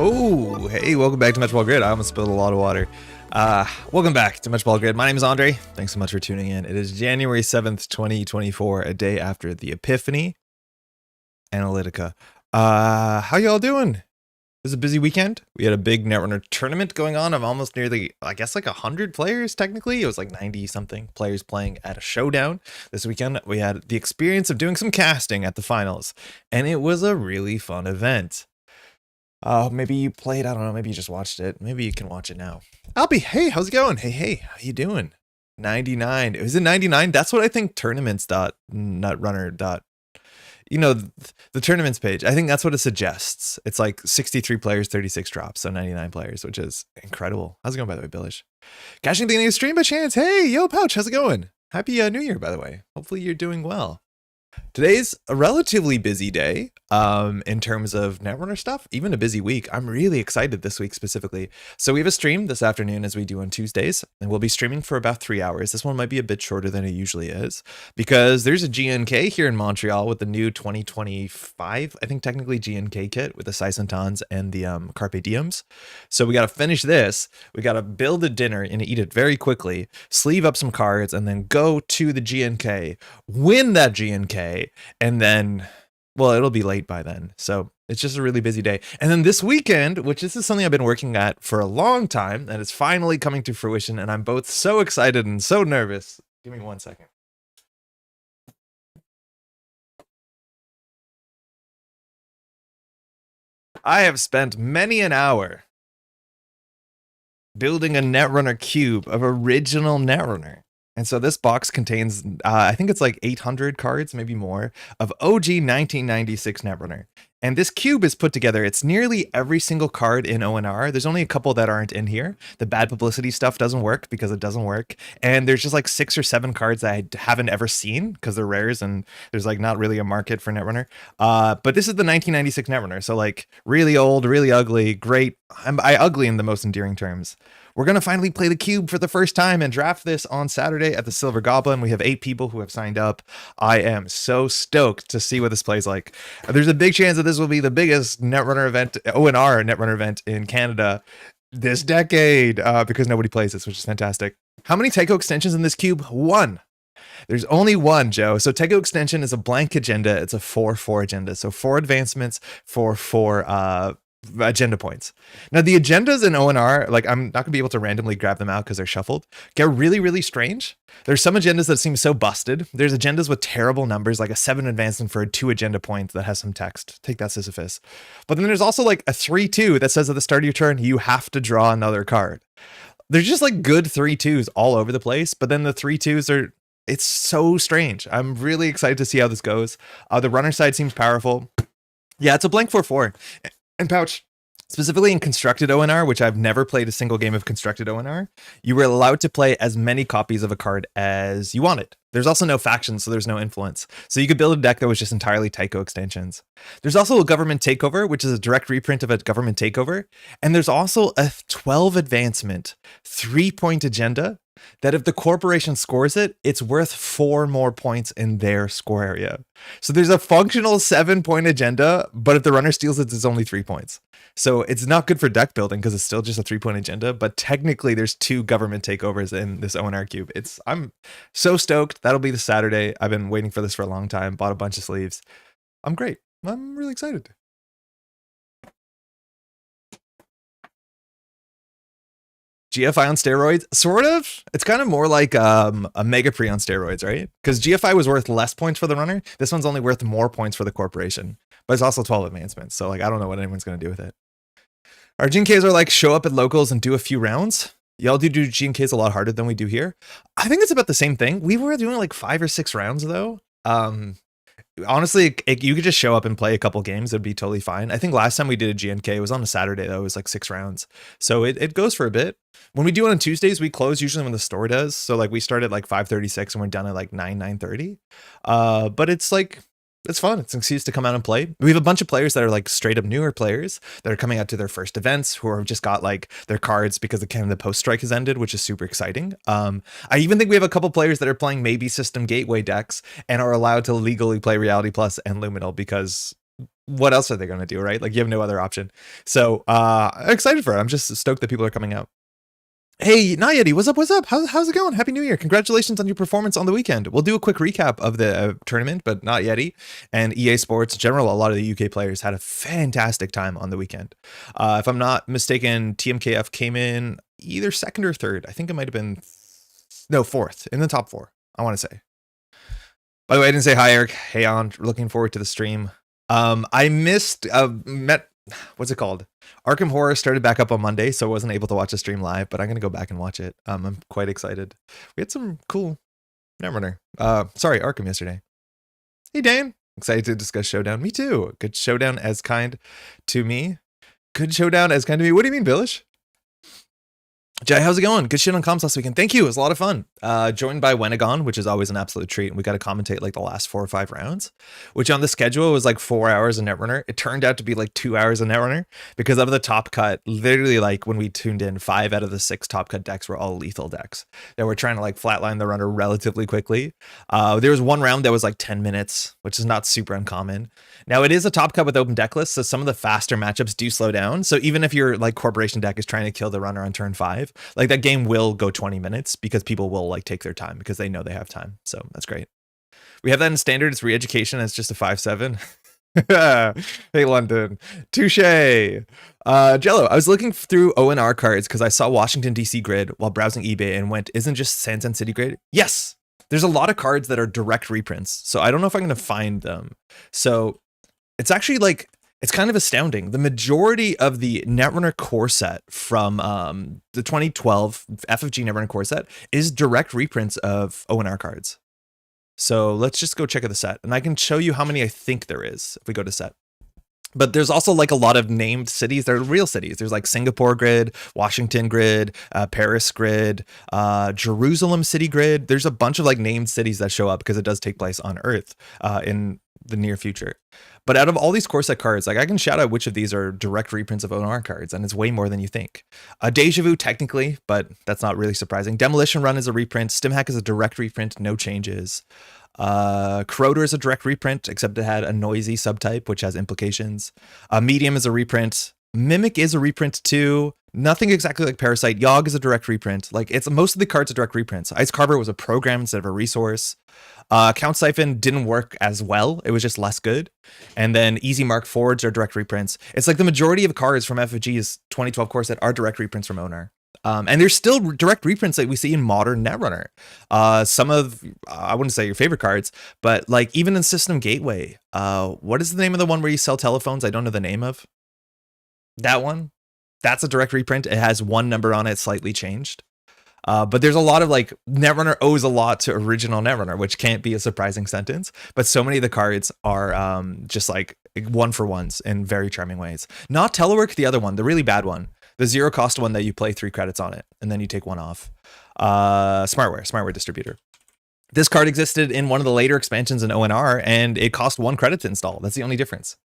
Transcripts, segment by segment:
Oh, hey, welcome back to Métropole Grid. I almost spilled a lot of water. Welcome back to Métropole Grid. My name is Andre. Thanks so much for tuning in. It is January 7th, 2024, a day after the Epiphany Analytica. How y'all doing? It was a busy weekend. We had a big Netrunner tournament going on of almost nearly, I guess, like 100 players, technically. It was like 90-something players playing at a showdown. This weekend, we had the experience of doing some casting at the finals, and it was a really fun event. Maybe you played, I don't know, maybe you just watched it. Maybe you can watch it now. Albie, hey, how's it going? Hey, how you doing? 99. Is it 99? That's what I think tournaments.netrunner. You know, the tournaments page. I think that's what it suggests. It's like 63 players, 36 drops, so 99 players, which is incredible. How's it going, by the way, Billish? Cashing the stream by chance. Hey, yo, Pouch, how's it going? Happy New Year, by the way. Hopefully you're doing well. Today's a relatively busy day in terms of Netrunner stuff, even a busy week. I'm really excited this week specifically. So we have a stream this afternoon as we do on Tuesdays, and we'll be streaming for about 3 hours. This one might be a bit shorter than it usually is because there's a GNK here in Montreal with the new 2025, I think technically GNK kit with the Saisantans and the Carpe Diems. So we got to finish this. We got to build a dinner and eat it very quickly, sleeve up some cards, and then go to the GNK, win that GNK, and then, well, it'll be late by then. So it's just a really busy day. And then this weekend, which this is something I've been working at for a long time, and it's finally coming to fruition, and I'm both so excited and so nervous. Give me 1 second. I have spent many an hour building a Netrunner cube of original Netrunner. And so this box contains, I think it's like 800 cards, maybe more, of OG 1996 Netrunner. And this cube is put together. It's nearly every single card in ONR. There's only a couple that aren't in here. The bad publicity stuff doesn't work because it doesn't work. And there's just like 6 or 7 cards that I haven't ever seen because they're rares and there's like not really a market for Netrunner. But this is the 1996 Netrunner. So like really old, really ugly, great. I ugly in the most endearing terms. We're going to finally play the cube for the first time and draft this on Saturday at the Silver Goblin. We have 8 people who have signed up. I am so stoked to see what this plays like. There's a big chance that this will be the biggest Netrunner event, ONR Netrunner event in Canada this decade, because nobody plays this, which is fantastic. How many Tycho extensions in this cube? 1. There's only 1, Joe. So Tycho extension is a blank agenda. It's a 4/4 agenda. So 4 advancements for 4 agenda points. Now the agendas in ONR, like I'm not gonna be able to randomly grab them out because they're shuffled, get really, really strange. There's some agendas that seem so busted. There's agendas with terrible numbers, like a 7 advancement for a 2 agenda point that has some text. Take that, Sisyphus. But then there's also like a 3/2 that says at the start of your turn, you have to draw another card. There's just like good 3/2s all over the place, but then the 3/2s are, it's so strange. I'm really excited to see how this goes. The runner side seems powerful. Yeah, it's a blank 4/4. And Pouch, specifically in constructed ONR, which I've never played a single game of constructed ONR, you were allowed to play as many copies of a card as you wanted. There's also no factions, so there's no influence. So you could build a deck that was just entirely Tycho extensions. There's also a government takeover, which is a direct reprint of a government takeover. And there's also a 12 advancement, 3-point agenda that if the corporation scores it, it's worth 4 more points in their score area. So there's a functional 7-point agenda, but if the runner steals it, it's only 3 points. So it's not good for deck building because it's still just a 3-point agenda, but technically there's 2 government takeovers in this ONR cube. I'm so stoked. That'll be this Saturday. I've been waiting for this for a long time, bought a bunch of sleeves. I'm great. I'm really excited. GFI on steroids, sort of. It's kind of more like a Mega Pre on steroids, right? Because GFI was worth less points for the runner. This one's only worth more points for the corporation, but it's also 12 advancements. So like, I don't know what anyone's going to do with it. Our GNKs are like show up at locals and do a few rounds. Y'all do GNKs a lot harder than we do here. I think it's about the same thing. We were doing like 5 or 6 rounds though. Honestly, you could just show up and play a couple games. It'd be totally fine. I think last time we did a GNK, it was on a Saturday though. It was like 6 rounds. So it goes for a bit. When we do it on Tuesdays, we close usually when the store does. So like we start at like 5:36 and we're done at like 9:30. But it's like, it's fun. It's an excuse to come out and play. We have a bunch of players that are like straight up newer players that are coming out to their first events who have just got like their cards because the post strike has ended, which is super exciting. I even think we have a couple players that are playing maybe system gateway decks and are allowed to legally play Reality Plus and Luminal because what else are they going to do, right? Like you have no other option. So excited for it. I'm just stoked that people are coming out. Hey, Nayeti, what's up? What's up? How's it going? Happy New Year. Congratulations on your performance on the weekend. We'll do a quick recap of the tournament, but not Yeti. And EA Sports in general, a lot of the UK players had a fantastic time on the weekend. If I'm not mistaken, TMKF came in either 2nd or 3rd. I think it might have been, no, 4th, in the top 4, I want to say. By the way, I didn't say hi, Eric. Hey, on, looking forward to the stream. I missed, what's it called? Arkham Horror started back up on Monday, so I wasn't able to watch the stream live, but I'm going to go back and watch it. I'm quite excited. We had some cool Netrunner. Arkham yesterday. Hey, Dan. Excited to discuss Showdown. Me too. Good Showdown as kind to me. Good Showdown as kind to me. What do you mean, Billish? Jay, how's it going? Good shit on comms last weekend. Thank you. It was a lot of fun. Joined by Wenagon, which is always an absolute treat. And we got to commentate like the last 4 or 5 rounds, which on the schedule was like 4 hours of Netrunner. It turned out to be like 2 hours of Netrunner because of the top cut. Literally, like when we tuned in, 5 out of the 6 top cut decks were all lethal decks that were trying to like flatline the runner relatively quickly. There was one round that was like 10 minutes, which is not super uncommon. Now it is a top cut with open deck lists, so some of the faster matchups do slow down. So even if your like corporation deck is trying to kill the runner on turn 5, like that game will go 20 minutes because people will like take their time because they know they have time. So that's great. We have that in standard. It's re-education. It's just a 5/7. Hey, London. Touche. Jello, I was looking through ONR cards because I saw Washington, D.C. grid while browsing eBay and went, isn't just Santan City grid? Yes. There's a lot of cards that are direct reprints. So I don't know if I'm going to find them. So it's actually like, it's kind of astounding. The majority of the Netrunner core set from the 2012 FFG Netrunner core set is direct reprints of ONR cards. So let's just go check out the set. And I can show you how many I think there is if we go to set. But there's also like a lot of named cities. They're real cities. There's like Singapore Grid, Washington Grid, Paris Grid, Jerusalem City Grid. There's a bunch of like named cities that show up because it does take place on Earth in the near future. But out of all these core set cards, like I can shout out which of these are direct reprints of ONR cards, and it's way more than you think. Deja Vu technically, but that's not really surprising. Demolition Run is a reprint. Stimhack is a direct reprint, no changes. Corroder is a direct reprint, except it had a noisy subtype, which has implications. Medium is a reprint. Mimic is a reprint too. Nothing exactly like Parasite. Yogg is a direct reprint. Like it's most of the cards are direct reprints. Ice Carver was a program instead of a resource. Count Siphon didn't work as well. It was just less good. And then Easy Mark Forge are direct reprints. It's like the majority of cards from FFG's 2012 core set are direct reprints from ONR. And there's still direct reprints that we see in modern Netrunner. Some of, I wouldn't say your favorite cards, but like even in System Gateway, what is the name of the one where you sell telephones? I don't know the name of that one. That's a direct reprint. It has one number on it, slightly changed. But there's a lot of like Netrunner owes a lot to original Netrunner, which can't be a surprising sentence. But so many of the cards are just like one for ones in very charming ways. Not Telework, the other one, the really bad one. The 0 cost one that you play 3 credits on it, and then you take 1 off. Smartware distributor. This card existed in one of the later expansions in ONR, and it cost 1 credit to install. That's the only difference.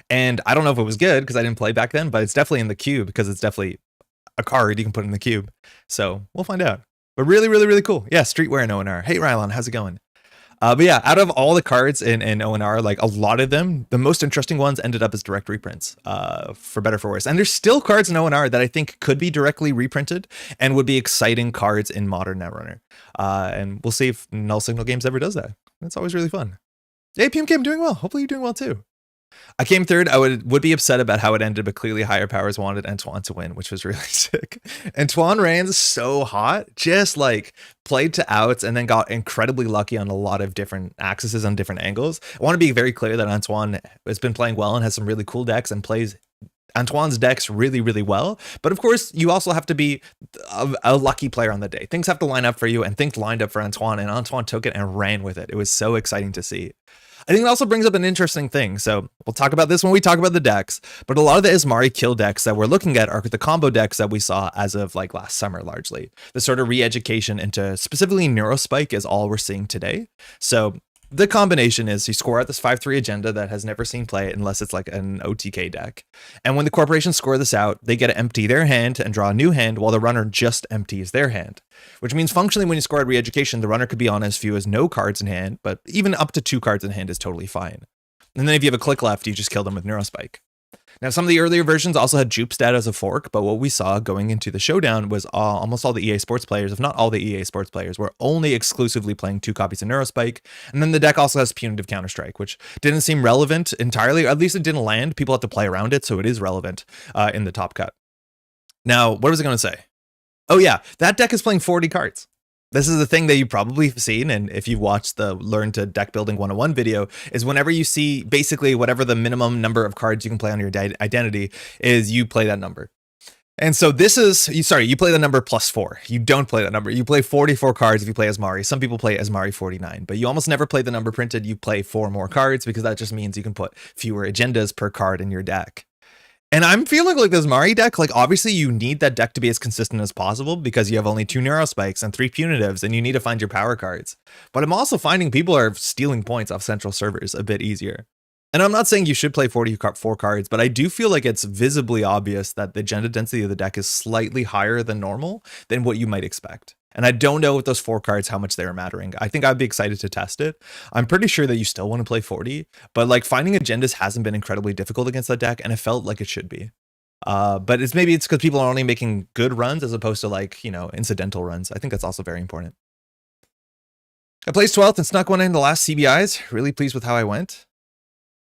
And I don't know if it was good, because I didn't play back then, but it's definitely in the cube, because it's definitely a card you can put in the cube. So we'll find out. But really, really, really cool. Yeah, Streetwear in ONR. Hey, Rylon, how's it going? But yeah, out of all the cards in ONR, like a lot of them, the most interesting ones ended up as direct reprints, for better or for worse. And there's still cards in ONR that I think could be directly reprinted and would be exciting cards in modern Netrunner. And we'll see if Null Signal Games ever does that. That's always really fun. Hey, PMK, I'm doing well. Hopefully you're doing well too. I came third. I would be upset about how it ended, but clearly higher powers wanted Antoine to win, which was really sick. Antoine ran so hot, just like played to outs and then got incredibly lucky on a lot of different axes on different angles. I want to be very clear that Antoine has been playing well and has some really cool decks and plays Antoine's decks really, really well. But of course, you also have to be a lucky player on the day. Things have to line up for you, and things lined up for Antoine, and Antoine took it and ran with it. It was so exciting to see. I think it also brings up an interesting thing. So we'll talk about this when we talk about the decks, but a lot of the Ismari kill decks that we're looking at are the combo decks that we saw as of like last summer, largely. The sort of re-education into specifically Neurospike is all we're seeing today. So the combination is you score out this 5-3 agenda that has never seen play unless it's like an OTK deck. And when the corporations score this out, they get to empty their hand and draw a new hand while the runner just empties their hand. Which means functionally when you score at re-education, the runner could be on as few as no cards in hand, but even up to 2 cards in hand is totally fine. And then if you have a click left, you just kill them with Neurospike. Now, some of the earlier versions also had Jupe stat as a fork, but what we saw going into the showdown was almost all the EA Sports players, if not all the EA Sports players, were only exclusively playing 2 copies of Neurospike. And then the deck also has Punitive Counterstrike, which didn't seem relevant entirely, or at least it didn't land. People had to play around it, so it is relevant in the top cut. Now, what was I going to say? Oh yeah, that deck is playing 40 cards. This is the thing that you've probably seen, and if you've watched the Learn to Deck Building 101 video, is whenever you see basically whatever the minimum number of cards you can play on your identity is, you play that number. And so this is, you play the number +4. You don't play that number. You play 44 cards if you play Asmari. Some people play Asmari 49, but you almost never play the number printed. You play 4 more cards because that just means you can put fewer agendas per card in your deck. And I'm feeling like this Mari deck, like obviously you need that deck to be as consistent as possible because you have only 2 Neurospikes and 3 Punitives and you need to find your power cards. But I'm also finding people are stealing points off central servers a bit easier. And I'm not saying you should play 44 cards, but I do feel like it's visibly obvious that the agenda density of the deck is slightly higher than normal than what you might expect. And I don't know with those 4 cards how much they're mattering. I think I'd be excited to test it. I'm pretty sure that you still want to play 40, but like finding agendas hasn't been incredibly difficult against that deck, and it felt like it should be. But maybe it's because people are only making good runs as opposed to like, you know, incidental runs. I think that's also very important. I placed 12th and snuck one in the last CBIs. Really pleased with how I went.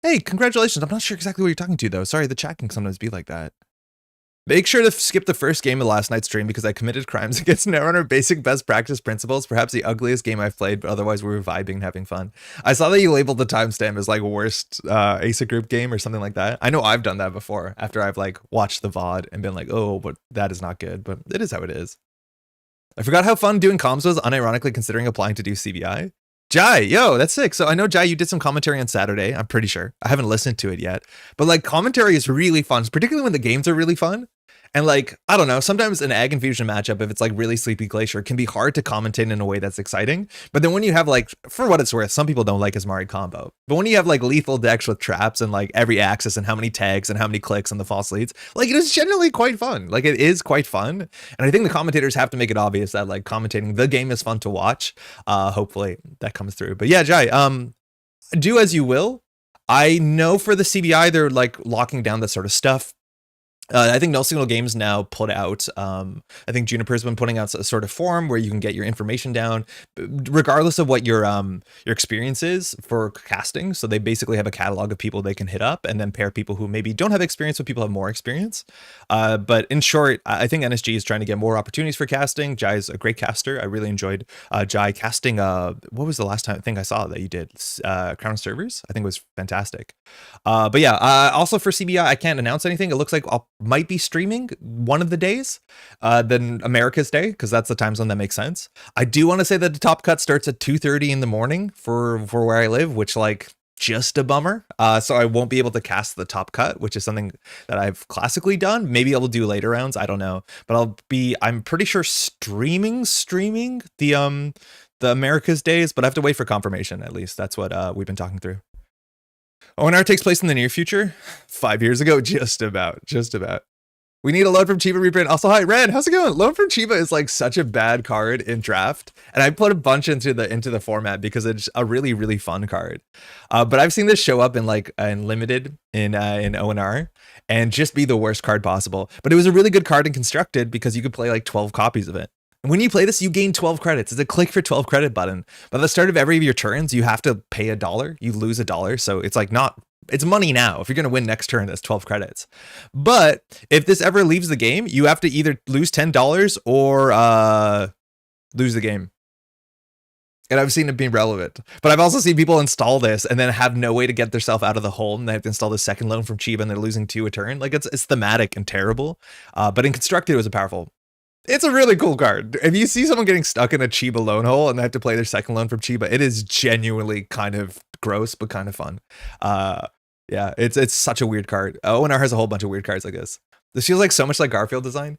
Hey, congratulations. I'm not sure exactly what you're talking to though. Sorry, the chat can sometimes be like that. Make sure to skip the first game of last night's stream because I committed crimes against Netrunner basic best practice principles, perhaps the ugliest game I've played, but otherwise we were vibing and having fun. I saw that you labeled the timestamp as like worst ASA group game or something like that. I know I've done that before after I've like watched the VOD and been like, oh, but that is not good, but it is how it is. I forgot how fun doing comms was, unironically considering applying to do CBI. Jai, yo, that's sick. So I know, Jai, you did some commentary on Saturday. I'm pretty sure. I haven't listened to it yet. But like commentary is really fun, particularly when the games are really fun. And like, I don't know, sometimes an Ag and Fusion matchup, if it's like really Sleepy Glacier, can be hard to commentate in a way that's exciting. But then when you have like, for what it's worth, some people don't like Asmari combo. But when you have like lethal decks with traps and like every axis and how many tags and how many clicks and the false leads, like it is generally quite fun. Like it is quite fun. And I think the commentators have to make it obvious that like commentating the game is fun to watch. Hopefully that comes through. But yeah, Jai, do as you will. I know for the CBI, they're like locking down that sort of stuff. I think No Signal Games now put out, I think Juniper's been putting out a sort of forum where you can get your information down, regardless of what your experience is for casting. So they basically have a catalog of people they can hit up and then pair people who maybe don't have experience with people who have more experience. But in short, I think NSG is trying to get more opportunities for casting. Jai is a great caster. I really enjoyed Jai casting. What was the last time thing I saw that you did? Crown Servers? I think it was fantastic. But yeah, also for CBI, I can't announce anything. It looks like I'll might be streaming one of the days, then America's Day, because that's the time zone that makes sense. I do want to say that the top cut starts at 2:30 in the morning for where I live, which like just a bummer. So I won't be able to cast the top cut, which is something that I've classically done. Maybe I'll do later rounds. I don't know, but I'm pretty sure streaming the America's Days, but I have to wait for confirmation. At least that's what we've been talking through. ONR takes place in the near future. 5 years ago, just about. We need a loan from Chiba reprint. Also, hi, Red, how's it going? Loan from Chiba is like such a bad card in draft, and I put a bunch into the format because it's a really, really fun card. But I've seen this show up in like in limited in ONR and just be the worst card possible. But it was a really good card and constructed because you could play like 12 copies of it. When you play this, you gain 12 credits. It's a click for 12 credit button. But at the start of every of your turns, you have to pay $1. You lose $1. So it's like it's money now. If you're going to win next turn, that's 12 credits. But if this ever leaves the game, you have to either lose $10 or lose the game. And I've seen it being relevant. But I've also seen people install this and then have no way to get themselves out of the hole. And they have to install the second loan from Chiba and they're losing 2 a turn. Like it's thematic and terrible. But in constructed, it was a powerful. It's a really cool card. If you see someone getting stuck in a Chiba loan hole and they have to play their second loan from Chiba, it is genuinely kind of gross, but kind of fun. Yeah, it's such a weird card. ONR has a whole bunch of weird cards like this. This feels like so much like Garfield design.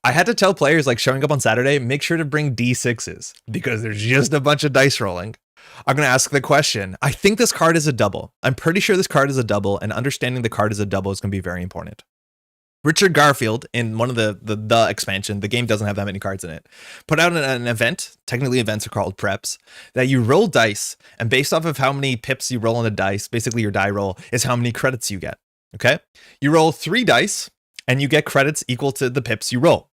I had to tell players like showing up on Saturday, make sure to bring D6s because there's just a bunch of dice rolling. I'm going to ask the question. I think this card is a double. I'm pretty sure this card is a double, and understanding the card is a double is going to be very important. Richard Garfield, in one of the expansion, the game doesn't have that many cards in it, put out an event, technically events are called preps, that you roll dice, and based off of how many pips you roll on the dice, basically your die roll, is how many credits you get, okay? You roll 3 dice, and you get credits equal to the pips you roll.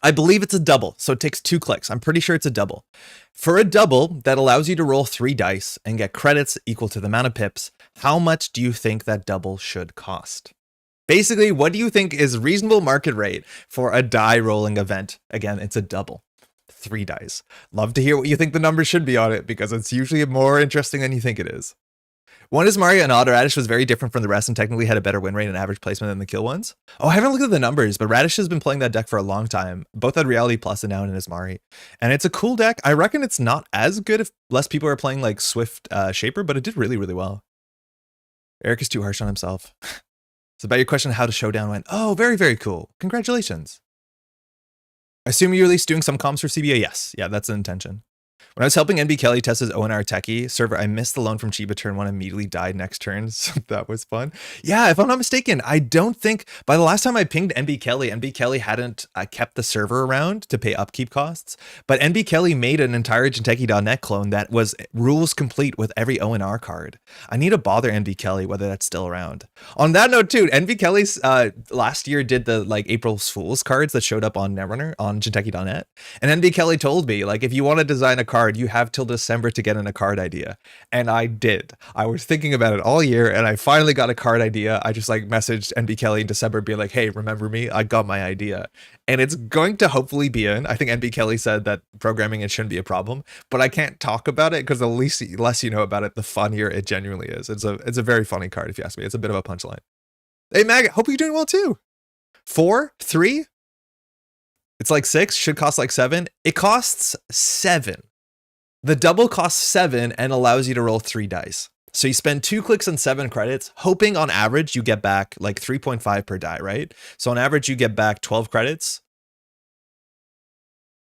I believe it's a double, so it takes 2 clicks. I'm pretty sure it's a double. For a double that allows you to roll 3 dice and get credits equal to the amount of pips, how much do you think that double should cost? Basically, what do you think is reasonable market rate for a die rolling event? Again, it's a double. 3 dice. Love to hear what you think the numbers should be on it because it's usually more interesting than you think it is. One is Mario and Odd Radish was very different from the rest and technically had a better win rate and average placement than the kill ones. Oh, I haven't looked at the numbers, but Radish has been playing that deck for a long time. Both had Reality Plus and now in Ismari. And it's a cool deck. I reckon it's not as good if less people are playing like Swift Shaper, but it did really, really well. Eric is too harsh on himself. So about your question of how the Showdown went. Oh, very, very cool. Congratulations. I assume you're at least doing some comms for CBA? Yes. Yeah, that's the intention. When I was helping NB Kelly test his ONR Techie server, I missed the loan from Chiba turn 1, immediately died next turn. So that was fun. Yeah, if I'm not mistaken, I don't think by the last time I pinged NB Kelly hadn't kept the server around to pay upkeep costs. But NB Kelly made an entire DECKLISTS clone that was rules complete with every ONR card. I need to bother NB Kelly whether that's still around. On that note, too, NB Kelly's last year did the like April Fool's cards that showed up on Netrunner on DECKLISTS. And NB Kelly told me, like, if you want to design a card, you have till December to get in a card idea. And I did. I was thinking about it all year and I finally got a card idea. I just like messaged NB Kelly in December being like, hey, remember me? I got my idea. And it's going to hopefully be in. I think NB Kelly said that programming it shouldn't be a problem, but I can't talk about it because the less you know about it, the funnier it genuinely is. It's a very funny card if you ask me. It's a bit of a punchline. Hey Mag, hope you're doing well too. 4, 3. It's like 6, should cost like 7. It costs 7. The double costs 7 and allows you to roll 3 dice. So you spend 2 clicks and 7 credits, hoping on average you get back like 3.5 per die, right? So on average you get back 12 credits.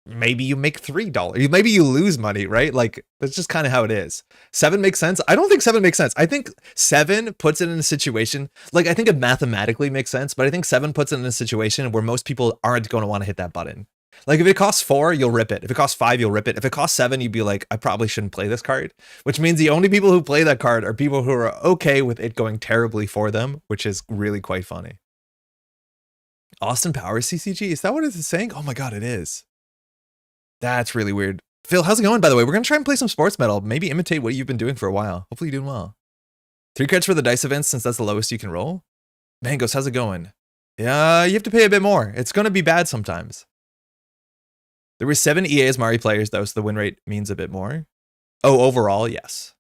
Maybe you make $3. Maybe you lose money, right? Like, that's just kind of how it is. 7 makes sense. I don't think 7 makes sense. I think 7 puts it in a situation, like, I think it mathematically makes sense, but I think 7 puts it in a situation where most people aren't going to want to hit that button. Like, if it costs 4, you'll rip it. If it costs 5, you'll rip it. If it costs 7, you'd be like, I probably shouldn't play this card, which means the only people who play that card are people who are okay with it going terribly for them, which is really quite funny. Austin Powers CCG, is that what it's saying? Oh my God, it is. That's really weird. Phil, how's it going, by the way? We're going to try and play some Sportsmetal. Maybe imitate what you've been doing for a while. Hopefully you're doing well. 3 credits for the dice events since that's the lowest you can roll. Mangos, how's it going? Yeah, you have to pay a bit more. It's going to be bad sometimes. There were 7 EA Asmari players, though, so the win rate means a bit more. Oh, overall, yes.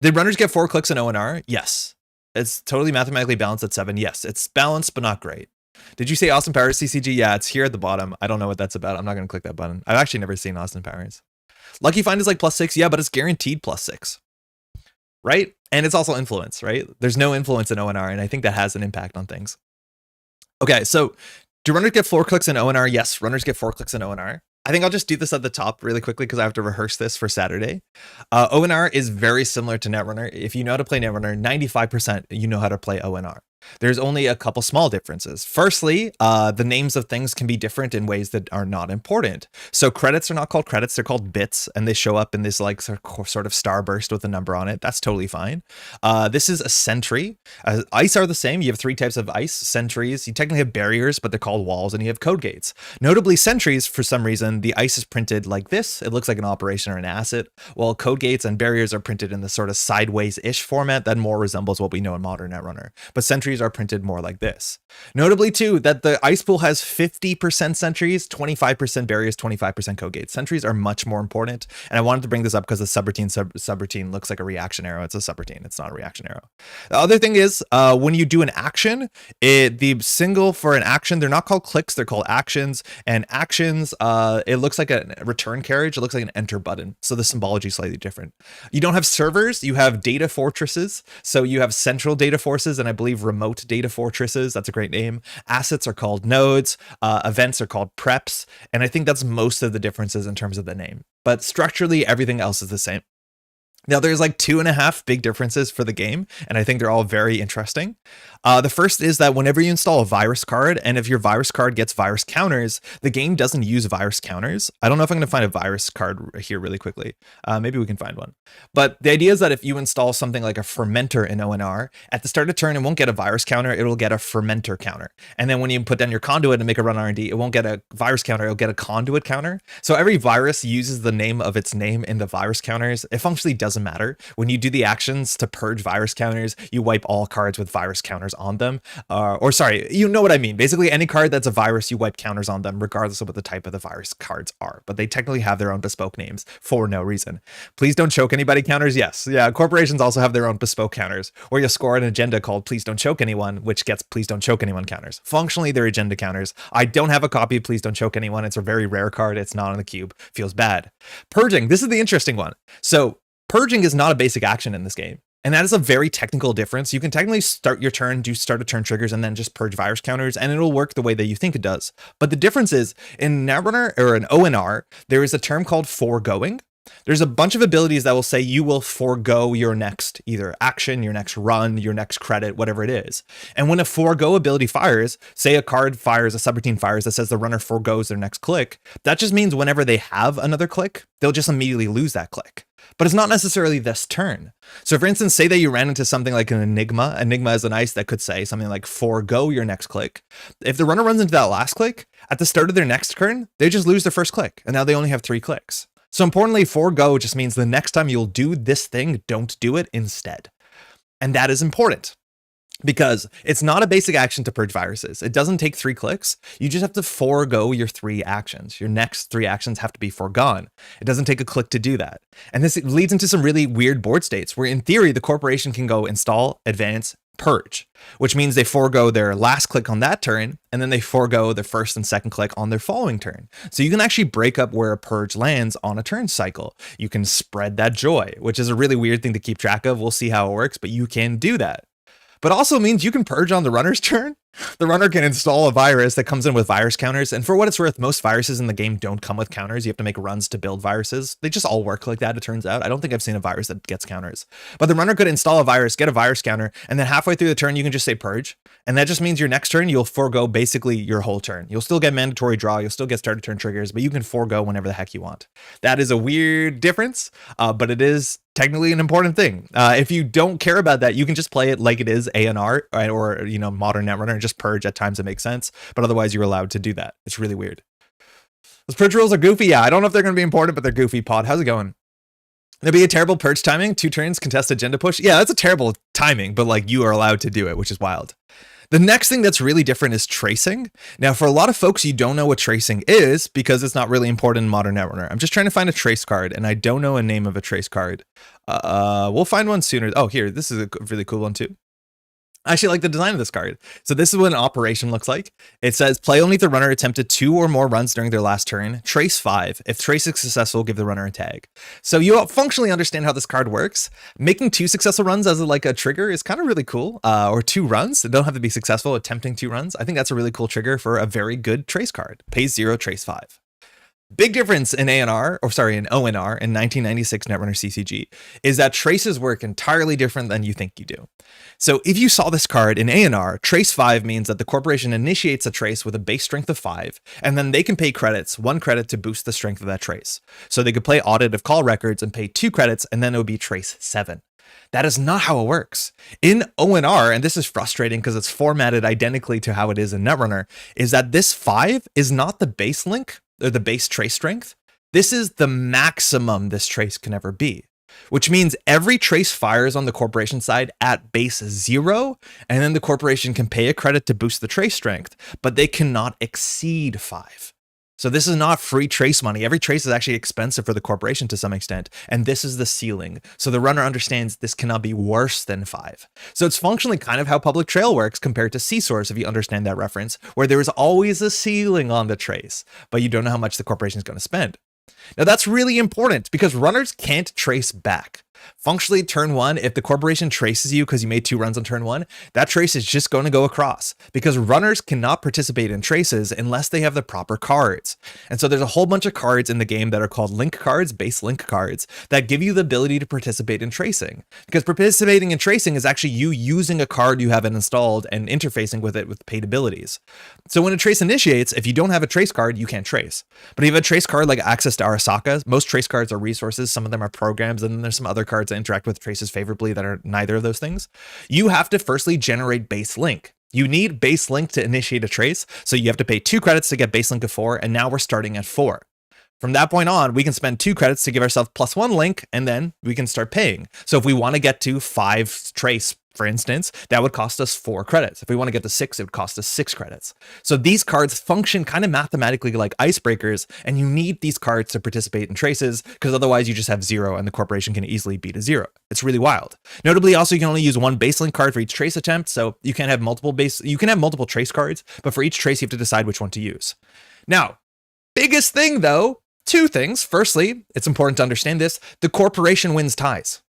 Did runners get 4 clicks in ONR? Yes. It's totally mathematically balanced at 7. Yes, it's balanced, but not great. Did you say Austin Powers CCG? Yeah, it's here at the bottom. I don't know what that's about. I'm not going to click that button. I've actually never seen Austin Powers. Lucky Find is like +6. Yeah, but it's guaranteed +6. Right? And it's also influence, right? There's no influence in ONR, and I think that has an impact on things. Okay, so do runners get 4 clicks in ONR? Yes, runners get 4 clicks in ONR. I think I'll just do this at the top really quickly because I have to rehearse this for Saturday. ONR is very similar to Netrunner. If you know how to play Netrunner, 95% you know how to play ONR. There's only a couple small differences. Firstly, the names of things can be different in ways that are not important. So credits are not called credits, they're called bits, and they show up in this like sort of starburst with a number on it. That's totally fine. This is a sentry. Ice are the same. You have 3 types of ice. Sentries, you technically have barriers, but they're called walls, and you have code gates. Notably, sentries, for some reason, the ice is printed like this. It looks like an operation or an asset, while code gates and barriers are printed in the sort of sideways-ish format that more resembles what we know in modern Netrunner. But sentries are printed more like this. Notably too, that the ice pool has 50% sentries, 25% barriers, 25% code gates. Sentries are much more important, and I wanted to bring this up because the subroutine looks like a reaction arrow. It's a subroutine, it's not a reaction arrow. The other thing is, when you do an action, the symbol for an action, they're not called clicks, they're called actions, and actions, it looks like a return carriage, it looks like an enter button, so the symbology is slightly different. You don't have servers, you have data fortresses, so you have central data forces, and I believe remote data fortresses. That's a great name. Assets are called nodes. Events are called preps. And I think that's most of the differences in terms of the name. But structurally, everything else is the same. Now, there's like 2.5 big differences for the game, and I think they're all very interesting. The first is that whenever you install a virus card, and if your virus card gets virus counters, the game doesn't use virus counters. I don't know if I'm going to find a virus card here really quickly. Maybe we can find one. But the idea is that if you install something like a fermenter in ONR, at the start of turn, it won't get a virus counter, it'll get a fermenter counter. And then when you put down your conduit and make a run R&D, it won't get a virus counter, it'll get a conduit counter. So every virus uses the name of its name in the virus counters. It functionally doesn't matter. When you do the actions to purge virus counters, you wipe all cards with virus counters on them. Or sorry, you know what I mean. Basically, any card that's a virus, you wipe counters on them, regardless of what the type of the virus cards are. But they technically have their own bespoke names for no reason. Please don't choke anybody counters. Yes. Yeah. Corporations also have their own bespoke counters, or you'll score an agenda called please don't choke anyone, which gets please don't choke anyone counters. Functionally, they're agenda counters. I don't have a copy of please don't choke anyone. It's a very rare card. It's not on the cube. Feels bad. Purging. This is the interesting one. So purging is not a basic action in this game. And that is a very technical difference. You can technically start your turn, do start a turn triggers, and then just purge virus counters, and it'll work the way that you think it does. But the difference is, in Netrunner or in ONR, there is a term called foregoing. There's a bunch of abilities that will say you will forego your next either action, your next run, your next credit, whatever it is. And when a forego ability fires, say a card fires, a subroutine fires that says the runner forgoes their next click, that just means whenever they have another click, they'll just immediately lose that click. But it's not necessarily this turn. So for instance, say that you ran into something like an Enigma. Enigma is an ice that could say something like forego your next click. If the runner runs into that last click, at the start of their next turn, they just lose their first click. And now they only have 3 clicks. So importantly, forego just means the next time you'll do this thing, don't do it instead. And that is important because it's not a basic action to purge viruses. It doesn't take 3 clicks. You just have to forego your 3 actions. Your next 3 actions have to be foregone. It doesn't take a click to do that. And this leads into some really weird board states where in theory, the corporation can go install, advance, purge, which means they forego their last click on that turn, and then they forego their first and second click on their following turn. So you can actually break up where a purge lands on a turn cycle. You can spread that joy, which is a really weird thing to keep track of. We'll see how it works, but you can do that. But also means you can purge on the runner's turn. The runner can install a virus that comes in with virus counters. And for what it's worth, most viruses in the game don't come with counters. You have to make runs to build viruses. They just all work like that, it turns out. I don't think I've seen a virus that gets counters. But the runner could install a virus, get a virus counter, and then halfway through the turn, you can just say purge. And that just means your next turn, you'll forego basically your whole turn. You'll still get mandatory draw. You'll still get started turn triggers, but you can forego whenever the heck you want. That is a weird difference, but it is technically an important thing. If you don't care about that, you can just play it like it is ONR or modern Netrunner and just purge at times that make sense. But otherwise, you're allowed to do that. It's really weird. Those purge rules are goofy. Yeah, I don't know if they're going to be important, but they're goofy. Pod, how's it going? There'll be a terrible purge timing. 2 turns, contest agenda push. Yeah, that's a terrible timing, but like you are allowed to do it, which is wild. The next thing that's really different is tracing. Now, for a lot of folks, you don't know what tracing is because it's not really important in modern Netrunner. I'm just trying to find a trace card, and I don't know a name of a trace card. We'll find one sooner. Oh, here, this is a really cool one too. I actually like the design of this card. So this is what an operation looks like. It says play only if the runner attempted 2 or more runs during their last turn. Trace 5. If trace is successful, give the runner a tag. So you functionally understand how this card works. Making 2 successful runs as like a trigger is kind of really cool. Or 2 runs. They don't have to be successful. Attempting 2 runs. I think that's a really cool trigger for a very good trace card. Pays 0, trace 5. Big difference in ONR in 1996 Netrunner CCG is that traces work entirely different than you think you do. So if you saw this card in ONR, trace 5 means that the corporation initiates a trace with a base strength of 5, and then they can pay credits, 1 credit to boost the strength of that trace. So they could play audit of call records and pay 2 credits, and then it would be trace 7. That is not how it works. In ONR, and this is frustrating because it's formatted identically to how it is in Netrunner, is that this 5 is not the base link, or the base trace strength. This is the maximum this trace can ever be, which means every trace fires on the corporation side at base 0, and then the corporation can pay a credit to boost the trace strength, but they cannot exceed 5. So this is not free trace money. Every trace is actually expensive for the corporation to some extent, and this is the ceiling. So the runner understands this cannot be worse than 5. So it's functionally kind of how public trail works compared to C-Source, if you understand that reference, where there is always a ceiling on the trace, but you don't know how much the corporation is going to spend. Now that's really important because runners can't trace back. Functionally, turn 1, if the corporation traces you because you made 2 runs on turn 1, that trace is just going to go across because runners cannot participate in traces unless they have the proper cards. And so there's a whole bunch of cards in the game that are called link cards, base link cards, that give you the ability to participate in tracing. Because participating in tracing is actually you using a card you have installed and interfacing with it with paid abilities. So when a trace initiates, if you don't have a trace card, you can't trace. But if you have a trace card like access to Arasaka, most trace cards are resources, some of them are programs, and then there's some other cards that interact with traces favorably that are neither of those things. You have to firstly generate base link. You need base link to initiate a trace, so you have to pay 2 credits to get base link of 4, and now we're starting at 4. From that point on, we can spend 2 credits to give ourselves +1 link, and then we can start paying. So if we want to get to 5 trace, for instance, that would cost us 4 credits. If we want to get to 6, it would cost us 6 credits. So these cards function kind of mathematically like icebreakers, and you need these cards to participate in traces, because otherwise you just have 0 and the corporation can easily beat a 0. It's really wild. Notably, also, you can only use 1 base link card for each trace attempt, so you can have multiple trace cards, but for each trace you have to decide which one to use. Now, biggest thing though, 2 things. Firstly, it's important to understand this, the corporation wins ties.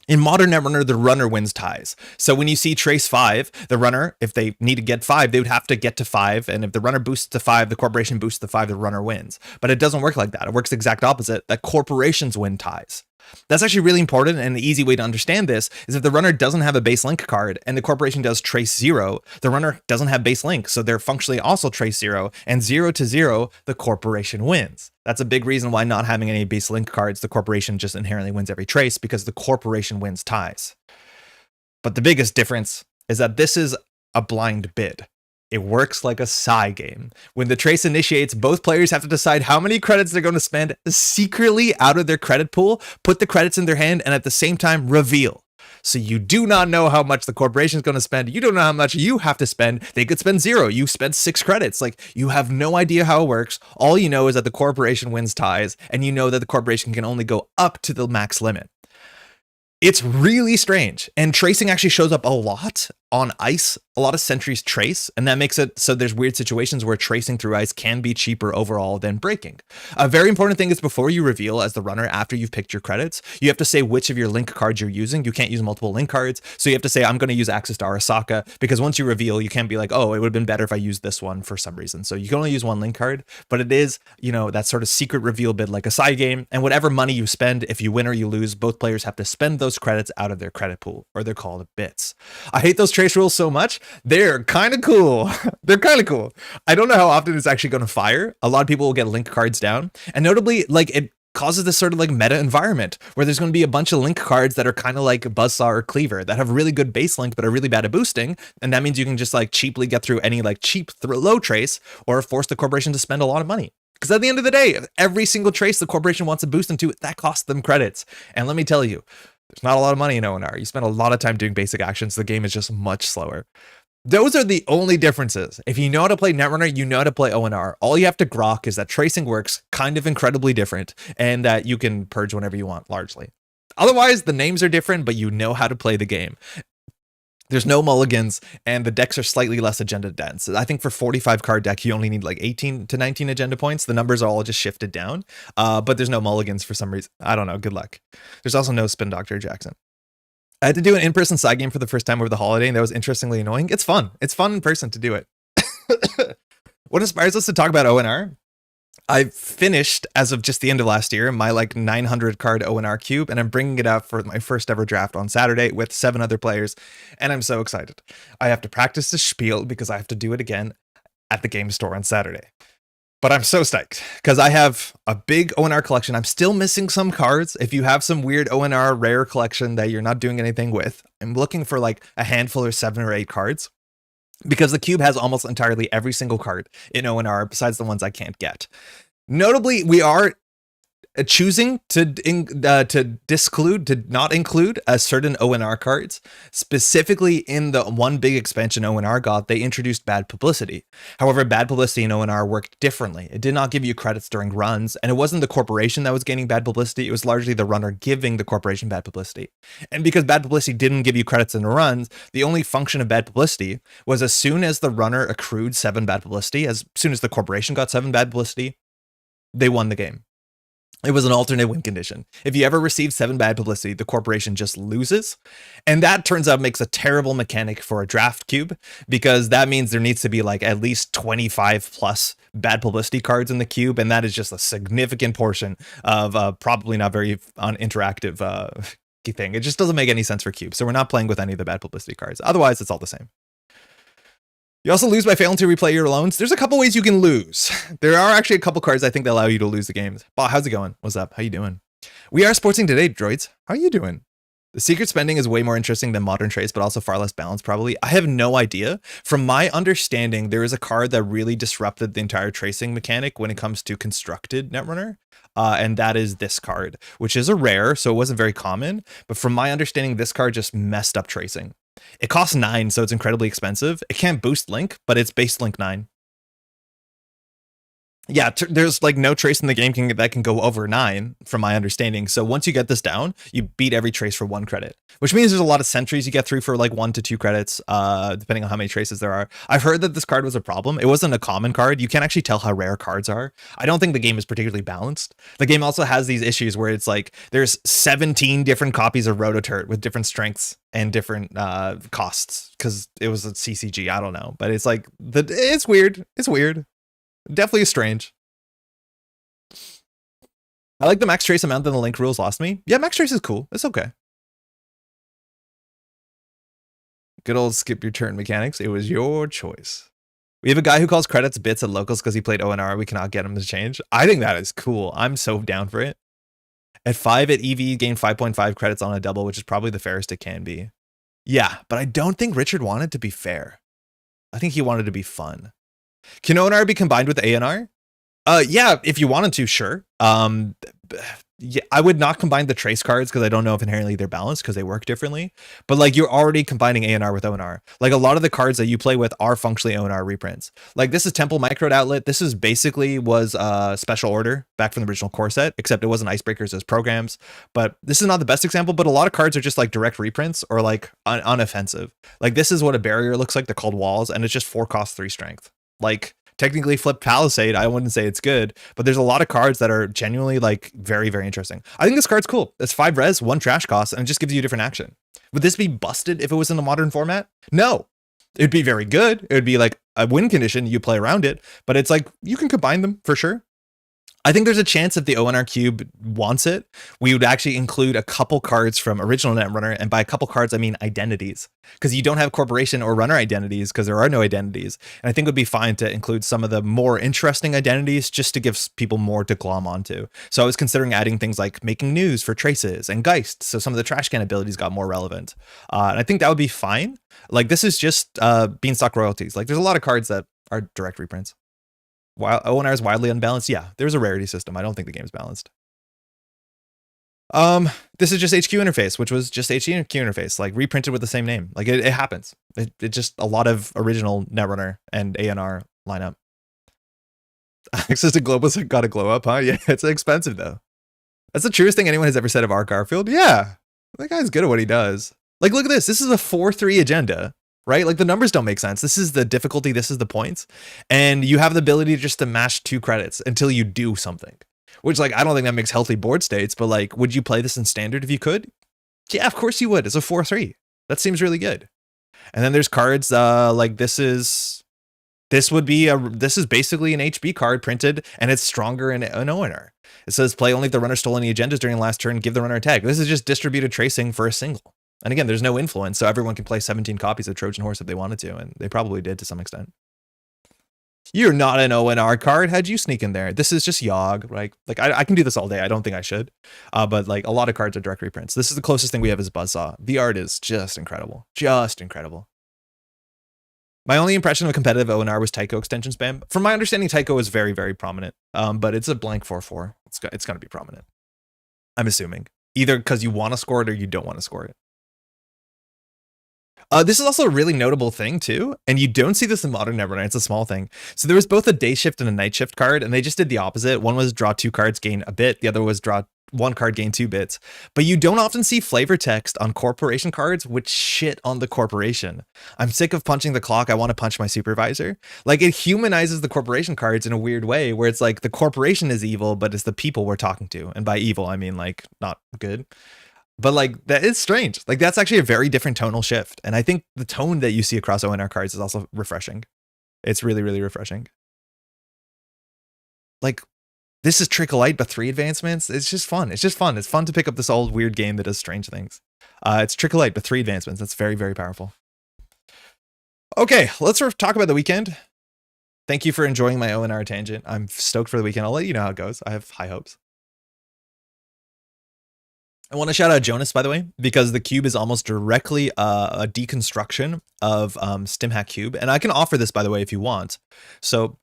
In modern Netrunner, the runner wins ties. So when you see trace 5, the runner, if they need to get 5, they would have to get to 5. And if the runner boosts to 5, the corporation boosts to 5, the runner wins. But it doesn't work like that. It works the exact opposite, that corporations win ties. That's actually really important, and the easy way to understand this is if the runner doesn't have a base link card and the corporation does trace 0, the runner doesn't have base link, so they're functionally also trace 0, and 0 to 0, the corporation wins. That's a big reason why not having any base link cards, the corporation just inherently wins every trace, because the corporation wins ties. But the biggest difference is that this is a blind bid. It works like a Psy game. When the trace initiates, both players have to decide how many credits they're going to spend secretly out of their credit pool, put the credits in their hand, and at the same time reveal. So you do not know how much the corporation is going to spend. You don't know how much you have to spend. They could spend 0. You spent 6 credits. Like, you have no idea how it works. All you know is that the corporation wins ties, and you know that the corporation can only go up to the max limit. It's really strange, and tracing actually shows up a lot on ice. A lot of sentries trace, and that makes it so there's weird situations where tracing through ice can be cheaper overall than breaking. A very important thing is before you reveal as the runner, after you've picked your credits, you have to say which of your link cards you're using. You can't use multiple link cards, so you have to say, I'm going to use access to Arasaka, because once you reveal, you can't be like, oh, it would have been better if I used this one for some reason. So you can only use one link card, but it is, you know, that sort of secret reveal bid like a side game, and whatever money you spend, if you win or you lose, both players have to spend those credits out of their credit pool, or they're called bits. I hate those trace rules so much. They're kind of cool. They're kind of cool. I don't know how often it's actually going to fire. A lot of people will get link cards down, and notably, like, it causes this sort of like meta environment where there's going to be a bunch of link cards that are kind of like Buzzsaw or Cleaver that have really good base link but are really bad at boosting, and that means you can just like cheaply get through any like cheap low trace or force the corporation to spend a lot of money. Because at the end of the day, every single trace the corporation wants to boost into, that costs them credits. And let me tell you, there's not a lot of money in ONR. You spend a lot of time doing basic actions. The game is just much slower. Those are the only differences. If you know how to play Netrunner, you know how to play ONR. All you have to grok is that tracing works kind of incredibly different, and that you can purge whenever you want, largely. Otherwise, the names are different, but you know how to play the game. There's no mulligans, and the decks are slightly less agenda dense. I think for 45 card deck, you only need like 18 to 19 agenda points. The numbers are all just shifted down, but there's no mulligans for some reason. I don't know. Good luck. There's also no Spin Doctor Jackson. I had to do an in-person side game for the first time over the holiday, and that was interestingly annoying. It's fun. It's fun in person to do it. What inspires us to talk about ONR? I've finished, as of just the end of last year, my like 900 card ONR Cube, and I'm bringing it out for my first ever draft on Saturday with 7 other players, and I'm so excited. I have to practice the spiel because I have to do it again at the game store on Saturday. But I'm so stoked because I have a big ONR collection. I'm still missing some cards. If you have some weird ONR rare collection that you're not doing anything with, I'm looking for like a handful or 7 or 8 cards, because the cube has almost entirely every single card in ONR besides the ones I can't get. Notably, we are choosing to not include a certain ONR cards. Specifically in the one big expansion ONR got, they introduced bad publicity. However, bad publicity in ONR worked differently. It did not give you credits during runs, and it wasn't the corporation that was gaining bad publicity. It was largely the runner giving the corporation bad publicity. And because bad publicity didn't give you credits in the runs, the only function of bad publicity was as soon as the runner accrued 7 bad publicity, as soon as the corporation got 7 bad publicity, they won the game. It was an alternate win condition. If you ever receive 7 bad publicity, the corporation just loses. And that turns out makes a terrible mechanic for a draft cube, because that means there needs to be like at least 25 plus bad publicity cards in the cube. And that is just a significant portion of probably not very interactive thing. It just doesn't make any sense for cube. So we're not playing with any of the bad publicity cards. Otherwise, it's all the same. You also lose by failing to replay your loans. There's a couple ways you can lose. There are actually a couple cards I think that allow you to lose the games. Bob, how's it going? What's up? How you doing? We are sportsing today, droids. How are you doing? The secret spending is way more interesting than modern trace, but also far less balanced, probably. I have no idea. From my understanding, there is a card that really disrupted the entire tracing mechanic when it comes to constructed Netrunner. And that is this card, which is a rare, so it wasn't very common. But from my understanding, this card just messed up tracing. It costs 9, so it's incredibly expensive. It can't boost Link, but it's base Link 9. Yeah, there's like no trace in the game that can go over 9, from my understanding. So once you get this down, you beat every trace for 1 credit, which means there's a lot of sentries you get through for like 1 to 2 credits, depending on how many traces there are. I've heard that this card was a problem. It wasn't a common card. You can't actually tell how rare cards are. I don't think the game is particularly balanced. The game also has these issues where it's like there's 17 different copies of Rototurt with different strengths and different costs because it was a CCG. I don't know, but it's like it's weird. It's weird. Definitely strange. I like the max trace amount that the link rules lost me. Yeah, max trace is cool. It's okay. Good old skip your turn mechanics. It was your choice. We have a guy who calls credits bits at locals because he played ONR. We cannot get him to change. I think that is cool. I'm so down for it. At 5 at EV, gain 5.5 credits on a double, which is probably the fairest it can be. Yeah, but I don't think Richard wanted to be fair. I think he wanted to be fun. Can ONR be combined with ANR? Yeah, if you wanted to, sure. Yeah, I would not combine the trace cards because I don't know if inherently they're balanced because they work differently. But like you're already combining ANR with ONR. Like a lot of the cards that you play with are functionally ONR reprints. Like this is Temple Micro Outlet. This is basically was Special Order back from the original core set, except it wasn't icebreakers as programs. But this is not the best example, but a lot of cards are just like direct reprints or like unoffensive. Like this is what a barrier looks like. They're called walls, and it's just 4 cost 3 strength. Like technically flip Palisade, I wouldn't say it's good, but there's a lot of cards that are genuinely like very, very interesting. I think this card's cool. It's 5 res, 1 trash cost, and it just gives you a different action. Would this be busted if it was in a modern format? No. It'd be very good. It would be like a win condition, you play around it, but it's like you can combine them for sure. I think there's a chance if the ONR Cube wants it, we would actually include a couple cards from original Netrunner, and by a couple cards, I mean identities, because you don't have corporation or runner identities because there are no identities. And I think it would be fine to include some of the more interesting identities just to give people more to glom onto. So I was considering adding things like making news for traces and Geist, so some of the trash can abilities got more relevant. And I think that would be fine. Like this is just Beanstalk royalties. Like there's a lot of cards that are direct reprints. While ONR is wildly unbalanced, yeah, there's a rarity system. I don't think the game's balanced. This is just HQ interface, which was just HQ interface, like reprinted with the same name. Like it happens. It just a lot of original Netrunner and ANR lineup. Access to Globals got to glow up, huh? Yeah, it's expensive though. That's the truest thing anyone has ever said of Art Garfield. Yeah, that guy's good at what he does. Like, look at this. This is a 4-3 agenda. Right? Like the numbers don't make sense. This is the difficulty. This is the points. And you have the ability just to mash 2 credits until you do something, which like, I don't think that makes healthy board states, but like, would you play this in standard if you could? Yeah, of course you would. It's a 4-3. That seems really good. And then there's cards like this is basically an HB card printed and it's stronger in an ONR. It says play only if the runner stole any agendas during last turn, give the runner a tag. This is just distributed tracing for a single. And again, there's no influence, so everyone can play 17 copies of Trojan Horse if they wanted to, and they probably did to some extent. You're not an ONR card. How'd you sneak in there? This is just Yogg. Like I can do this all day. I don't think I should. But like a lot of cards are direct reprints. This is the closest thing we have is Buzzsaw. The art is just incredible. Just incredible. My only impression of competitive ONR was Tycho extension spam. From my understanding, Tycho is very, very prominent. But it's a blank 4-4. It's going to be prominent. I'm assuming. Either because you want to score it or you don't want to score it. This is also a really notable thing too, and you don't see this in modern Netrunner. It's a small thing. So there was both a day shift and a night shift card, and they just did the opposite. One was draw 2 cards, gain a bit. The other was draw 1 card, gain 2 bits. But you don't often see flavor text on corporation cards, which shit on the corporation. I'm sick of punching the clock. I want to punch my supervisor. Like it humanizes the corporation cards in a weird way, where it's like the corporation is evil, but it's the people we're talking to. And by evil, I mean like not good. But like that is strange. Like that's actually a very different tonal shift. And I think the tone that you see across ONR cards is also refreshing. It's really, really refreshing. Like this is Trickle Light, but 3 advancements. It's just fun. It's just fun. It's fun to pick up this old weird game that does strange things. It's Trickle Light, but 3 advancements. That's very, very powerful. Okay, let's talk about the weekend. Thank you for enjoying my ONR tangent. I'm stoked for the weekend. I'll let you know how it goes. I have high hopes. I want to shout out Jonas, by the way, because the cube is almost directly a deconstruction of StimHack Cube. And I can offer this, by the way, if you want. So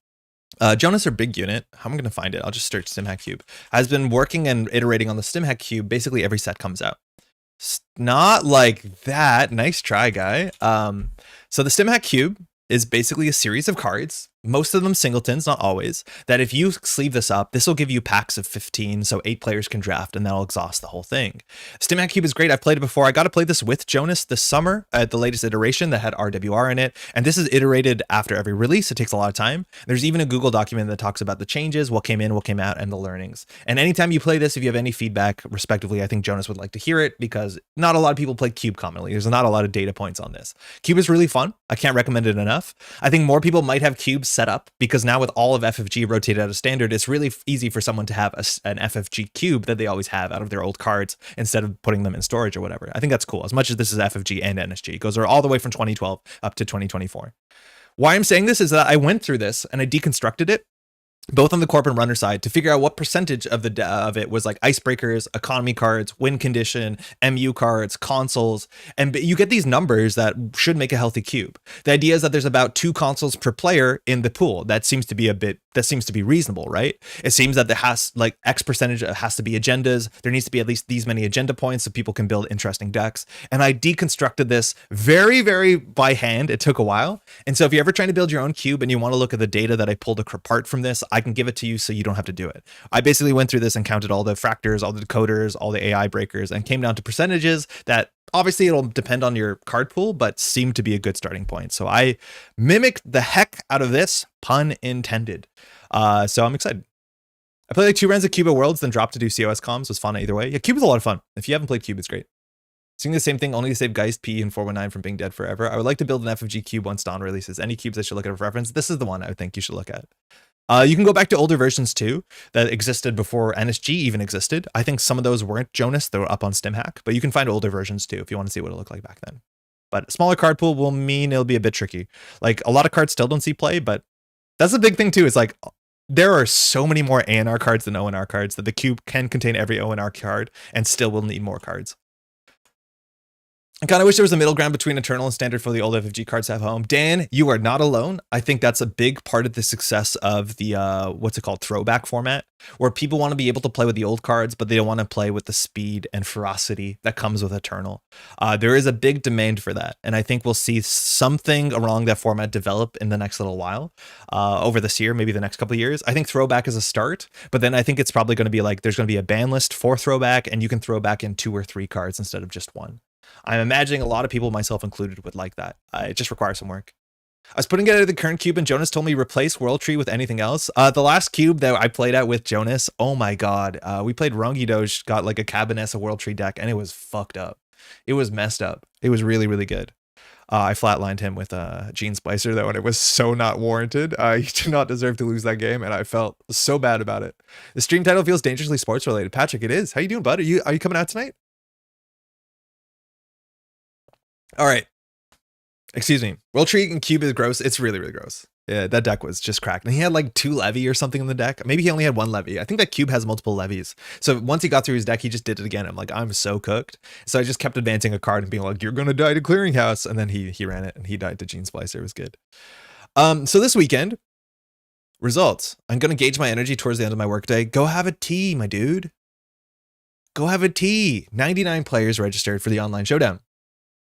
Jonas, our big unit, how am I going to find it? I'll just search StimHack Cube. Has been working and iterating on the StimHack Cube. Basically, every set comes out. Not like that. Nice try, guy. So the StimHack Cube is basically a series of cards, most of them singletons, not always, that if you sleeve this up, this will give you packs of 15, so 8 players can draft, and that'll exhaust the whole thing. StimHack Cube is great. I've played it before. I got to play this with Jonas this summer at the latest iteration that had RWR in it, and this is iterated after every release. It takes a lot of time. There's even a Google document that talks about the changes, what came in, what came out, and the learnings. And anytime you play this, if you have any feedback, respectively, I think Jonas would like to hear it, because not a lot of people play Cube commonly. There's not a lot of data points on this. Cube is really fun. I can't recommend it enough. I think more people might have cubes set up, because now with all of FFG rotated out of standard, it's really easy for someone to have an FFG cube that they always have out of their old cards instead of putting them in storage or whatever. I think that's cool, as much as this is FFG and NSG. It goes all the way from 2012 up to 2024. Why I'm saying this is that I went through this and I deconstructed it, both on the corp and runner side, to figure out what percentage of it was like icebreakers, economy cards, win condition, MU cards, consoles, and you get these numbers that should make a healthy cube. The idea is that there's about 2 consoles per player in the pool. That seems to be a bit that seems to be reasonable, right? It seems that there has like X percentage has to be agendas. There needs to be at least these many agenda points so people can build interesting decks. And I deconstructed this very, very by hand. It took a while. And so if you're ever trying to build your own cube and you want to look at the data that I pulled apart from this, I can give it to you so you don't have to do it. I basically went through this and counted all the factors, all the decoders, all the AI breakers, and came down to percentages that obviously it'll depend on your card pool, but seem to be a good starting point. So I mimicked the heck out of this, pun intended. So I'm excited. I played like 2 rounds of Cube at Worlds, then dropped to do COS comms. Was fun either way. Yeah, Cube is a lot of fun. If you haven't played Cube, it's great. Seeing the same thing only to save Geist, P, and 419 from being dead forever. I would like to build an FFG cube once Dawn releases. Any cubes I should look at for reference? This is the one I would think you should look at. You can go back to older versions too that existed before NSG even existed. I think some of those weren't Jonas. They were up on StimHack, but you can find older versions too if you want to see what it looked like back then. But smaller card pool will mean it'll be a bit tricky. Like a lot of cards still don't see play, but that's a big thing too. It's like there are so many more ANR cards than ONR cards that the cube can contain every ONR card and still will need more cards. I kind of wish there was a middle ground between Eternal and Standard for the old FFG cards to have home. Dan, you are not alone. I think that's a big part of the success of the, what's it called, throwback format, where people want to be able to play with the old cards, but they don't want to play with the speed and ferocity that comes with Eternal. There is a big demand for that, and I think we'll see something along that format develop in the next little while, over this year, maybe the next couple of years. I think throwback is a start, but then I think it's probably going to be like, there's going to be a ban list for throwback, and you can throw back in 2 or 3 cards instead of just 1. I'm imagining a lot of people, myself included, would like that. It just requires some work. I was putting it at the current cube and Jonas told me replace World Tree with anything else. The last cube that I played at with Jonas, oh my god. We played Rungi Doge, got like a Cabinessa World Tree deck, and it was fucked up. It was messed up. It was really, really good. I flatlined him with Gene Spicer though, and it was so not warranted. He did not deserve to lose that game, and I felt so bad about it. The stream title feels dangerously sports related. Patrick, it is. How you doing, bud? Are you coming out tonight? All right. Excuse me. World Tree and Cube is gross. It's really, really gross. Yeah, that deck was just cracked. And he had like 2 levy or something in the deck. Maybe he only had 1 levy. I think that cube has multiple levies. So once he got through his deck, he just did it again. I'm like, I'm so cooked. So I just kept advancing a card and being like, you're going to die to Clearinghouse. And then he ran it and he died to Gene Splicer. It was good. So this weekend, results. I'm going to gauge my energy towards the end of my workday. Go have a tea, my dude. Go have a tea. 99 players registered for the online showdown.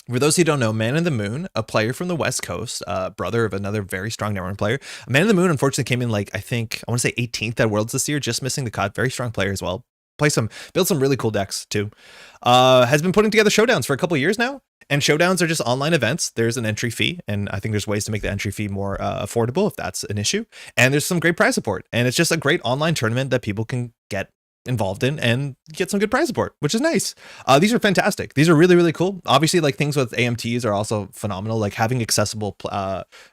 For those who don't know, Man in the Moon, a player from the West Coast, brother of another very strong Netrunner player. Man in the Moon, unfortunately, came in like, I want to say 18th at Worlds this year, just missing the cut. Very strong player as well. Built some really cool decks too. Has been putting together showdowns for a couple years now. And showdowns are just online events. There's an entry fee, and I think there's ways to make the entry fee more affordable if that's an issue. And there's some great prize support. And it's just a great online tournament that people can get involved in and get some good prize support, which is nice. These are fantastic. These are really, really cool. Obviously, like things with AMTs are also phenomenal. Like having accessible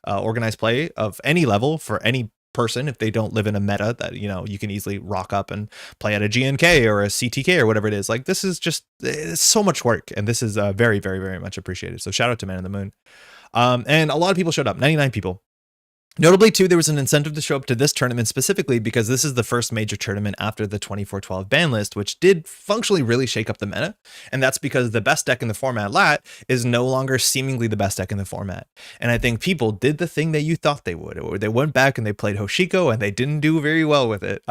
organized play of any level for any person if they don't live in a meta that, you know, you can easily rock up and play at a GNK or a CTK or whatever it is. Like this is just, it's so much work, and this is very, very, very much appreciated. So shout out to Man in the Moon. And a lot of people showed up, 99 people. Notably, too, there was an incentive to show up to this tournament specifically because this is the first major tournament after the 24-12 ban list, which did functionally really shake up the meta. And that's because the best deck in the format, Lat, is no longer seemingly the best deck in the format. And I think people did the thing that you thought they would, or they went back and they played Hoshiko and they didn't do very well with it.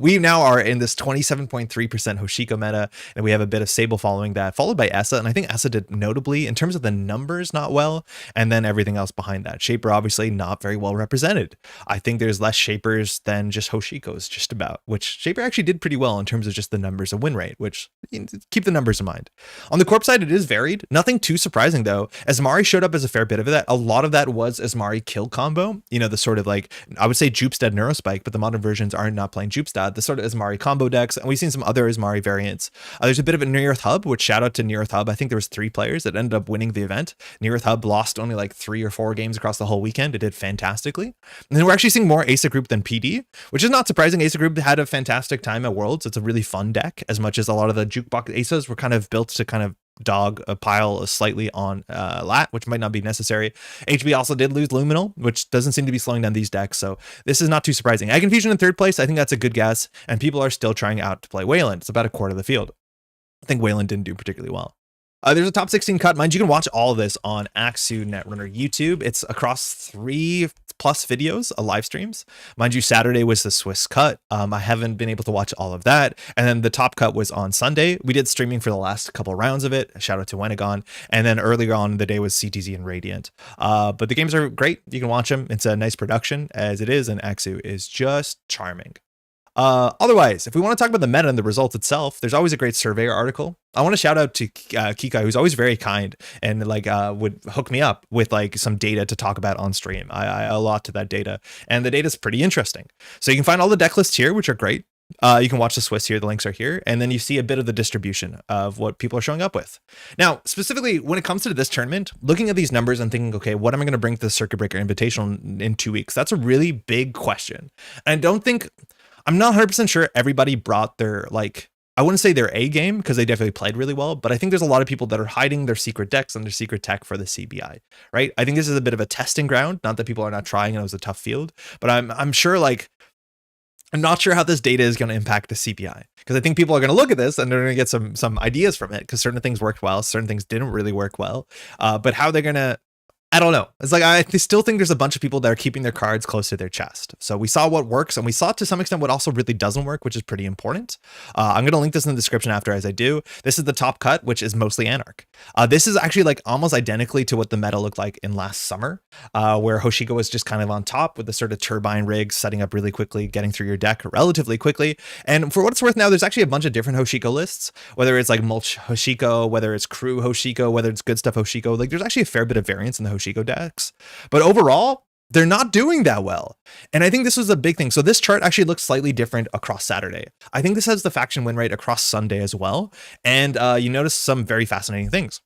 We now are in this 27.3% Hoshiko meta, and we have a bit of Sable following that, followed by Essa. And I think Essa did notably in terms of the numbers not well, and then everything else behind that. Shaper obviously not very well represented. I think there's less Shapers than just Hoshikos, just about, which Shaper actually did pretty well in terms of just the numbers of win rate, which, you know, keep the numbers in mind. On the corp side, it is varied. Nothing too surprising though. Asmari showed up as a fair bit of that. A lot of that was Asmari kill combo, you know, the sort of like, I would say Jupstead Neurospike, but the modern versions are not playing Jupstead, the sort of Asmari combo decks. And we've seen some other Asmari variants. There's a bit of a Near Earth Hub, which shout out to Near Earth Hub. I think there was 3 players that ended up winning the event. Near Earth Hub lost only like 3 or 4 games across the whole weekend. It did fantastically. And then we're actually seeing more ASA Group than PD, which is not surprising. ASA Group had a fantastic time at Worlds. It's a really fun deck, as much as a lot of the jukebox ASAs were kind of built to kind of dog a pile slightly on Lat, which might not be necessary. HB also did lose Luminal, which doesn't seem to be slowing down these decks, so this is not too surprising. Egg Infusion in 3rd place, I think that's a good guess, and people are still trying out to play Wayland. It's about a quarter of the field. I think Wayland didn't do particularly well. There's a top 16 cut. Mind you can watch all of this on Axu Netrunner YouTube. It's across 3+ videos, live streams. Mind you, Saturday was the Swiss cut. I haven't been able to watch all of that. And then the top cut was on Sunday. We did streaming for the last couple rounds of it. Shout out to Wenegon. And then earlier on in the day was CTZ and Radiant. But the games are great. You can watch them. It's a nice production as it is, and Axu is just charming. Otherwise, if we want to talk about the meta and the results itself, there's always a great surveyor article. I want to shout out to Kika, who's always very kind and would hook me up with some data to talk about on stream. I a lot to that data, and the data is pretty interesting. So you can find all the deck lists here, which are great. You can watch the Swiss here. The links are here. And then you see a bit of the distribution of what people are showing up with. Now, specifically when it comes to this tournament, looking at these numbers and thinking, okay, what am I going to bring to the Circuit Breaker Invitational in 2 weeks? That's a really big question. And I'm not 100% sure everybody brought their, I wouldn't say their A game, because they definitely played really well, but I think there's a lot of people that are hiding their secret decks and their secret tech for the CBI, right? I think this is a bit of a testing ground. Not that people are not trying and it was a tough field, but I'm sure, I'm not sure how this data is going to impact the CBI, because I think people are going to look at this and they're going to get some ideas from it, because certain things worked well, certain things didn't really work well, but how they're going to, I don't know. It's I still think there's a bunch of people that are keeping their cards close to their chest. So we saw what works, and we saw to some extent what also really doesn't work, which is pretty important. I'm going to link this in the description after as I do. This is the top cut, which is mostly Anarch. This is actually almost identically to what the meta looked like in last summer, where Hoshiko was just kind of on top with the sort of turbine rigs, setting up really quickly, getting through your deck relatively quickly. And for what it's worth now, there's actually a bunch of different Hoshiko lists, whether it's Mulch Hoshiko, whether it's Crew Hoshiko, whether it's Good Stuff Hoshiko. There's actually a fair bit of variance in the Hoshiko decks, but overall they're not doing that well. And I think this was a big thing. So this chart actually looks slightly different across Saturday. I think this has the faction win rate across Sunday as well. And you notice some very fascinating things.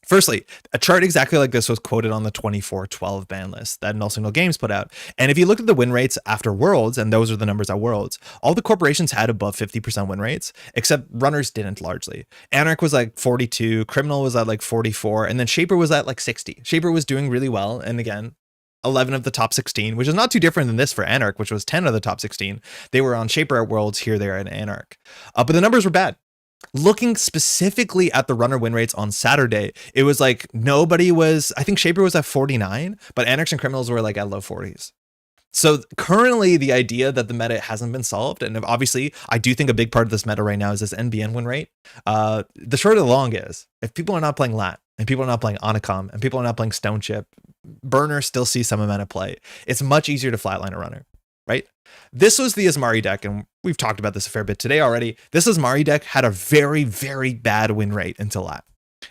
Firstly, a chart exactly like this was quoted on the 24-12 ban list that Null Signal Games put out. And if you look at the win rates after Worlds, and those are the numbers at Worlds, all the corporations had above 50% win rates, except runners didn't largely. Anarch was 42, Criminal was at 44, and then Shaper was at 60. Shaper was doing really well, and again, 11 of the top 16, which is not too different than this for Anarch, which was 10 of the top 16. They were on Shaper at Worlds, here they are in Anarch. But the numbers were bad. Looking specifically at the runner win rates on Saturday, it was nobody was, I think Shaper was at 49, but Anarchs and Criminals were at low 40s. So currently the idea that the meta hasn't been solved, and obviously I do think a big part of this meta right now is this NBN win rate. The short of the long is, if people are not playing Lat, and people are not playing Onacom, and people are not playing Stone Chip, Burner still sees some amount of play. It's much easier to flatline a runner, right? This was the Asmari deck, and we've talked about this a fair bit today already. This Asmari deck had a very, very bad win rate until Lat.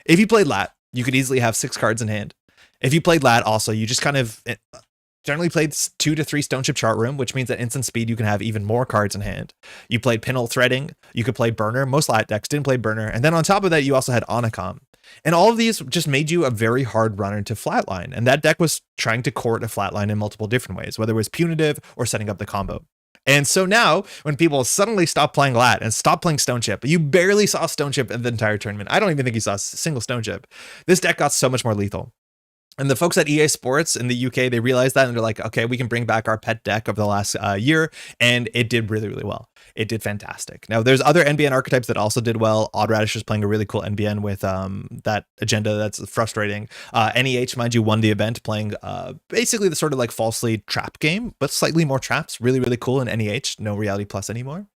If you played Lat, you could easily have 6 cards in hand. If you played Lat also, you just kind of generally played 2 to 3 Stone Chip Chart Room, which means at instant speed you can have even more cards in hand. You played Pinhole Threading, you could play Burner. Most Lat decks didn't play Burner. And then on top of that, you also had Onacom. And all of these just made you a very hard runner to flatline. And that deck was trying to court a flatline in multiple different ways, whether it was punitive or setting up the combo. And so now when people suddenly stop playing Lat and stop playing Stone Chip, you barely saw Stone Chip in the entire tournament. I don't even think you saw a single Stone Chip. This deck got so much more lethal. And the folks at EA Sports in the UK, they realized that and they're like, okay, we can bring back our pet deck of the last year. And it did really, really well. It did fantastic. Now, there's other NBN archetypes that also did well. Odd Radish is playing a really cool NBN with that agenda that's frustrating. NEH, mind you, won the event playing basically the sort of falsely trap game, but slightly more traps. Really, really cool in NEH. No Reality Plus anymore.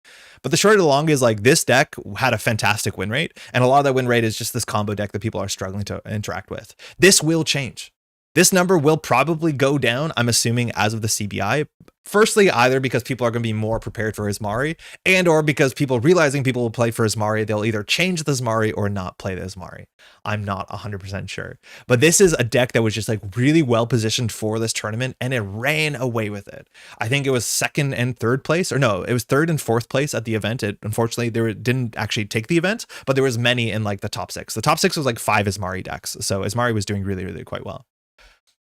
But the short of the long is this deck had a fantastic win rate. And a lot of that win rate is just this combo deck that people are struggling to interact with. This will change. This number will probably go down, I'm assuming, as of the CBI. Firstly, either because people are going to be more prepared for Asmari, and or because realizing people will play for Asmari, they'll either change the Asmari or not play the Asmari. I'm not 100% sure. But this is a deck that was just really well positioned for this tournament, and it ran away with it. I think it was 2nd and 3rd place, or no, it was 3rd and 4th place at the event. Unfortunately, didn't actually take the event, but there was many in the top 6. The top 6 was 5 Asmari decks, so Asmari was doing really, really quite well.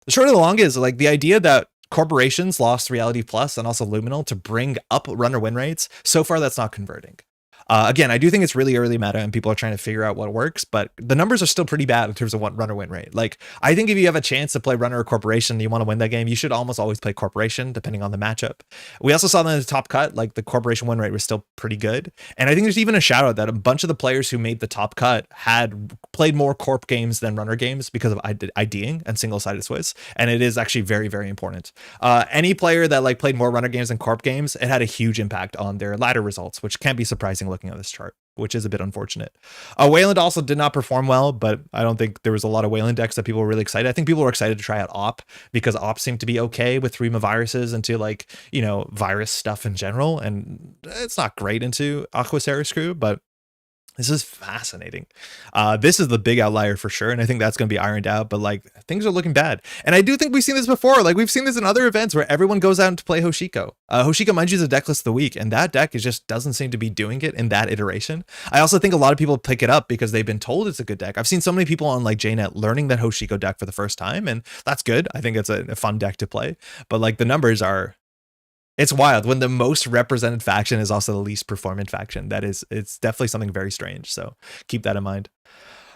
The short of the long is the idea that corporations lost Reality Plus and also Luminal to bring up runner win rates. So far, that's not converting. Again, I do think it's really early meta and people are trying to figure out what works, but the numbers are still pretty bad in terms of what runner win rate. Like, I think if you have a chance to play runner or corporation and you want to win that game, you should almost always play corporation, depending on the matchup. We also saw that in the top cut, like the corporation win rate was still pretty good. And I think there's even a shout out that a bunch of the players who made the top cut had played more corp games than runner games because of IDing and single-sided Swiss. And it is actually very, very important. Any player that like played more runner games than corp games, it had a huge impact on their ladder results, which can be surprising looking at this chart, which is a bit unfortunate. Wayland also did not perform well, but I don't think there was a lot of Wayland decks that people were really excited. I think people were excited to try out Op because Op seemed to be okay with Rima viruses into like, you know, virus stuff in general. And it's not great into Aquasaris crew, but this is fascinating. This is the big outlier for sure. And I think that's going to be ironed out, but like things are looking bad. And I do think we've seen this before. Like we've seen this in other events where everyone goes out to play Hoshiko. Hoshiko, mind you, is a deck list of the week. And that deck is just doesn't seem to be doing it in that iteration. I also think a lot of people pick it up because they've been told it's a good deck. I've seen so many people on like JNet learning that Hoshiko deck for the first time. And that's good. I think it's a fun deck to play. But like the numbers are... It's wild when the most represented faction is also the least performant faction. It's definitely something very strange. So keep that in mind.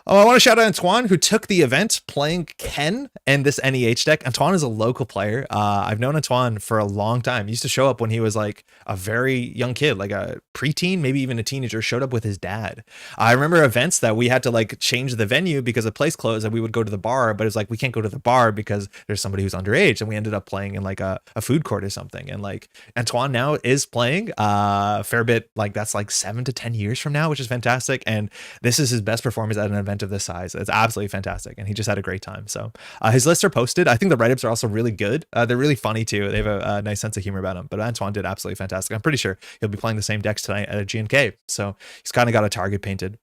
Oh, I want to shout out Antoine, who took the event playing Ken and this NEH deck. Antoine is a local player. I've known Antoine for a long time. He used to show up when he was like a very young kid, like a preteen, maybe even a teenager, showed up with his dad. I remember events that we had to like change the venue because the place closed and we would go to the bar, but it's like, we can't go to the bar because there's somebody who's underage. And we ended up playing in like a food court or something. And like Antoine now is playing a fair bit, like that's like 7 to 10 years from now, which is fantastic. And this is his best performance at an event of this size. It's absolutely fantastic, and he just had a great time. So his lists are posted. I think the write-ups are also really good. They're really funny too. They have a nice sense of humor about them. But Antoine did absolutely fantastic. I'm pretty sure he'll be playing the same decks tonight at a GNK. So he's kind of got a target painted.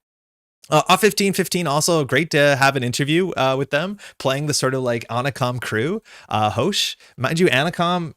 Off 1515 also great to have an interview with them playing the sort of like Anacom crew. Hosh, mind you, Anacom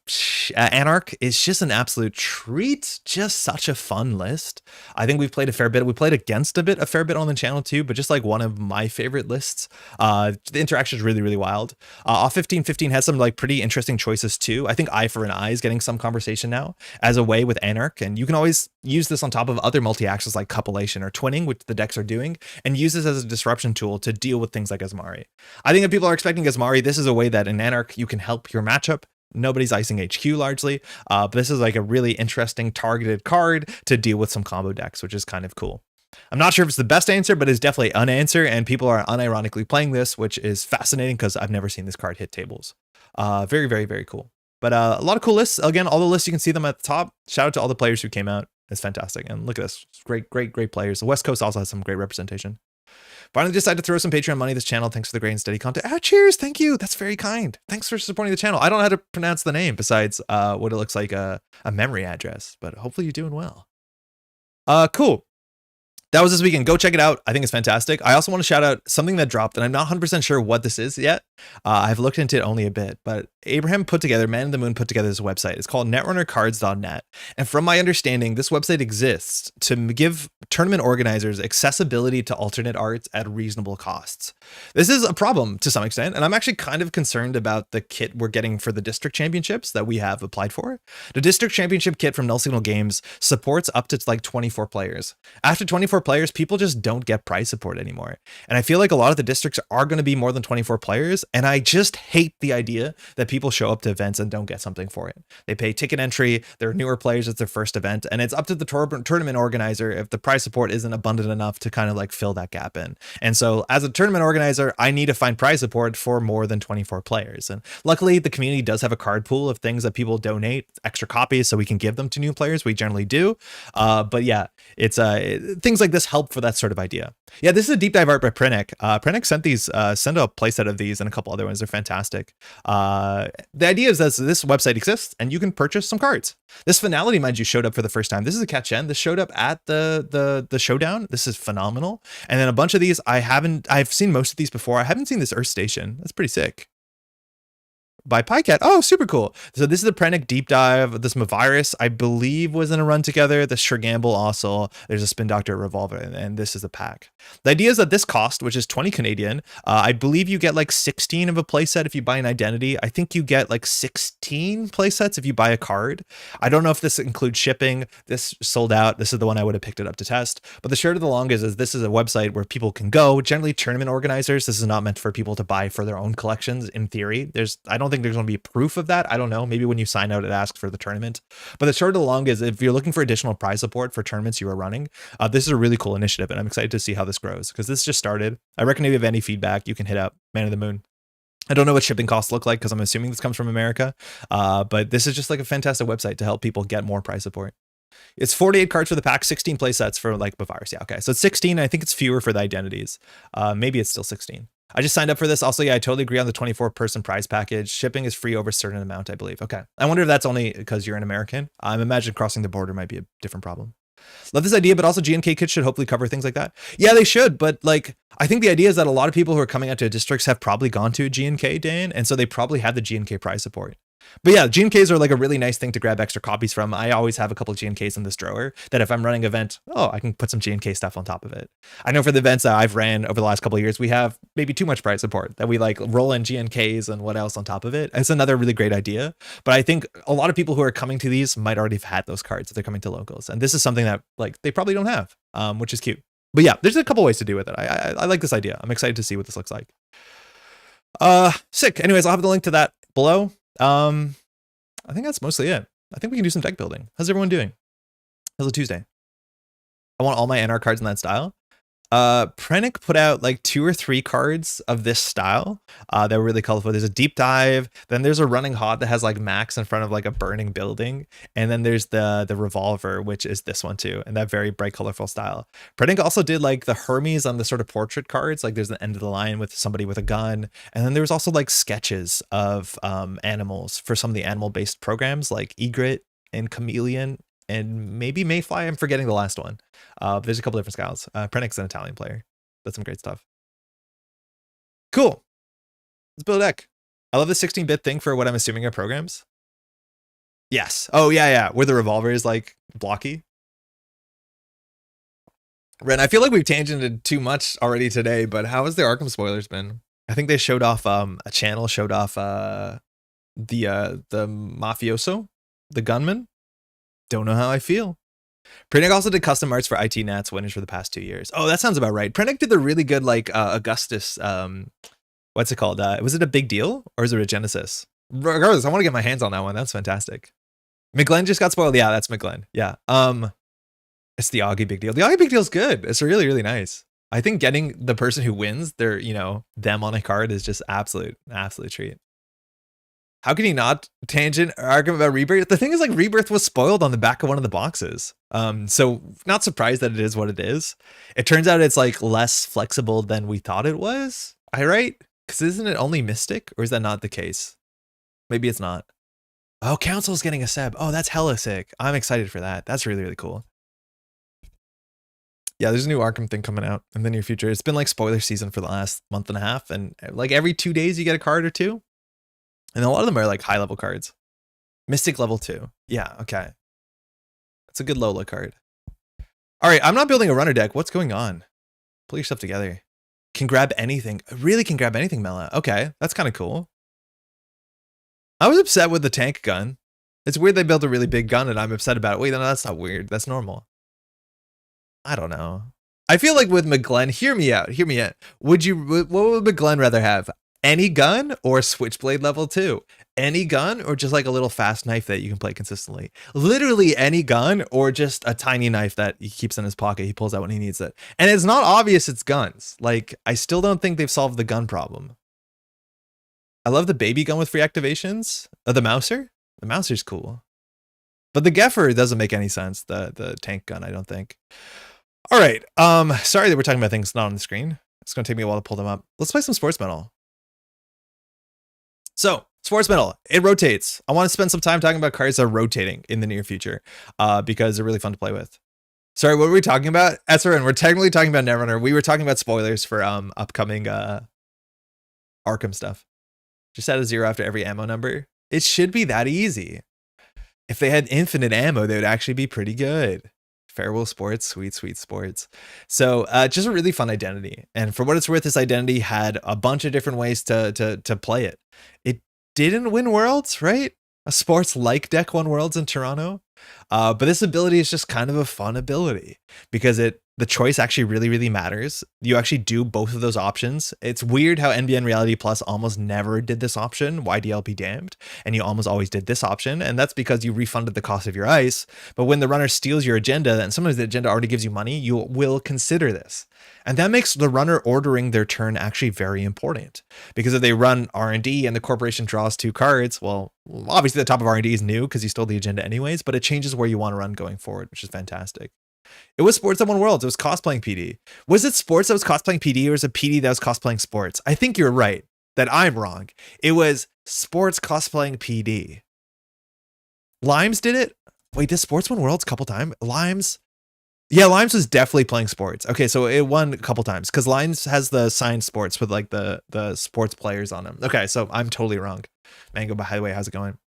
Anarch is just an absolute treat. Just such a fun list. I think we've played a fair bit. We played against a fair bit on the channel too, but just like one of my favorite lists. The interaction is really, really wild. Off 1515 has some like pretty interesting choices too. I think Eye for an Eye is getting some conversation now as a way with Anarch, and you can always use this on top of other multi-axes like Copulation or Twinning, which the decks are doing, and use this as a disruption tool to deal with things like Asmari. I think if people are expecting Asmari, this is a way that in Anarch you can help your matchup. Nobody's icing HQ largely, but this is like a really interesting targeted card to deal with some combo decks, which is kind of cool. I'm not sure if it's the best answer, but it's definitely an answer, and people are unironically playing this, which is fascinating because I've never seen this card hit tables. Very, very, very cool. But a lot of cool lists. Again, all the lists, you can see them at the top. Shout out to all the players who came out. It's fantastic. And look at this. Great, great, great players. The West Coast also has some great representation. Finally decided to throw some Patreon money to this channel. Thanks for the great and steady content. Cheers. Thank you. That's very kind. Thanks for supporting the channel. I don't know how to pronounce the name besides what it looks like a memory address, but hopefully you're doing well. Cool. That was this weekend. Go check it out. I think it's fantastic. I also want to shout out something that dropped, and I'm not 100% sure what this is yet. I've looked into it only a bit, but Abraham Man in the Moon put together this website. It's called NetrunnercardsDotNet. And from my understanding, this website exists to give tournament organizers accessibility to alternate arts at reasonable costs. This is a problem to some extent, and I'm actually kind of concerned about the kit we're getting for the district championships that we have applied for. The district championship kit from Null Signal Games supports up to like 24 players. After 24 players, people just don't get prize support anymore. And I feel like a lot of the districts are going to be more than 24 players, and I just hate the idea that people show up to events and don't get something for it. They pay ticket entry, they're newer players, it's their first event, and it's up to the tournament organizer if the prize support isn't abundant enough to kind of like fill that gap in. And so as a tournament organizer, I need to find prize support for more than 24 players. And luckily the community does have a card pool of things that people donate, extra copies, so we can give them to new players. We generally do. But yeah, it's things like this help for that sort of idea. Yeah, this is a deep dive art by Prinnick. Prinnick sent a playset of these and a couple other ones. They're fantastic. The idea is that this website exists and you can purchase some cards. This Finality, mind you, showed up for the first time. This is a catch-in. This showed up at the Showdown. This is phenomenal. And then a bunch of these I've seen most of these before. I haven't seen this Earth Station. That's pretty sick. by PyCat. Oh, super cool. So this is the Prenic Deep Dive. This Mavirus, I believe, was in a run together. The Shergamble also. There's a Spin Doctor Revolver, and this is a pack. The idea is that this cost, which is 20 Canadian, I believe you get like 16 of a playset if you buy an identity. I think you get like 16 playsets if you buy a card. I don't know if this includes shipping. This sold out. This is the one I would have picked it up to test. But the short of the long is this is a website where people can go, generally tournament organizers. This is not meant for people to buy for their own collections. In theory, I don't think there's going to be proof of that. I don't know. Maybe when you sign out, it asks for the tournament. But the short of the long is if you're looking for additional prize support for tournaments you are running, this is a really cool initiative. And I'm excited to see how this grows because this just started. I reckon if you have any feedback, you can hit up Man of the Moon. I don't know what shipping costs look like because I'm assuming this comes from America. But this is just like a fantastic website to help people get more prize support. It's 48 cards for the pack, 16 play sets for like Mavirus. Yeah, okay. So it's 16. I think it's fewer for the identities. Maybe it's still 16. I just signed up for this. Also, yeah, I totally agree on the 24-person prize package. Shipping is free over a certain amount, I believe. Okay. I wonder if that's only because you're an American. I imagine crossing the border might be a different problem. Love this idea, but also GNK kits should hopefully cover things like that. Yeah, they should, but like, I think the idea is that a lot of people who are coming out to districts have probably gone to a GNK, Dan, and so they probably have the GNK prize support. But yeah, GNKs are like a really nice thing to grab extra copies from. I always have a couple of GNKs in this drawer that if I'm running an event, I can put some GNK stuff on top of it. I know for the events that I've ran over the last couple of years, we have maybe too much prize support that we like roll in GNKs and what else on top of it. It's another really great idea. But I think a lot of people who are coming to these might already have had those cards if they're coming to locals. And this is something that like they probably don't have, which is cute. But yeah, there's a couple ways to do with it. I like this idea. I'm excited to see what this looks like. Sick. Anyways, I'll have the link to that below. I think that's mostly it. I think we can do some deck building. How's everyone doing? How's a Tuesday? I want all my NR cards in that style. Prenic put out like 2 or 3 cards of this style that were really colorful. There's a Deep Dive, then there's a Running Hot that has like Max in front of like a burning building, and then there's the Revolver, which is this one too, and that very bright colorful style. Prenic also did like the Hermes on the sort of portrait cards, like there's the end of the line with somebody with a gun, and then there's also like sketches of animals for some of the animal based programs like Egret and Chameleon and maybe Mayfly. I'm forgetting the last one. There's a couple different styles. Prenic's an Italian player. That's some great stuff. Cool. Let's build a deck. I love the 16-bit thing for what I'm assuming are programs. Yes. Oh, yeah. Where the Revolver is like blocky. Ren, I feel like we've tangented too much already today, but how has the Arkham spoilers been? I think they showed off a channel, showed off the mafioso, the gunman. Don't know how I feel. Prenic also did custom arts for IT Nats winners for the past 2 years. Oh, that sounds about right. Prenic did the really good like Augustus. What's it called? Was it a big deal or is it a Genesis? Regardless, I want to get my hands on that one. That's fantastic. McGlenn just got spoiled. Yeah, that's McGlenn. Yeah. It's the Augie big deal. The Augie big deal is good. It's really, really nice. I think getting the person who wins their, them on a card is just absolute treat. How can you not tangent argument about Rebirth? The thing is, like, Rebirth was spoiled on the back of one of the boxes. So not surprised that it is what it is. It turns out it's like less flexible than we thought it was. Right? Because isn't it only Mystic, or is that not the case? Maybe it's not. Oh, Council's getting a Seb. Oh, that's hella sick. I'm excited for that. That's really, really cool. Yeah, there's a new Arkham thing coming out in the near future. It's been like spoiler season for the last month and a half, and like every 2 days you get a card or two. And a lot of them are like high level cards. Mystic level 2. Yeah, okay. That's a good Lola card. All right, I'm not building a runner deck. What's going on? Pull your stuff together. Can grab anything. Really can grab anything, Mela. Okay, that's kind of cool. I was upset with the tank gun. It's weird they built a really big gun and I'm upset about it. Wait, no, that's not weird. That's normal. I don't know. I feel like with McGlenn, hear me out. What would McGlenn rather have? Any gun or Switchblade level 2? Any gun or just like a little fast knife that you can play consistently? Literally any gun or just a tiny knife that he keeps in his pocket. He pulls out when he needs it. And it's not obvious it's guns. Like, I still don't think they've solved the gun problem. I love the baby gun with free activations. The Mouser? The Mouser's cool. But the Geffer doesn't make any sense. The tank gun, I don't think. All right. Sorry that we're talking about things not on the screen. It's going to take me a while to pull them up. Let's play some Sportsmetal. So, Sportsmetal, it rotates. I want to spend some time talking about cards that are rotating in the near future because they're really fun to play with. Sorry, what were we talking about? SRN, we're technically talking about Netrunner. We were talking about spoilers for upcoming Arkham stuff. Just add a 0 after every ammo number. It should be that easy. If they had infinite ammo, they would actually be pretty good. Farewell Sports, sweet, sweet sports. So just a really fun identity. And for what it's worth, this identity had a bunch of different ways to play it. It didn't win Worlds, right? A sports like deck won Worlds in Toronto. But this ability is just kind of a fun ability because the choice actually really matters. You actually do both of those options. It's weird how NBN Reality Plus almost never did this option, YDL be damned, and you almost always did this option, and that's because you refunded the cost of your ice. But when the runner steals your agenda, and sometimes the agenda already gives you money, you will consider this. And that makes the runner ordering their turn actually very important, because if they run R&D and the corporation draws 2 cards, well, obviously the top of R&D is new because you stole the agenda anyways, but it changes where you want to run going forward, which is fantastic. It was sports that won Worlds. It was cosplaying PD. Was it sports that was cosplaying PD, or was it PD that was cosplaying sports? I think you're right that I'm wrong. It was sports cosplaying PD. Limes did it? Wait, did sports win Worlds a couple times? Limes? Yeah, Limes was definitely playing sports. Okay, so it won a couple times because Limes has the signed sports with like the sports players on them. Okay, so I'm totally wrong. Mango, by the way, how's it going?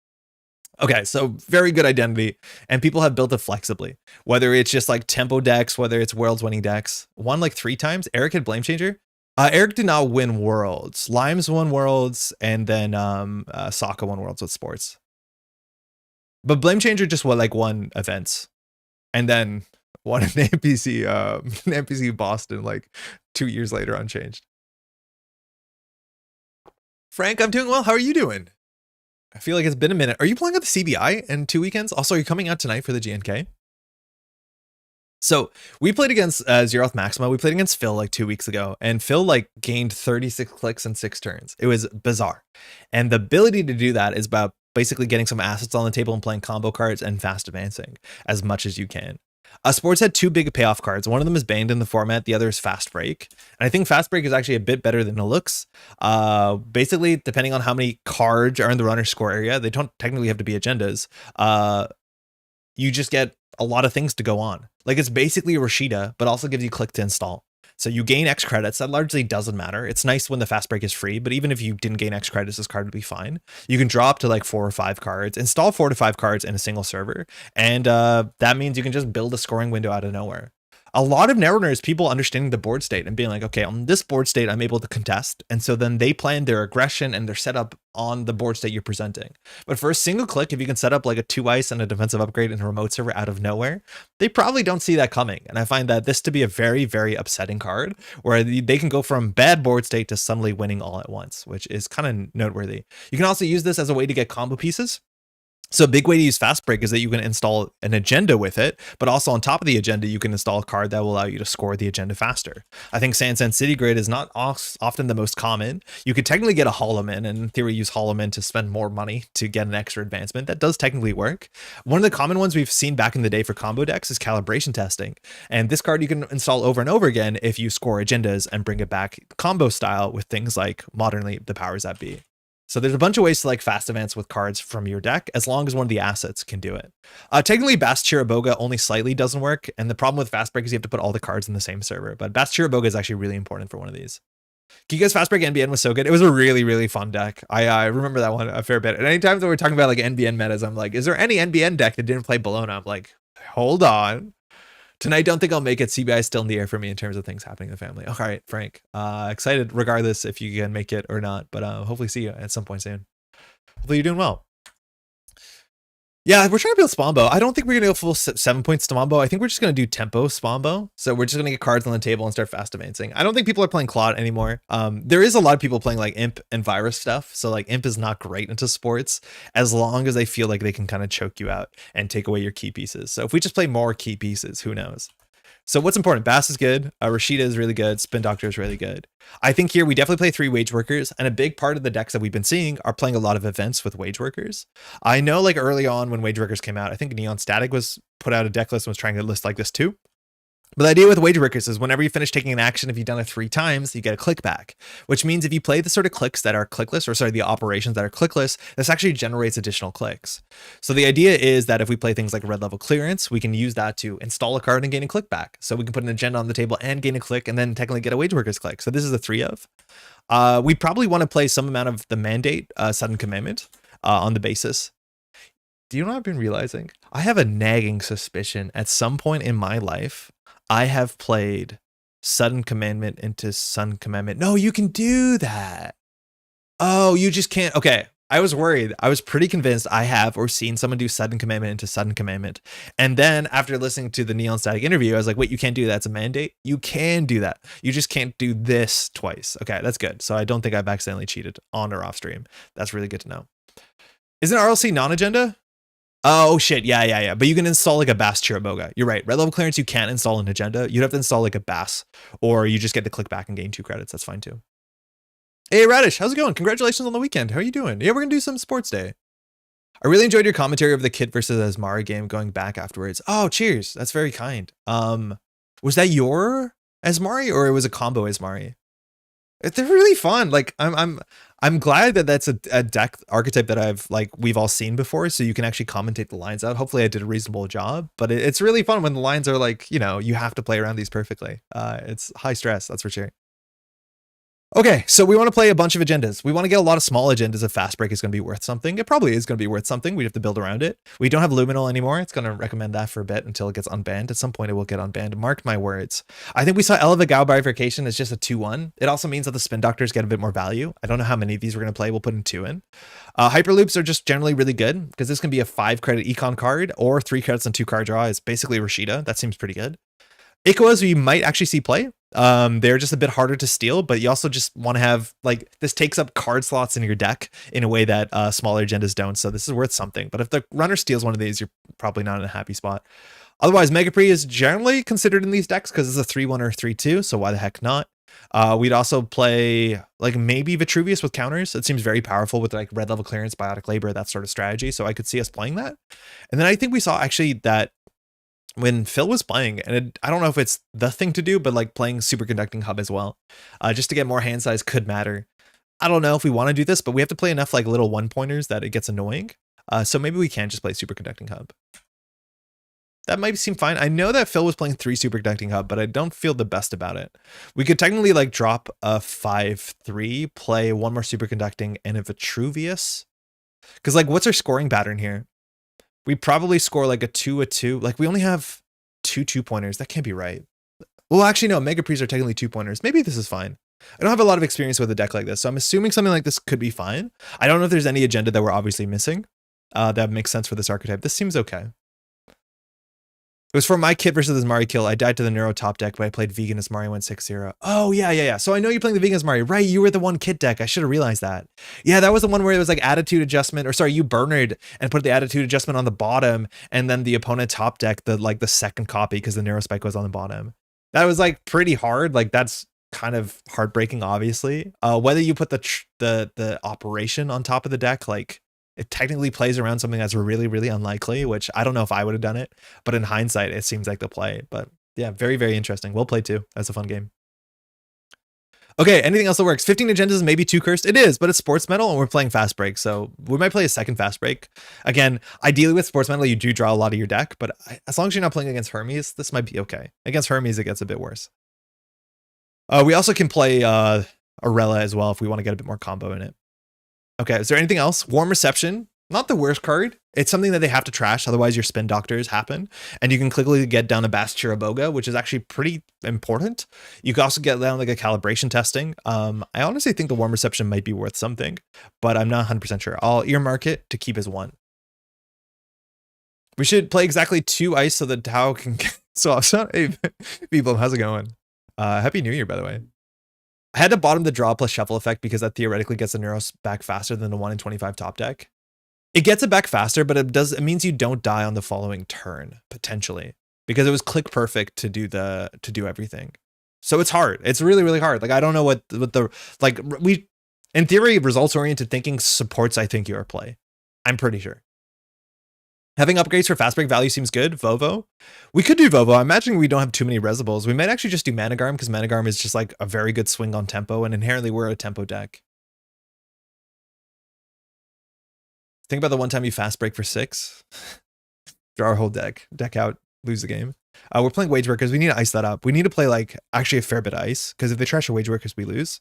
Okay, so very good identity, and people have built it flexibly. Whether it's just like tempo decks, whether it's Worlds winning decks. Won like 3 times. Eric had Blame Changer. Eric did not win Worlds. Limes won Worlds, and then Sokka won Worlds with sports. But Blame Changer just won events, and then won an NPC Boston like 2 years later unchanged. Frank, I'm doing well. How are you doing? I feel like it's been a minute. Are you playing at the CBI in 2 weekends? Also, are you coming out tonight for the GNK? So we played against Zeroth Maxima. We played against Phil like 2 weeks ago, and Phil like gained 36 clicks in 6 turns. It was bizarre. And the ability to do that is about basically getting some assets on the table and playing combo cards and fast advancing as much as you can. Sports had 2 big payoff cards. One of them is banned in the format. The other is Fast Break. And I think Fast Break is actually a bit better than it looks. Basically, depending on how many cards are in the runner score area, they don't technically have to be agendas. You just get a lot of things to go on. Like it's basically a Rashida, but also gives you click to install. So you gain X credits. That largely doesn't matter. It's nice when the Fast Break is free, but even if you didn't gain X credits, this card would be fine. You can draw up to like 4 or 5 cards, install 4 to 5 cards in a single server. And that means you can just build a scoring window out of nowhere. A lot of Netrunner is people understanding the board state and being like, okay, on this board state, I'm able to contest. And so then they plan their aggression and their setup on the board state you're presenting. But for a single click, if you can set up like a 2 ice and a defensive upgrade in a remote server out of nowhere, they probably don't see that coming. And I find that this to be a very, very upsetting card where they can go from bad board state to suddenly winning all at once, which is kind of noteworthy. You can also use this as a way to get combo pieces. So a big way to use Fast Break is that you can install an agenda with it, but also on top of the agenda, you can install a card that will allow you to score the agenda faster. I think Sansan City Grid is not often the most common. You could technically get a Holoman and in theory use Holoman to spend more money to get an extra advancement. That does technically work. One of the common ones we've seen back in the day for combo decks is calibration testing. And this card you can install over and over again if you score agendas and bring it back combo style with things like modernly the powers that be. So there's a bunch of ways to like fast advance with cards from your deck, as long as one of the assets can do it. Technically, Bast Chiraboga only slightly doesn't work, and the problem with Fast Break is you have to put all the cards in the same server. But Bast Chiraboga is actually really important for one of these. Giga's Fast Break NBN was so good. It was a really, really fun deck. I remember that one a fair bit. And anytime that we're talking about like NBN metas, I'm like, is there any NBN deck that didn't play Bologna? I'm like, hold on. Tonight, don't think I'll make it. CBI is still in the air for me in terms of things happening in the family. All right, Frank. Excited regardless if you can make it or not, but hopefully see you at some point soon. Hopefully you're doing well. Yeah, we're trying to build Spombo. I don't think we're going to go full 7 points Spombo. I think we're just going to do tempo Spombo. So we're just going to get cards on the table and start fast advancing. I don't think people are playing Claude anymore. There is a lot of people playing like Imp and Virus stuff. So like Imp is not great into sports as long as they feel like they can kind of choke you out and take away your key pieces. So if we just play more key pieces, who knows? So what's important? Bass is good. Rashida is really good. Spin Doctor is really good. I think here we definitely play 3 wage workers, and a big part of the decks that we've been seeing are playing a lot of events with wage workers. I know like early on when wage workers came out, I think Neon Static was put out a deck list and was trying to list like this too. But the idea with wage workers is whenever you finish taking an action, if you've done it 3 times, you get a click back, which means if you play the sort of clicks that are clickless, or sorry, the operations that are clickless, this actually generates additional clicks. So the idea is that if we play things like red level clearance, we can use that to install a card and gain a click back. So we can put an agenda on the table and gain a click and then technically get a wage workers click. So this is a 3 of. We probably want to play some amount of the Mandate, Sudden Commandment, on the basis. Do you know what I've been realizing? I have a nagging suspicion at some point in my life, I have played Sudden Commandment into Sudden Commandment. No, you can do that. Oh, you just can't. Okay. I was worried. I was pretty convinced I have or seen someone do Sudden Commandment into Sudden Commandment. And then after listening to the Neon Static interview, I was like, wait, you can't do that. It's a mandate. You can do that. You just can't do this twice. Okay, that's good. So I don't think I've accidentally cheated on or off stream. That's really good to know. Isn't RLC non-agenda? Oh shit, yeah. But you can install like a Bass Chiraboga. You're right. Red level clearance, you can't install an agenda. You'd have to install like a Bass, or you just get to click back and gain 2 credits. That's fine too. Hey Radish, how's it going? Congratulations on the weekend. How are you doing? Yeah, we're gonna do some sports day. I really enjoyed your commentary of the Kid versus Asmari game going back afterwards. Oh, cheers. That's very kind. Was that your Asmari or it was a combo Asmari? They're really fun. Like I'm glad that that's a deck archetype that we've all seen before, so you can actually commentate the lines out. Hopefully I did a reasonable job, but it's really fun when the lines are like, you know, you have to play around these perfectly. It's high stress, that's for sure. Okay, so we want to play a bunch of agendas. We want to get a lot of small agendas if Fast Break is going to be worth something. It probably is going to be worth something. We have to build around it. We don't have Luminal anymore. It's going to recommend that for a bit until it gets unbanned. At some point, it will get unbanned. Mark my words. I think we saw Eleva Gao bifurcation as just a 2-1. It also means that the Spin Doctors get a bit more value. I don't know how many of these we're going to play. We'll put in 2 in. Hyperloops are just generally really good because this can be a 5-credit econ card or 3 credits and 2 card draw. It's basically Rashida. That seems pretty good. Ikoas we might actually see play. They're just a bit harder to steal, but you also just want to have, like, this takes up card slots in your deck in a way that smaller agendas don't, so this is worth something. But if the runner steals one of these, you're probably not in a happy spot. Otherwise, Mega Pre is generally considered in these decks because it's a 3-1 or 3-2, so why the heck not? We'd also play, like, maybe Vitruvius with counters. It seems very powerful with, like, red level clearance, biotic labor, that sort of strategy, so I could see us playing that. And then I think we saw actually that when Phil was playing, and I don't know if it's the thing to do, but like playing Superconducting Hub as well, just to get more hand size could matter. I don't know if we want to do this, but we have to play enough like little 1-pointers that it gets annoying. So maybe we can just play Superconducting Hub. That might seem fine. I know that Phil was playing 3 Superconducting Hub, but I don't feel the best about it. We could technically like drop a 5-3, play 1 more Superconducting and a Vitruvius. Because like, what's our scoring pattern here? We probably score like a 2-2. Like we only have 2 2-pointers. That can't be right. Well, actually, no. Mega Pre's are technically 2-pointers. Maybe this is fine. I don't have a lot of experience with a deck like this, so I'm assuming something like this could be fine. I don't know if there's any agenda that we're obviously missing that makes sense for this archetype. This seems okay. It was for my Kid versus Asmari kill. I died to the Neuro top deck, but I played Vegan Asmari, went 6-0. Oh, yeah. So I know you're playing the Vegan Asmari. Right, you were the one Kid deck. I should have realized that. Yeah, that was the one where it was like attitude adjustment, or sorry, you Bernard and put the attitude adjustment on the bottom, and then the opponent top deck, the second copy, because the Neuro Spike was on the bottom. That was like pretty hard. Like that's kind of heartbreaking, obviously. Whether you put the operation on top of the deck, like, it technically plays around something that's really, really unlikely, which I don't know if I would have done it, but in hindsight, it seems like the play. But yeah, very, very interesting. Well played too. That's a fun game. Okay, anything else that works? 15 agendas, maybe 2 cursed. It is, but it's Sportsmetal and we're playing Fast Break, so we might play a second Fast Break. Again, ideally with Sportsmetal, you do draw a lot of your deck, but as long as you're not playing against Hermes, this might be okay. Against Hermes, it gets a bit worse. We also can play Arella as well if we want to get a bit more combo in it. Okay, is there anything else? Warm Reception, not the worst card. It's something that they have to trash, otherwise your Spin Doctors happen. And you can quickly get down a Bass Chiraboga, which is actually pretty important. You can also get down like a Calibration Testing. I honestly think the Warm Reception might be worth something, but I'm not 100% sure. I'll earmark it to keep as 1. We should play exactly 2 ice so that Tao can get so hey, people, how's it going? Happy New Year, by the way. I had to bottom the draw plus shuffle effect because that theoretically gets the Neuros back faster than the 1 in 25 top deck. It gets it back faster, but it means you don't die on the following turn, potentially. Because it was click perfect to do everything. So it's hard. It's really, really hard. Like I don't know what the like we in theory, results oriented thinking supports I think your play. I'm pretty sure. Having upgrades for fast break value seems good. Vovo. We could do Vovo. I'm imagining we don't have too many Resibles. We might actually just do Managarm because Managarm is just like a very good swing on tempo, and inherently we're a tempo deck. Think about the one time you fast break for 6. Draw our whole deck. Deck out. Lose the game. We're playing Wage Workers. We need to ice that up. We need to play like actually a fair bit of ice because if they trash our Wage Workers, we lose.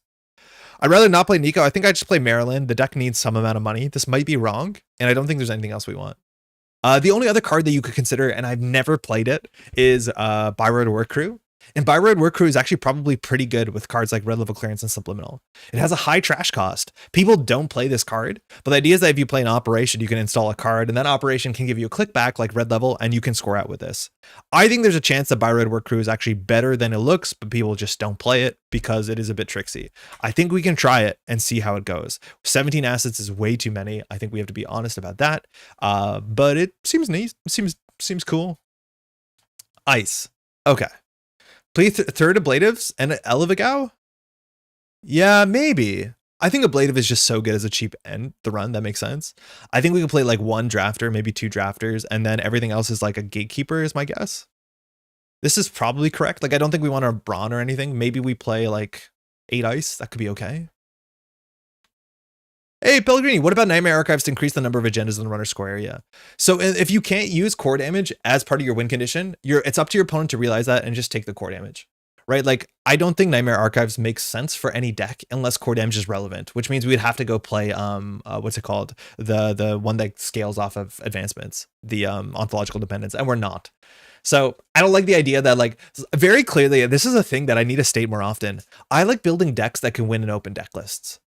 I'd rather not play Nico. I think I just play Maryland. The deck needs some amount of money. This might be wrong, and I don't think there's anything else we want. The only other card that you could consider, and I've never played it, is Byroad Work Crew. And Byroad Work Crew is actually probably pretty good with cards like Red Level Clearance and Subliminal. It has a high trash cost. People don't play this card, but the idea is that if you play an operation, you can install a card, and that operation can give you a click back like Red Level, and you can score out with this. I think there's a chance that Byroad Work Crew is actually better than it looks, but people just don't play it because it is a bit tricksy. I think we can try it and see how it goes. 17 assets is way too many. I think we have to be honest about that. But it seems neat. Seems cool. Ice. Okay. Play third ablatives and Elevigao? Yeah, maybe. I think ablative is just so good as a cheap end, the run. That makes sense. I think we can play like one drafter, maybe two drafters, and then everything else is like a gatekeeper is my guess. This is probably correct. Like, I don't think we want a Brawn or anything. Maybe we play like 8 ice. That could be okay. Hey, Pellegrini, what about Nightmare Archives to increase the number of agendas in the runner score area? So if you can't use core damage as part of your win condition, it's up to your opponent to realize that and just take the core damage, right? Like, I don't think Nightmare Archives makes sense for any deck unless core damage is relevant, which means we'd have to go play, what's it called? The one that scales off of advancements, the ontological dependence, and we're not. So I don't like the idea that, like, very clearly, this is a thing that I need to state more often. I like building decks that can win in open deck lists.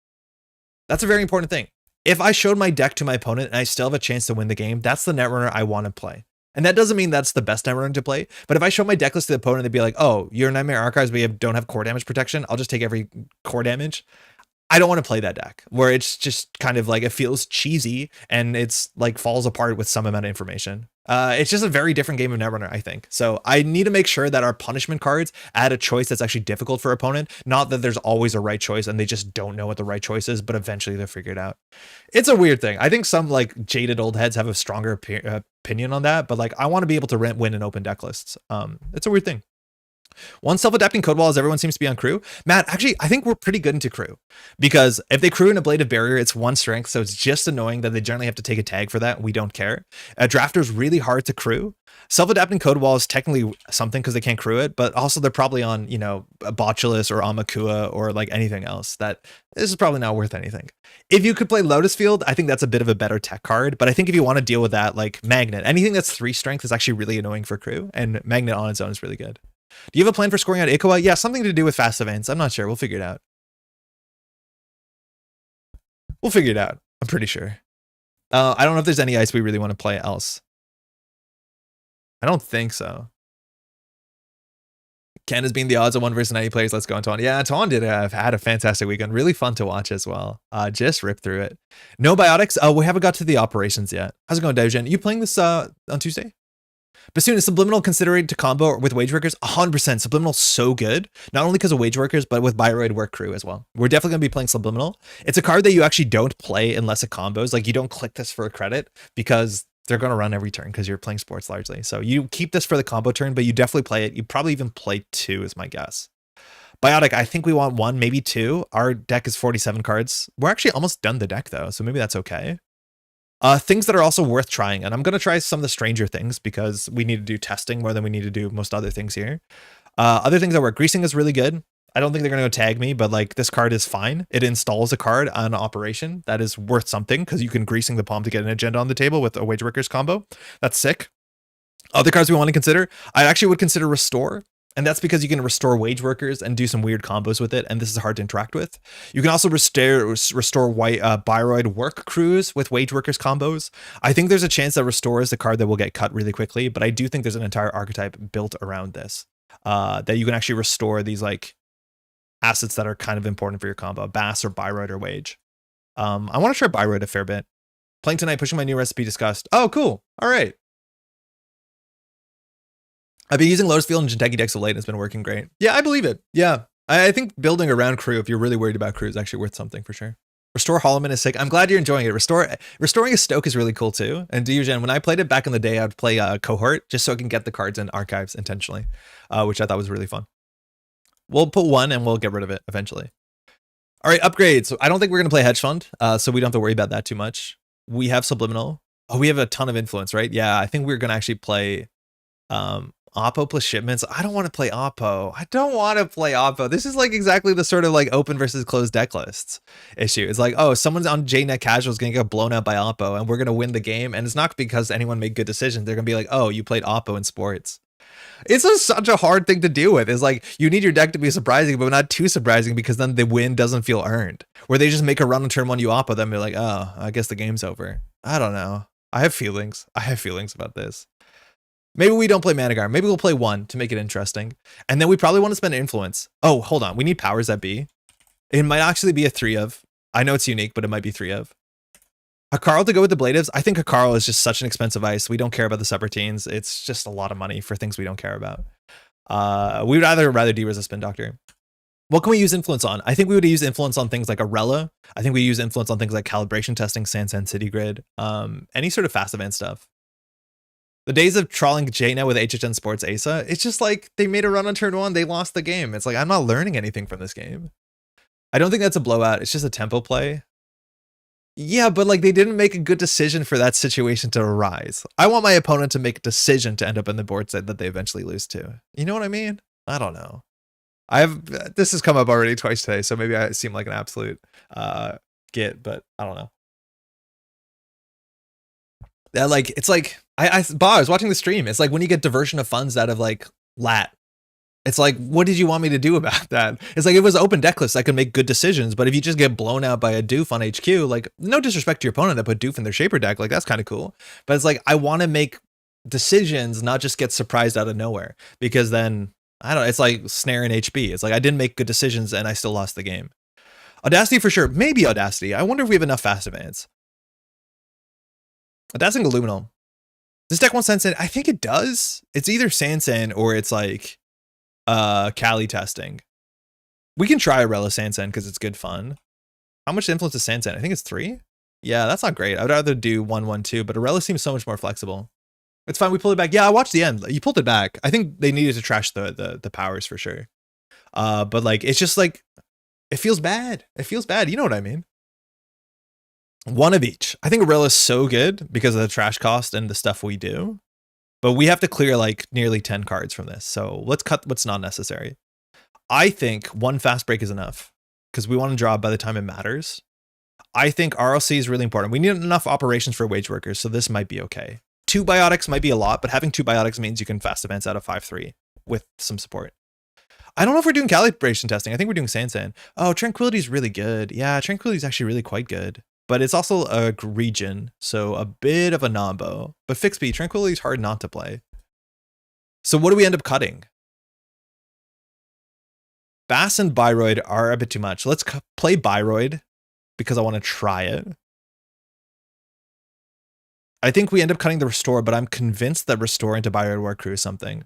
That's a very important thing. If I showed my deck to my opponent and I still have a chance to win the game, that's the Netrunner I want to play. And that doesn't mean that's the best Netrunner to play. But if I show my deck list to the opponent, they'd be like, oh, you're Nightmare Archives, but you don't have core damage protection. I'll just take every core damage. I don't want to play that deck where it's just kind of like, it feels cheesy and it's like falls apart with some amount of information. It's just a very different game of Netrunner, I think. So I need to make sure that our punishment cards add a choice that's actually difficult for opponent. Not that there's always a right choice and they just don't know what the right choice is, but eventually they'll figure it out. It's a weird thing. I think some like jaded old heads have a stronger opinion on that, but like I want to be able to win in open deck lists. It's a weird thing. One self-adapting code wall as everyone seems to be on crew. Matt, actually, I think we're pretty good into crew because if they crew an ablative barrier, it's one strength. So it's just annoying that they generally have to take a tag for that. We don't care. A drafter is really hard to crew. Self-adapting code wall is technically something because they can't crew it, but also they're probably on, you know, a Botulus or Amakua or like anything else that this is probably not worth anything. If you could play Lotus Field, I think that's a bit of a better tech card, but I think if you want to deal with that, like Magnet, anything that's 3 strength is actually really annoying for crew, and Magnet on its own is really good. Do you have a plan for scoring out Ikoa? Yeah, something to do with fast events. I'm not sure. We'll figure it out. We'll figure it out. I'm pretty sure. I don't know if there's any ice we really want to play else. I don't think so. Ken has been the odds of 1 versus 90 players. Let's go, Antoine. Yeah, Antoine did have had a fantastic weekend. Really fun to watch as well. Just rip through it. No biotics. We haven't got to the operations yet. How's it going, Dogen? You playing this on Tuesday? Bassoon, is Subliminal considered to combo with Wage Workers? 100%. Subliminal's so good, not only because of Wage Workers, but with Byroad Work Crew as well. We're definitely going to be playing Subliminal. It's a card that you actually don't play unless it combos. Like, you don't click this for a credit because they're going to run every turn because you're playing sports largely. So you keep this for the combo turn, but you definitely play it. You probably even play 2 is my guess. Biotic, I think we want 1, maybe 2. Our deck is 47 cards. We're actually almost done the deck though, so maybe that's okay. Things that are also worth trying, and I'm going to try some of the stranger things because we need to do testing more than we need to do most other things here. Other things that work. Greasing is really good. I don't think they're going to go tag me, but like this card is fine. It installs a card on operation. That is worth something because you can Greasing the Palm to get an agenda on the table with a Wage Workers combo. That's sick. Other cards we want to consider. I actually would consider Restore. And that's because you can restore Wage Workers and do some weird combos with it, and this is hard to interact with. You can also restore white Byroad Work Crews with Wage Workers combos. I think there's a chance that Restore is the card that will get cut really quickly, but I do think there's an entire archetype built around this. That you can actually restore these like assets that are kind of important for your combo, Bass or Byroad or Wage. I want to try Byroad a fair bit. Playing tonight, pushing my new recipe discussed. Oh, cool. All right. I've been using Lotus Field and Jinteki decks of late and it's been working great. Yeah, I believe it. Yeah. I think building around crew, if you're really worried about crew, is actually worth something for sure. Restore Holloman is sick. I'm glad you're enjoying it. Restoring a Stoke is really cool too. And Dujan, when I played it back in the day, I would play Cohort just so I can get the cards in archives intentionally, which I thought was really fun. We'll put 1 and we'll get rid of it eventually. All right, upgrades. So I don't think we're going to play Hedge Fund, so we don't have to worry about that too much. We have Subliminal. Oh, we have a ton of influence, right? Yeah, I think we're going to actually play Oppo plus shipments. I don't want to play Oppo. I don't want to play Oppo. This is like exactly the sort of like open versus closed deck lists issue. It's like, oh, someone's on JNet Casual is going to get blown out by Oppo and we're going to win the game. And it's not because anyone made good decisions. They're going to be like, oh, you played Oppo in sports. It's such a hard thing to deal with. It's like you need your deck to be surprising, but not too surprising because then the win doesn't feel earned. Where they just make a run on turn one, you Oppo them, they're like, oh, I guess the game's over. I don't know. I have feelings. I have feelings about this. Maybe we don't play Manigar. Maybe we'll play one to make it interesting. And then we probably want to spend influence. Oh, hold on. We need powers that be. It might actually be a 3 of. I know it's unique, but it might be 3 of. Hakarl to go with the Bladevs. I think Hakarl is just such an expensive ice. We don't care about the subroutines. It's just a lot of money for things we don't care about. We would rather D-Res a Spin Doctor. What can we use influence on? I think we would use influence on things like Arella. I think we use influence on things like calibration testing, Sansan City Grid, any sort of fast event stuff. The days of trawling JNet with HHN Sports ASA, it's just like they made a run on turn one, they lost the game. It's like, I'm not learning anything from this game. I don't think that's a blowout. It's just a tempo play. Yeah, but like they didn't make a good decision for that situation to arise. I want my opponent to make a decision to end up in the board set that they eventually lose to. You know what I mean? I don't know. This has come up already twice today, so maybe I seem like an absolute git, but I don't know. Yeah, like it's like I was watching the stream. It's like when you get diversion of funds out of like lat. It's like, what did you want me to do about that? It's like it was open deck lists. I could make good decisions, but if you just get blown out by a doof on HQ, like no disrespect to your opponent that put doof in their shaper deck, like that's kind of cool. But it's like I want to make decisions, not just get surprised out of nowhere, because then I don't know, it's like snare and HB. It's like I didn't make good decisions and I still lost the game. Audacity for sure. Maybe Audacity. I wonder if we have enough fast advance. Audacity and Illuminal. This deck wants Sansan. I think it does. It's either Sansan or it's like Cali testing. We can try Arella Sansan because it's good fun. How much influence is Sansan? I think it's 3. Yeah, that's not great. I would rather do 1-1-2, but Arella seems so much more flexible. It's fine. We pulled it back. Yeah, I watched the end. You pulled it back. I think they needed to trash the powers for sure. But like it's just like it feels bad. It feels bad. You know what I mean? One of each. I think Arella is so good because of the trash cost and the stuff we do. But we have to clear like nearly 10 cards from this. So let's cut what's not necessary. I think 1 fast break is enough because we want to draw by the time it matters. I think RLC is really important. We need enough operations for wage workers, so this might be okay. 2 biotics might be a lot, but having 2 biotics means you can fast events out of 5-3 with some support. I don't know if we're doing calibration testing. I think we're doing Sansan. Oh, Tranquility is really good. Yeah, Tranquility is actually really quite good. But it's also a region, so a bit of a nombo. But fixed B, Tranquility is hard not to play. So what do we end up cutting? Bass and Byroid are a bit too much. Let's play Byroid because I want to try it. I think we end up cutting the Restore, but I'm convinced that Restore into Byroid War Crew is something.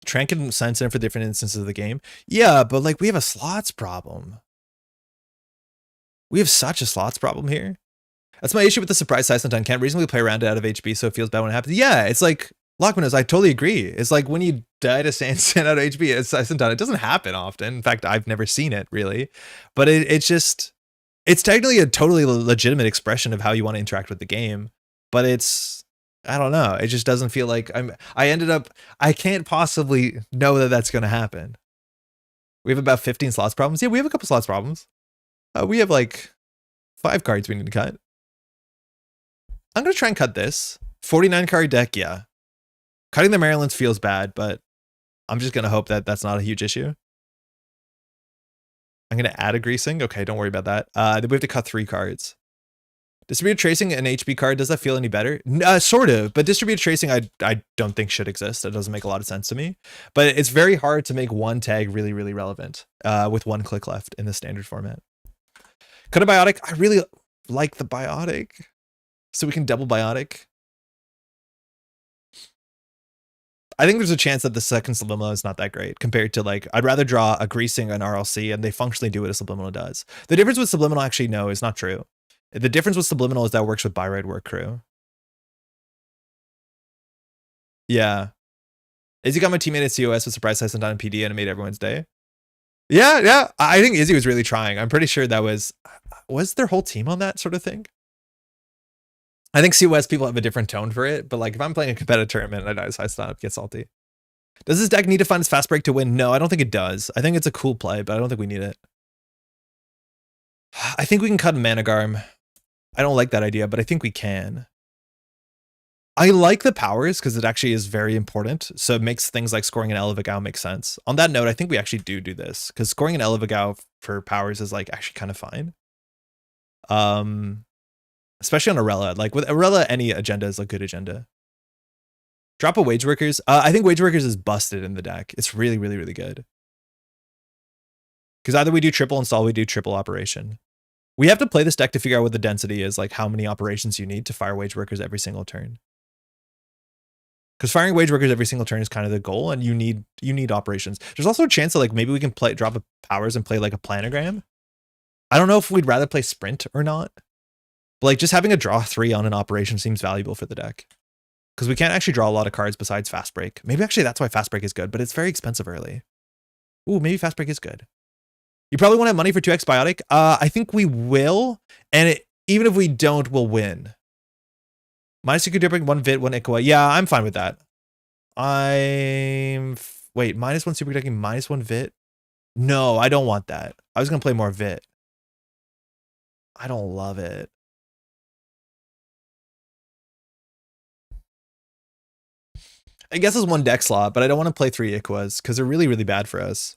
Trank and Sansan for different instances of the game. Yeah, but like we have a slots problem. We have such a slots problem here. That's my issue with the surprise Sisenton. Can't reasonably play around it out of HB, so it feels bad when it happens. Yeah, it's like Lockman is. I totally agree. It's like when you die to Sansan out of HB as Sisenton, it doesn't happen often. In fact, I've never seen it really. But it's technically a totally legitimate expression of how you want to interact with the game. But it's, I don't know. It just doesn't feel like I can't possibly know that that's going to happen. We have about 15 slots problems. Yeah, we have a couple slots problems. We have like 5 cards we need to cut. I'm going to try and cut this. 49 card deck, yeah. Cutting the Marylands feels bad, but I'm just going to hope that that's not a huge issue. I'm going to add a greasing. Okay, don't worry about that. Then we have to cut 3 cards. Distributed Tracing an HB card, does that feel any better? Sort of, but Distributed Tracing I don't think should exist. It doesn't make a lot of sense to me. But it's very hard to make one tag really, really relevant with 1 click left in the standard format. Cut a Biotic. I really like the Biotic. So we can double Biotic. I think there's a chance that the second Subliminal is not that great compared to like, I'd rather draw a Greasing and RLC and they functionally do what a Subliminal does. The difference with Subliminal actually, no, is not true. The difference with Subliminal is that it works with Byroid Work Crew. Yeah. Izzy got my teammate at COS with Surprise Sisenton and PD and it made everyone's day. Yeah. I think Izzy was really trying. I'm pretty sure that was their whole team on that sort of thing? I think COS people have a different tone for it, but like if I'm playing a competitive tournament and I die stop, get salty. Does this deck need to find its fast break to win? No, I don't think it does. I think it's a cool play, but I don't think we need it. I think we can cut Managarm. I don't like that idea, but I think we can. I like the powers because it actually is very important. So it makes things like scoring an Elevagao make sense. On that note, I think we actually do this because scoring an Elevagao for powers is like actually kind of fine. Especially on Arella. Like with Arella, any agenda is a good agenda. Drop a Wage Workers. I think Wage Workers is busted in the deck. It's really, really, really good. Because either we do triple install, we do triple operation. We have to play this deck to figure out what the density is, like how many operations you need to fire Wage Workers every single turn. Because firing Wage Workers every single turn is kind of the goal, and you need operations. There's also a chance that like maybe we can drop a powers and play like a planogram. I don't know if we'd rather play sprint or not. But like just having a draw 3 on an operation seems valuable for the deck. Because we can't actually draw a lot of cards besides Fast Break. Maybe actually that's why Fast Break is good, but it's very expensive early. Ooh, maybe Fast Break is good. You probably won't have money for 2x Biotic. I think we will, and even if we don't, we'll win. Minus Super Duper, 1 Vit, 1 Ikua. Yeah, I'm fine with that. Wait, -1 Super Decking, -1 Vit? No, I don't want that. I was going to play more Vit. I don't love it. I guess it's 1 deck slot, but I don't want to play 3 Ikuas because they're really, really bad for us.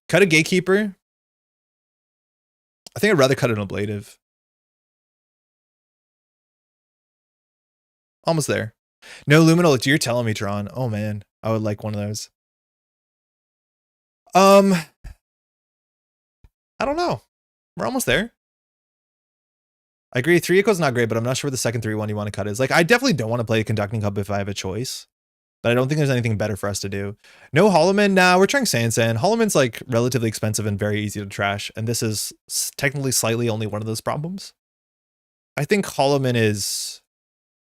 Cut a Gatekeeper. I think I'd rather cut an Ablative. Almost there. No Luminal. You're telling me, Tron. Oh man, I would like one of those. I don't know. We're almost there. I agree. 3 Echo's not great, but I'm not sure what the second 3-1 you want to cut is. Like, I definitely don't want to play a Conducting Hub if I have a choice. But I don't think there's anything better for us to do. No Hollowman. Nah, we're trying Sansan. Hollowman's like relatively expensive and very easy to trash. And this is technically slightly only one of those problems. I think Hollowman is...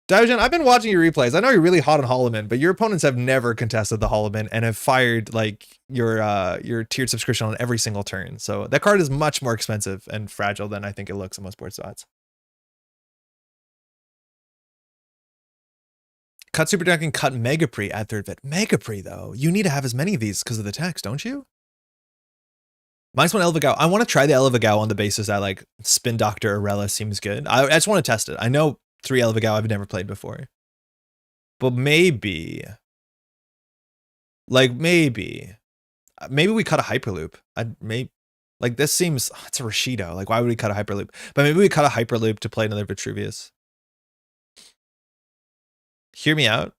Diogen, I've been watching your replays. I know you're really hot on Hollowman, but your opponents have never contested the Hollowman and have fired like your tiered subscription on every single turn. So that card is much more expensive and fragile than I think it looks in most board spots. Cut Super Deck and cut Megapre at 3rd Vet. Megapre, though. You need to have as many of these because of the text, don't you? -1 Elevagao. I want to try the Elevagao on the basis that like Spin Doctor Arella seems good. I just want to test it. I know 3 Elevagao I've never played before. But maybe we cut a Hyperloop. Like this seems, it's a Rashido. Like why would we cut a Hyperloop? But maybe we cut a Hyperloop to play another Vitruvius. Hear me out.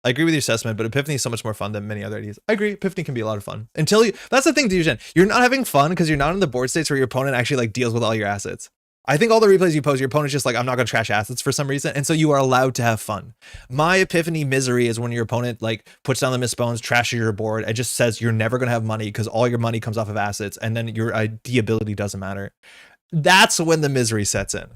I agree with your assessment, but Epiphany is so much more fun than many other ideas. I agree. Epiphany can be a lot of fun. Until you, that's the thing, Fusion. You're not having fun because you're not in the board states where your opponent actually like deals with all your assets. I think all the replays you post, your opponent's just like, I'm not going to trash assets for some reason. And so you are allowed to have fun. My Epiphany misery is when your opponent like puts down the misbones, trashes your board, and just says you're never going to have money because all your money comes off of assets. And then your ID ability doesn't matter. That's when the misery sets in.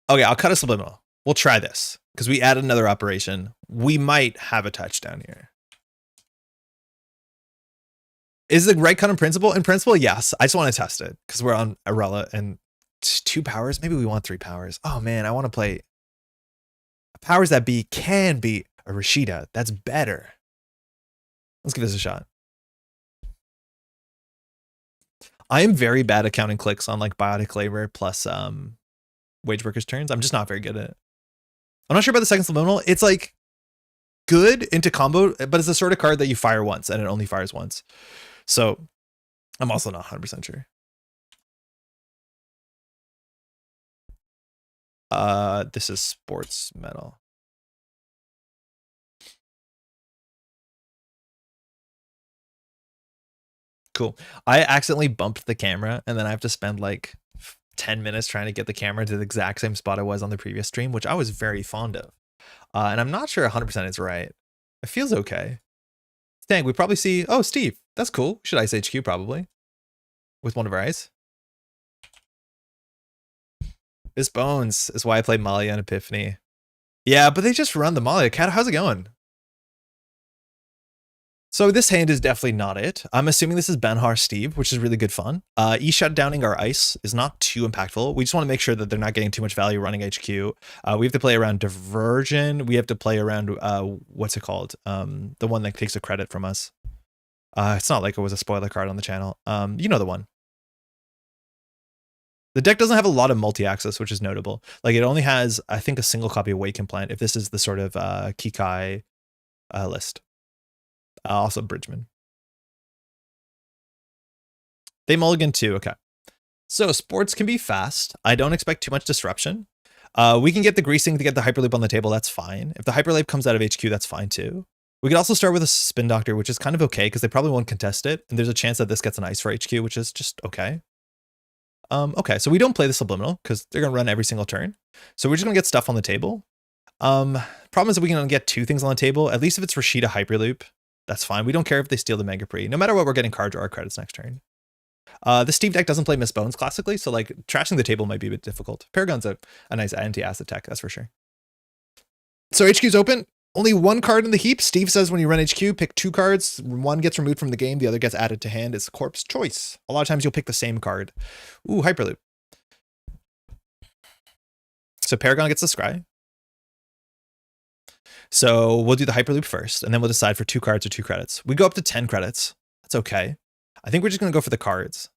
Okay, I'll cut a Subliminal. We'll try this because we added another operation. We might have a touchdown here. Is the right cut in principle? In principle, yes. I just want to test it because we're on Arella and 2 powers. Maybe we want 3 powers. Oh man, I want to play powers that can be a Rashida. That's better. Let's give this a shot. I am very bad at counting clicks on like Biotic Labor plus Wage Workers turns. I'm just not very good at it. I'm not sure about the second Subliminal. It's like good into combo, but it's the sort of card that you fire once and it only fires once. So I'm also not 100% sure. This is Sportsmetal. Cool. I accidentally bumped the camera and then I have to spend like 10 minutes trying to get the camera to the exact same spot I was on the previous stream, which I was very fond of. And I'm not sure 100% it's right. It feels okay. Dang, we probably see, oh, Steve, that's cool. Should Ice HQ probably with one of our eyes. This Bones is why I played Malia and Epiphany. Yeah, but they just run the Malia. Cat, how's it going? So this hand is definitely not it. I'm assuming this is Banhar Steve, which is really good fun. E-shutdowning our ice is not too impactful. We just want to make sure that they're not getting too much value running HQ. We have to play around diversion. We have to play around, what's it called? The one that takes a credit from us. It's not like it was a spoiler card on the channel. You know the one. The deck doesn't have a lot of multi-access, which is notable. Like it only has, I think, a single copy of Wake Implant if this is the sort of Kikai list. Also Bridgman. They mulligan too, okay. So sports can be fast. I don't expect too much disruption. We can get the greasing to get the Hyperloop on the table, that's fine. If the Hyperloop comes out of HQ, that's fine too. We could also start with a Spin Doctor, which is kind of okay because they probably won't contest it. And there's a chance that this gets an ice for HQ, which is just okay. Okay, so we don't play the Subliminal because they're going to run every single turn. So we're just going to get stuff on the table. Problem is that we can get two things on the table, at least if it's Rashida Hyperloop. That's fine. We don't care if they steal the Mega Pre. No matter what, we're getting card draw or credits next turn. The Steve deck doesn't play Miss Bones classically, so like trashing the table might be a bit difficult. Paragon's a nice anti-acid tech, that's for sure. So HQ's open. Only one card in the heap. Steve says when you run HQ, pick two cards. One gets removed from the game, the other gets added to hand. It's corpse choice. A lot of times you'll pick the same card. Ooh, Hyperloop. So Paragon gets the Scry. So we'll do the Hyperloop first, and then we'll decide for 2 cards or 2 credits. We go up to 10 credits. That's okay. I think we're just going to go for the cards.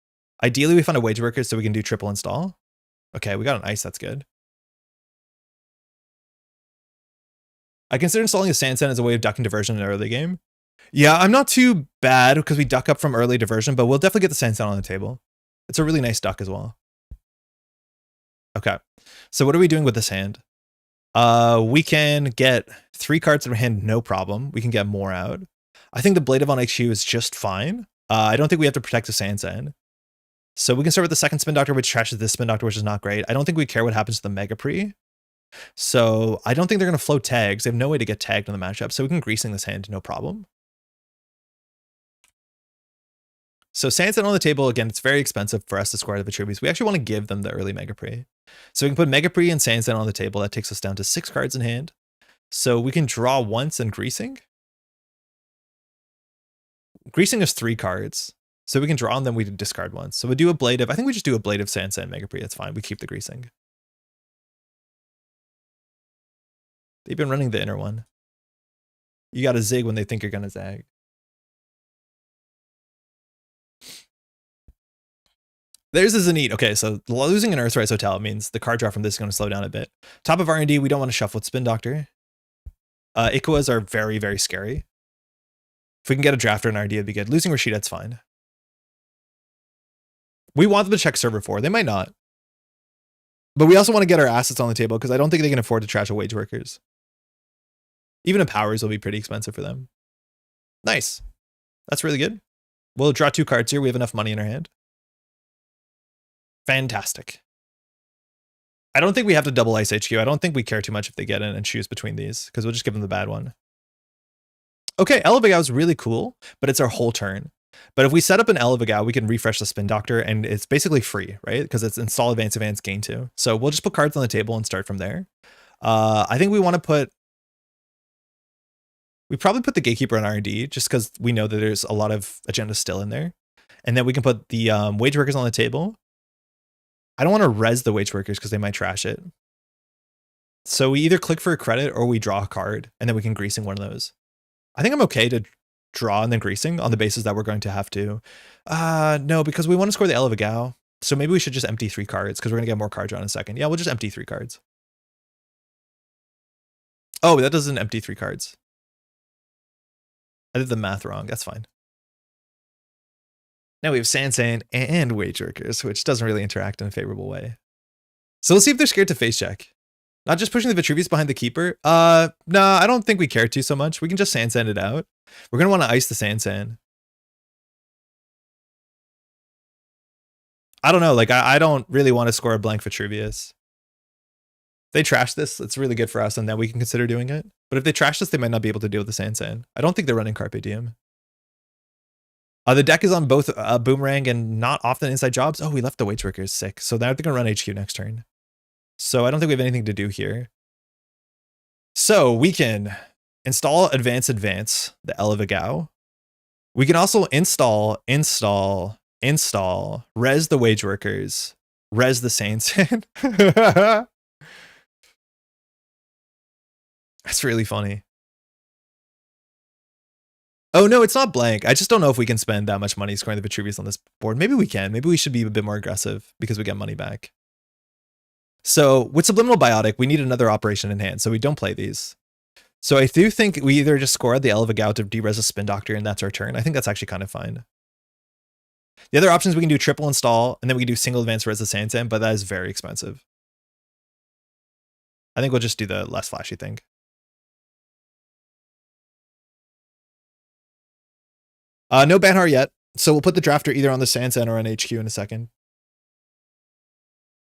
Ideally, we find a Wage Worker so we can do triple install. Okay, we got an ice. That's good. I consider installing a Sand Sand as a way of ducking diversion in an early game. Yeah, I'm not too bad because we duck up from early diversion, but we'll definitely get the Sand Sand on the table. It's a really nice duck as well. Okay, so what are we doing with this hand? We can get 3 cards in our hand, no problem. We can get more out. I think the Blade of On HQ is just fine. I don't think we have to protect the Sand Sand. So we can start with the second Spin Doctor, which trashes this Spin Doctor, which is not great. I don't think we care what happens to the Mega Pre. So I don't think they're going to float tags. They have no way to get tagged in the matchup. So we can greasing this hand, no problem. So Sand Sand on the table, again, it's very expensive for us to square the Vitruvius. We actually want to give them the early Mega Pre. So we can put Mega Pre and Sand Sand on the table. That takes us down to 6 cards in hand. So we can draw once and greasing. Greasing is 3 cards. So we can draw and then we discard once. So we do a Blade of, I think we just do a Blade of Sand Sand Mega Pre. That's fine. We keep the greasing. They've been running the inner one. You got to zig when they think you're going to zag. There's a Zenith. Okay, so losing an Earthrise Hotel means the card draw from this is going to slow down a bit. Top of R&D, we don't want to shuffle with Spin Doctor. Ikuas are very, very scary. If we can get a drafter in R&D, it'd be good. Losing Rashida, that's fine. We want them to check server 4. They might not. But we also want to get our assets on the table because I don't think they can afford to trash a Wage Workers. Even a Powers will be pretty expensive for them. Nice. That's really good. We'll draw 2 cards here. We have enough money in our hand. Fantastic. I don't think we have to double ice HQ. I don't think we care too much if they get in and choose between these because we'll just give them the bad one. Okay, Elevagao is really cool, but it's our whole turn. But if we set up an Elevagao, we can refresh the Spin Doctor and it's basically free, right? Because it's install advance, gain 2. So we'll just put cards on the table and start from there. I think we want to put... We probably put the Gatekeeper on R&D just because we know that there's a lot of agenda still in there. And then we can put the Wage Workers on the table. I don't want to res the Wage Workers because they might trash it. So we either click for a credit or we draw a card and then we can greasing one of those. I think I'm okay to draw and then greasing on the basis that we're going to have to. No, because we want to score the Elevagao. So maybe we should just empty 3 cards because we're going to get more cards drawn in a second. Yeah, we'll just empty 3 cards. Oh, that doesn't empty 3 cards. I did the math wrong. That's fine. Now we have Sand Sand and Wage Workers, which doesn't really interact in a favorable way. So let's see if they're scared to face check. Not just pushing the Vitruvius behind the Keeper. Nah, I don't think we care to so much. We can just Sand Sand it out. We're going to want to ice the Sand Sand. I don't know. Like, I don't really want to score a blank Vitruvius. If they trash this, it's really good for us, and then we can consider doing it. But if they trash this, they might not be able to deal with the Sand Sand. I don't think they're running Carpe Diem. The deck is on both Boomerang and not often inside jobs. Oh, we left the Wage Workers. Sick. So now they're going to run HQ next turn. So I don't think we have anything to do here. So we can install advance, the Elevagao. We can also install, res the wage workers, res the saints. That's really funny. Oh, no, it's not blank. I just don't know if we can spend that much money scoring the Vitruvius on this board. Maybe we can. Maybe we should be a bit more aggressive because we get money back. So with Subliminal Biotic, we need another operation in hand, so we don't play these. So I do think we either just score the Elva Gout of D-Res a Spin Doctor, and that's our turn. I think that's actually kind of fine. The other options, we can do triple install, and then we can do single advance res the Sansan, but that is very expensive. I think we'll just do the less flashy thing. No Banhar yet, so we'll put the drafter either on the Sansan or on HQ in a second.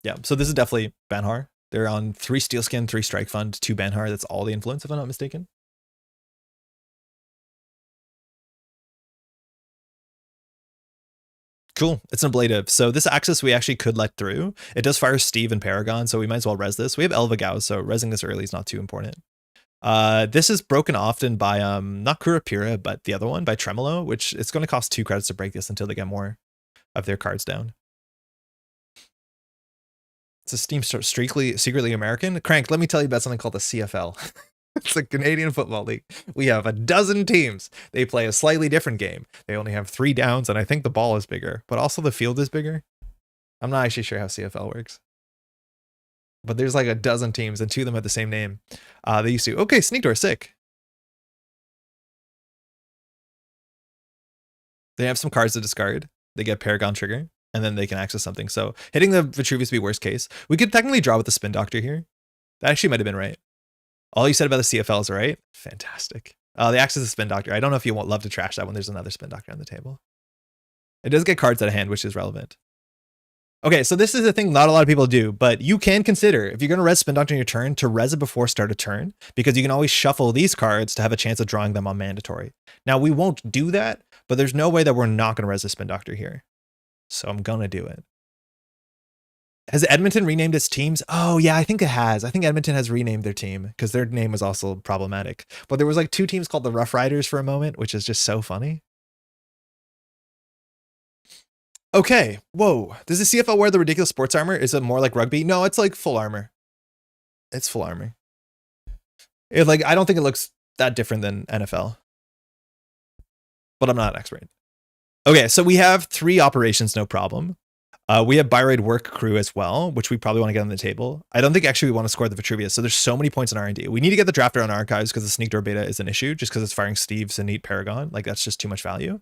Yeah, so this is definitely Banhar. They're on 3 Steelskin, 3 Strike Fund, 2 Banhar. That's all the influence, if I'm not mistaken. Cool. It's an ablative. So this Axis we actually could let through. It does fire Steve and Paragon, so we might as well res this. We have Elva Gao, so resing this early is not too important. This is broken often by not Kurapira, but the other one, by Tremolo, which it's going to cost 2 credits to break this until they get more of their cards down. It's a Steam secretly American. Crank, let me tell you about something called the CFL. It's a Canadian Football League. We have 12 teams. They play a slightly different game. They only have 3 downs, and I think the ball is bigger, but also the field is bigger. I'm not actually sure how CFL works. But there's like 12 teams, and 2 of them have the same name. They used to. Okay, Sneak Door, sick. They have some cards to discard. They get Paragon Trigger, and then they can access something. So hitting the Vitruvius would be worst case. We could technically draw with the Spin Doctor here. That actually might have been right. All you said about the CFL is right. Fantastic. The access to Spin Doctor. I don't know if you won't love to trash that when there's another Spin Doctor on the table. It does get cards out of hand, which is relevant. Okay, so this is a thing not a lot of people do, but you can consider, if you're going to res Spin Doctor on your turn, to res it before start a turn, because you can always shuffle these cards to have a chance of drawing them on mandatory. Now, we won't do that, but there's no way that we're not going to res the Spin Doctor here. So I'm going to do it. Has Edmonton renamed its teams? Oh, yeah, I think it has. I think Edmonton has renamed their team because their name was also problematic. But there was like 2 teams called the Rough Riders for a moment, which is just so funny. Okay, whoa. Does the CFL wear the ridiculous sports armor? Is it more like rugby? No, it's like full armor. It's full armor. I don't think it looks that different than NFL. But I'm not an expert. Okay, so we have 3 operations, no problem. We have Biroid Work Crew as well, which we probably want to get on the table. I don't think actually we want to score the Vitruvius, so there's so many points in R&D. We need to get the drafter on archives because the Sneak Door beta is an issue, just because it's firing Steve, Zenith, Paragon. Like, that's just too much value.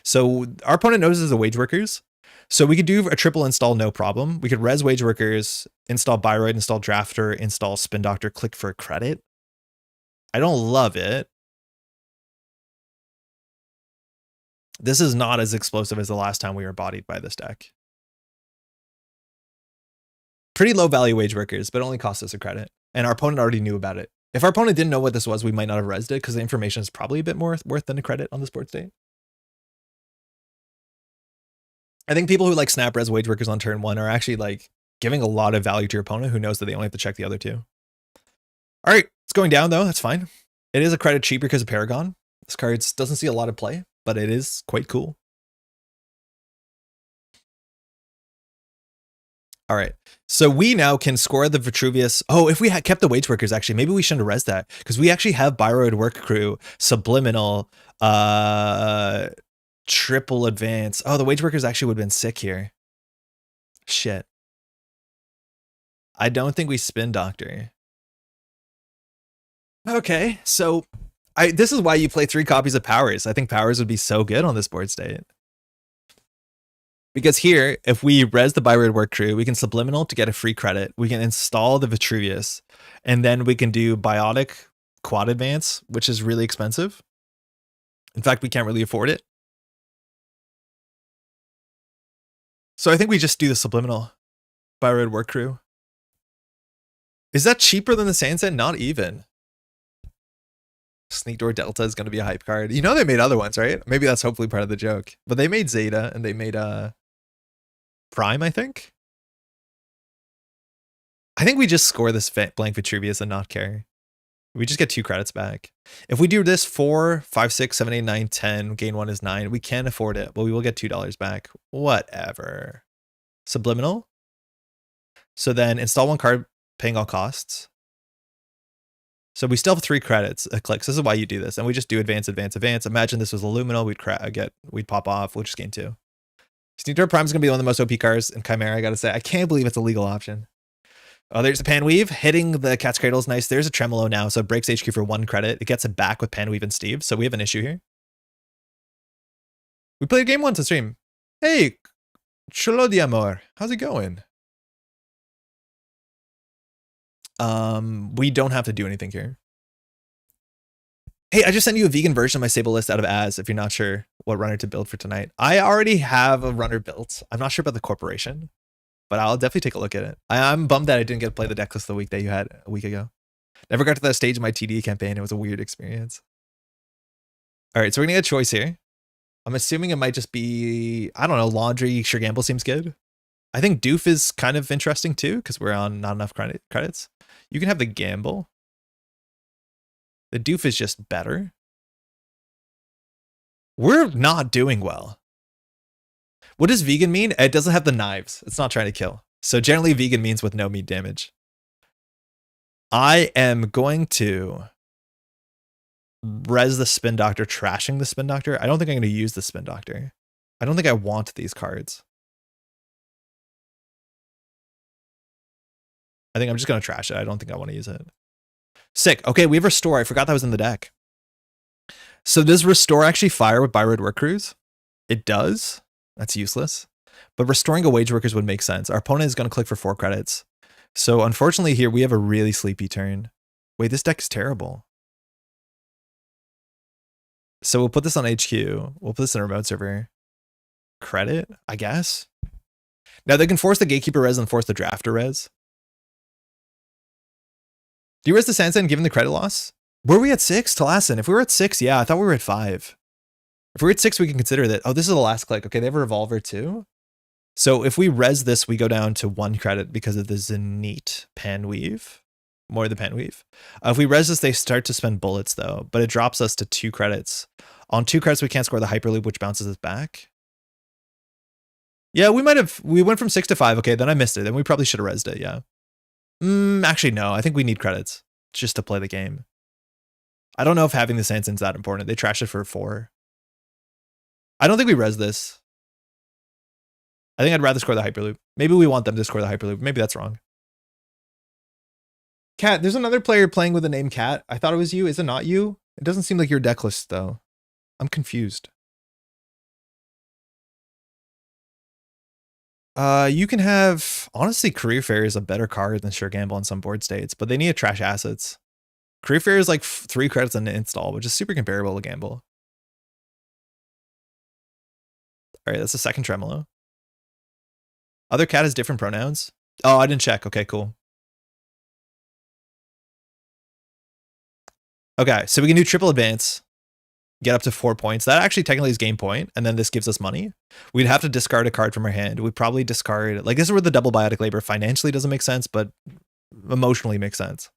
So our opponent knows the Wage Workers. So we could do a triple install, no problem. We could res Wage Workers, install Biroid, install Drafter, install Spin Doctor, click for a credit. I don't love it. This is not as explosive as the last time we were bodied by this deck. Pretty low value Wage Workers, but only cost us a credit. And our opponent already knew about it. If our opponent didn't know what this was, we might not have resed it because the information is probably a bit more worth than a credit on the sports date. I think people who like snap res Wage Workers on turn 1 are actually like giving a lot of value to your opponent who knows that they only have to check the other 2. All right, it's going down though. That's fine. It is a credit cheaper because of Paragon. This card doesn't see a lot of play, but it is quite cool. All right, so we now can score the Vitruvius. Oh, if we had kept the Wage Workers, actually, maybe we shouldn't have res that because we actually have Biroid Work Crew, Subliminal, triple advance. Oh, the Wage Workers actually would have been sick here. Shit. I don't think we Spin Doctor. Okay, so this is why you play 3 copies of Powers. I think Powers would be so good on this board state. Because here, if we res the Biroid Work Crew, we can Subliminal to get a free credit. We can install the Vitruvius, and then we can do Biotic Quad Advance, which is really expensive. In fact, we can't really afford it. So I think we just do the Subliminal Biroid Work Crew. Is that cheaper than the Sansan? Not even. Sneak Door Delta is going to be a hype card. You know they made other ones, right? Maybe that's hopefully part of the joke. But they made Zeta, and they made Prime, I think. I think we just score this blank Vitruvius and not care. We just get 2 credits back. If we do this 4, 5, 6, 7, 8, 9, 10, gain 1 is 9. We can't afford it, but we will get $2 back. Whatever. Subliminal. So then install 1 card, paying all costs. So we still have 3 credits a click. So this is why you do this. And we just do advance, advance, advance. Imagine this was Illuminal. We'd pop off. We'll just gain 2. Sneaker Prime is going to be one of the most OP cards in Chimera, I got to say. I can't believe it's a legal option. Oh, there's a Panweave. Hitting the Cat's Cradle is nice. There's a Tremolo now, so it breaks HQ for 1 credit. It gets it back with Panweave and Steve, so we have an issue here. We played game once on stream. Hey, Cholo di Amor. How's it going? We don't have to do anything here. Hey, I just sent you a vegan version of my Sable list out of Az if you're not sure what runner to build for tonight. I already have a runner built. I'm not sure about the corporation, but I'll definitely take a look at it. I'm bummed that I didn't get to play the deck list the week that you had a week ago. Never got to that stage of my TD campaign. It was a weird experience. All right, so we're going to get a choice here. I'm assuming it might just be, I don't know, Laundry. Sure Gamble seems good. I think Doof is kind of interesting too, because we're on not enough credits. You can have the Gamble. The Doof is just better. We're not doing well. What does vegan mean? It doesn't have the knives. It's not trying to kill. So generally vegan means with no meat damage. I am going to res the Spin Doctor, trashing the Spin Doctor. I don't think I'm going to use the Spin Doctor. I don't think I want these cards. I think I'm just going to trash it. I don't think I want to use it. Sick. Okay, we have Restore. I forgot that was in the deck. So does Restore actually fire with Byroad Work Crews? It does. That's useless. But restoring a Wage Workers would make sense. Our opponent is going to click for 4 credits. So unfortunately here we have a really sleepy turn. Wait, this deck is terrible. So we'll put this on HQ. We'll put this in a remote server. Credit, I guess. Now they can force the Gatekeeper res and force the Drafter res. Do you res the Sansan given the credit loss? Were we at 6? Talasin, if we were at 6, yeah, I thought we were at 5. If we're at 6, we can consider that. Oh, this is the last click. Okay, they have a Revolver too. So if we res this, we go down to 1 credit because of the Zenith Panweave. More the Panweave. If we res this, they start to spend bullets though, but it drops us to 2 credits. On 2 credits, we can't score the Hyperloop, which bounces us back. Yeah, we went from 6 to 5. Okay, then I missed it. Then we probably should have resed it, yeah. Actually, no. I think we need credits just to play the game. I don't know if having the Sansan's that important. They trash it for 4. I don't think we res this. I think I'd rather score the Hyperloop. Maybe we want them to score the Hyperloop. Maybe that's wrong. Cat, there's another player playing with the name Cat. I thought it was you. Is it not you? It doesn't seem like your deck list, though. I'm confused. You can have, honestly, Career Fair is a better card than Sure Gamble on some board states, but they need to trash assets. Career Fair is like 3 credits on the install, which is super comparable to Gamble. All right, that's the second Tremolo. Other Cat has different pronouns. Oh, I didn't check. Okay, cool. Okay, so we can do triple advance, get up to 4 points. That actually technically is game point, and then this gives us money. We'd have to discard a card from our hand. We'd probably discard, like this is where the double Biotic Labor financially doesn't make sense, but emotionally makes sense.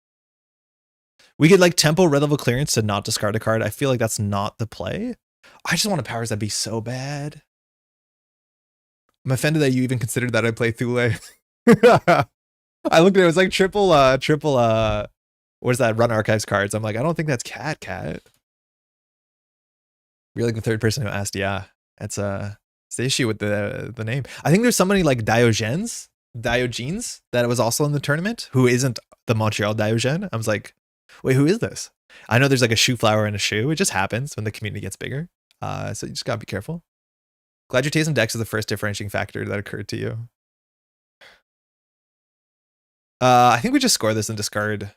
We get like Tempo Red Level Clearance to not discard a card. I feel like that's not the play. I just want a Powers That Be so bad. I'm offended that you even considered that I play Thule. I looked at it, it was like triple, what is that? Run Archives cards. I'm like, I don't think that's Cat. You're like the 3rd person who asked. Yeah, it's the issue with the name. I think there's somebody like Diogenes that was also in the tournament who isn't the Montreal Diogen. I was like, wait, who is this? I know there's like a shoe flower and a shoe. It just happens when the community gets bigger. So you just gotta be careful. Glad your taste in decks is the first differentiating factor that occurred to you. I think we just score this and discard.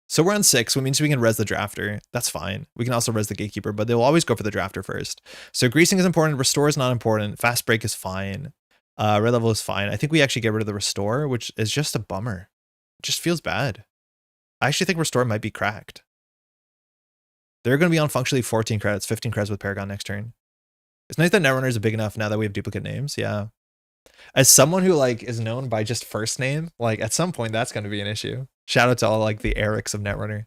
So we're on 6, which means we can res the Drafter. That's fine. We can also res the Gatekeeper, but they'll always go for the Drafter first. So Greasing is important. Restore is not important. Fast Break is fine. Red Level is fine. I think we actually get rid of the Restore, which is just a bummer. It just feels bad. I actually think Restore might be cracked. They're going to be on functionally 14 credits, 15 credits with Paragon next turn. It's nice that Netrunner is big enough now that we have duplicate names. Yeah. As someone who like is known by just first name, like at some point that's going to be an issue. Shout out to all like the Erics of Netrunner.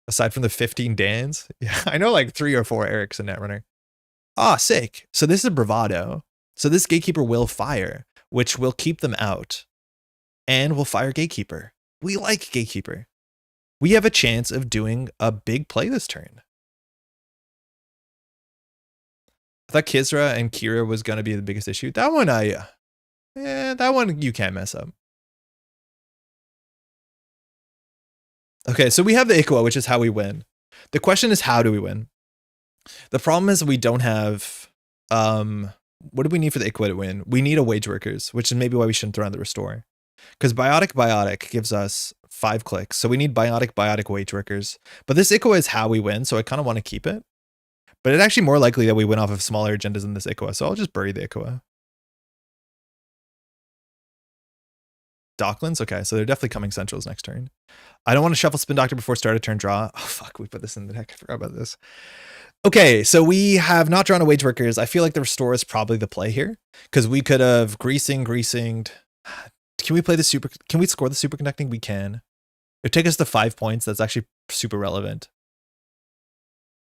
Aside from the 15 Dans, yeah, I know like 3 or 4 Erics in Netrunner. Ah, sick. So this is bravado. So this gatekeeper will fire, which will keep them out, and will fire gatekeeper. We like gatekeeper. We have a chance of doing a big play this turn. I thought Kisra and Kira was going to be the biggest issue. That one, that one you can't mess up. Okay, so we have the Ikwa, which is how we win. The question is, how do we win? The problem is we don't have, what do we need for the Ikwa to win? We need a wage workers, which is maybe why we shouldn't throw on the restore. Because biotic gives us 5 clicks. So we need biotic wage workers. But this Ikwa is how we win, so I kind of want to keep it. But it's actually more likely that we win off of smaller agendas than this Ikwa, so I'll just bury the Ikwa. Docklands? Okay, so they're definitely coming centrals next turn. I don't want to shuffle Spin Doctor before start of turn draw. Oh, fuck, we put this in the deck. I forgot about this. Okay, so we have not drawn a wage workers. I feel like the restore is probably the play here, because we could have greasinged. Can we play the super? Can we score the superconducting? We can. It take us to 5 points. That's actually super relevant.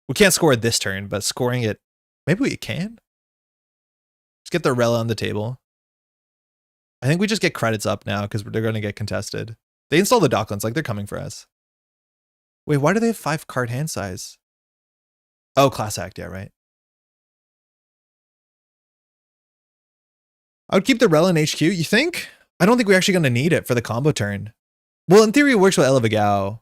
We can't score it this turn, but scoring it, maybe we can. Let's get the Arella on the table. I think we just get credits up now because they're going to get contested. They install the Docklands, like they're coming for us. Wait, why do they have 5 card hand size? Oh, class act, yeah, right. I would keep the Arella in HQ, you think? I don't think we're actually going to need it for the combo turn. Well, in theory, it works with Elevagao.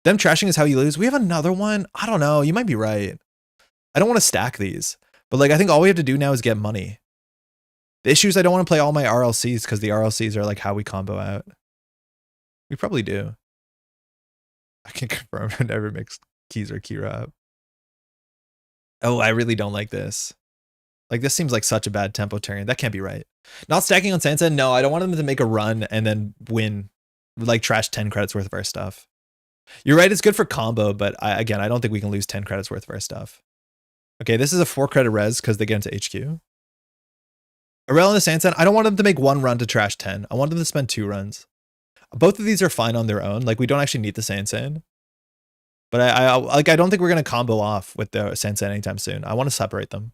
Them trashing is how you lose. We have another one? I don't know. You might be right. I don't want to stack these. But like, I think all we have to do now is get money. The issue is I don't want to play all my RLCs because the RLCs are like how we combo out. We probably do. I can confirm I never mixed keys or Kira up. Oh, I really don't like this. Like, this seems like such a bad tempo turn. That can't be right. Not stacking on Sansa? No, I don't want them to make a run and then win. Like, trash 10 credits worth of our stuff. You're right, it's good for combo, but again, I don't think we can lose 10 credits worth of our stuff. Okay, this is a 4 credit res because they get into HQ. Arella and the Sansan, I don't want them to make 1 run to trash 10. I want them to spend 2 runs. Both of these are fine on their own. Like, we don't actually need the Sansan. But I don't think we're going to combo off with the Sansan anytime soon. I want to separate them.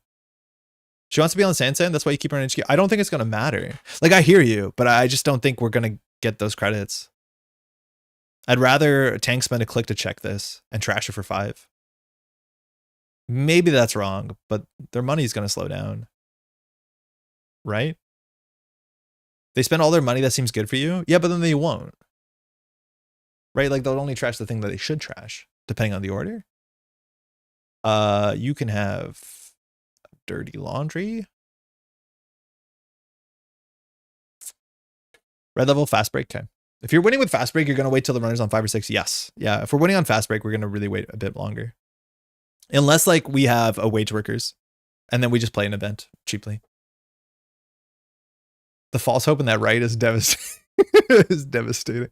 She wants to be on Sansan, that's why you keep her in HQ. I don't think it's going to matter. Like, I hear you, but I just don't think we're going to get those credits. I'd rather tank spend a click to check this and trash it for 5. Maybe that's wrong, but their money's going to slow down. Right? They spend all their money, that seems good for you? Yeah, but then they won't. Right? Like, they'll only trash the thing that they should trash, depending on the order. You can have dirty laundry. Red level, fast break. Okay. If you're winning with fast break, you're going to wait till the runner's on 5 or 6. Yes. Yeah. If we're winning on fast break, we're going to really wait a bit longer. Unless like we have a wage workers and then we just play an event cheaply. The false hope in that right is devastating. Is devastating.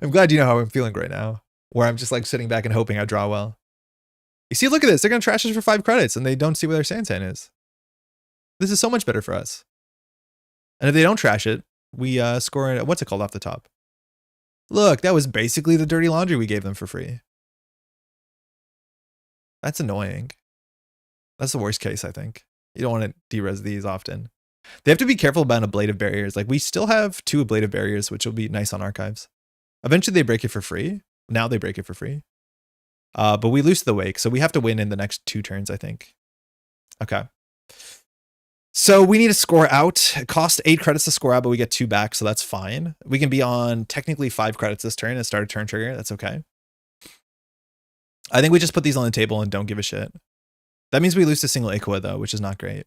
I'm glad you know how I'm feeling right now, where I'm just like sitting back and hoping I draw well. You see, look at this. They're going to trash us for 5 credits and they don't see where their Sansan is. This is so much better for us. And if they don't trash it, we score, what's it called off the top? Look, that was basically the dirty laundry we gave them for free. That's annoying. That's the worst case, I think. You don't want to de-res these often. They have to be careful about ablative barriers. Like, we still have 2 ablative barriers, which will be nice on archives. Eventually they break it for free. Now they break it for free. But we lose the wake, so we have to win in the next 2 turns, I think. Okay. So we need to score out. It costs 8 credits to score out, but we get 2 back, so that's fine. We can be on technically 5 credits this turn and start a turn trigger. That's okay. I think we just put these on the table and don't give a shit. That means we lose to single Aqua, though, which is not great.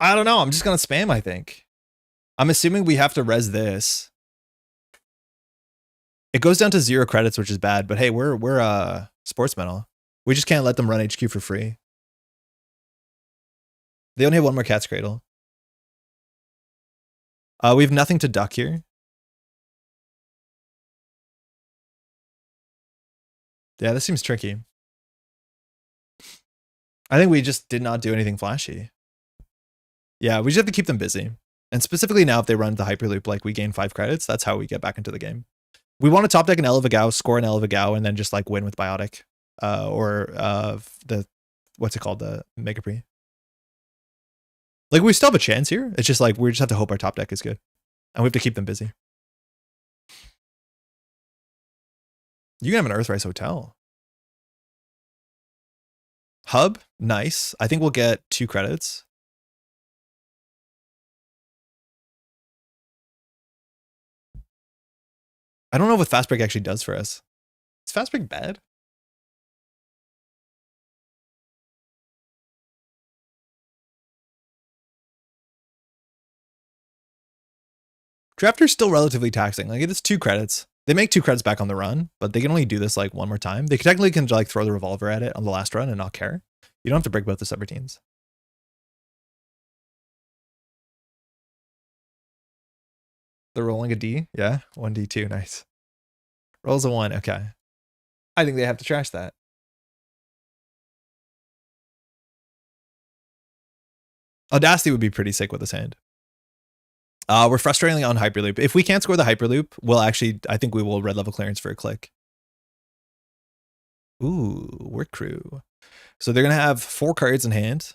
I don't know. I'm just going to spam, I think. I'm assuming we have to res this. It goes down to 0 credits, which is bad. But hey, we're Sportsmetal. We just can't let them run HQ for free. They only have 1 more Cat's Cradle. We have nothing to duck here. Yeah, this seems tricky. I think we just did not do anything flashy. Yeah, we just have to keep them busy. And specifically now, if they run the Hyperloop, like we gain 5 credits, that's how we get back into the game. We want to top deck an Elevagao, score an Elevagao, and then just like win with Biotic. Or the, what's it called? The Mega Pre. Like we still have a chance here. It's just like, we just have to hope our top deck is good. And we have to keep them busy. You can have an Earthrise Hotel. Hub, nice. I think we'll get 2 credits. I don't know what Fast Break actually does for us. Is Fast Break bad? Drafter's still relatively taxing. Like, it's 2 credits. They make 2 credits back on the run, but they can only do this like 1 more time. They technically can like throw the revolver at it on the last run and not care. You don't have to break both the subroutines. They're rolling a D. Yeah, 1D2. Nice. Rolls a 1. Okay. I think they have to trash that. Audacity would be pretty sick with this hand. We're frustratingly on Hyperloop. If we can't score the Hyperloop, we'll actually, I think we will red level clearance for a click. Ooh, work crew. So they're going to have 4 cards in hand.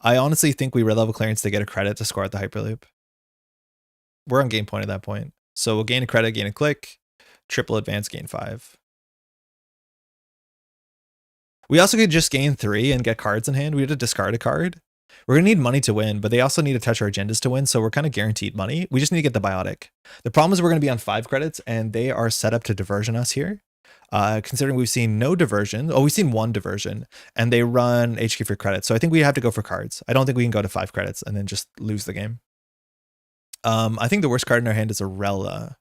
I honestly think we red level clearance to get a credit to score at the Hyperloop. We're on game point at that point. So we'll gain a credit, gain a click, triple advance, gain 5. We also could just gain 3 and get cards in hand. We have to discard a card. We're going to need money to win, but they also need to touch our agendas to win, so we're kind of guaranteed money. We just need to get the Biotic. The problem is we're going to be on 5 credits, and they are set up to diversion us here. Considering we've seen no diversion. Oh, we've seen 1 diversion, and they run HQ for credits. So I think we have to go for cards. I don't think we can go to 5 credits and then just lose the game. I think the worst card in our hand is Arella.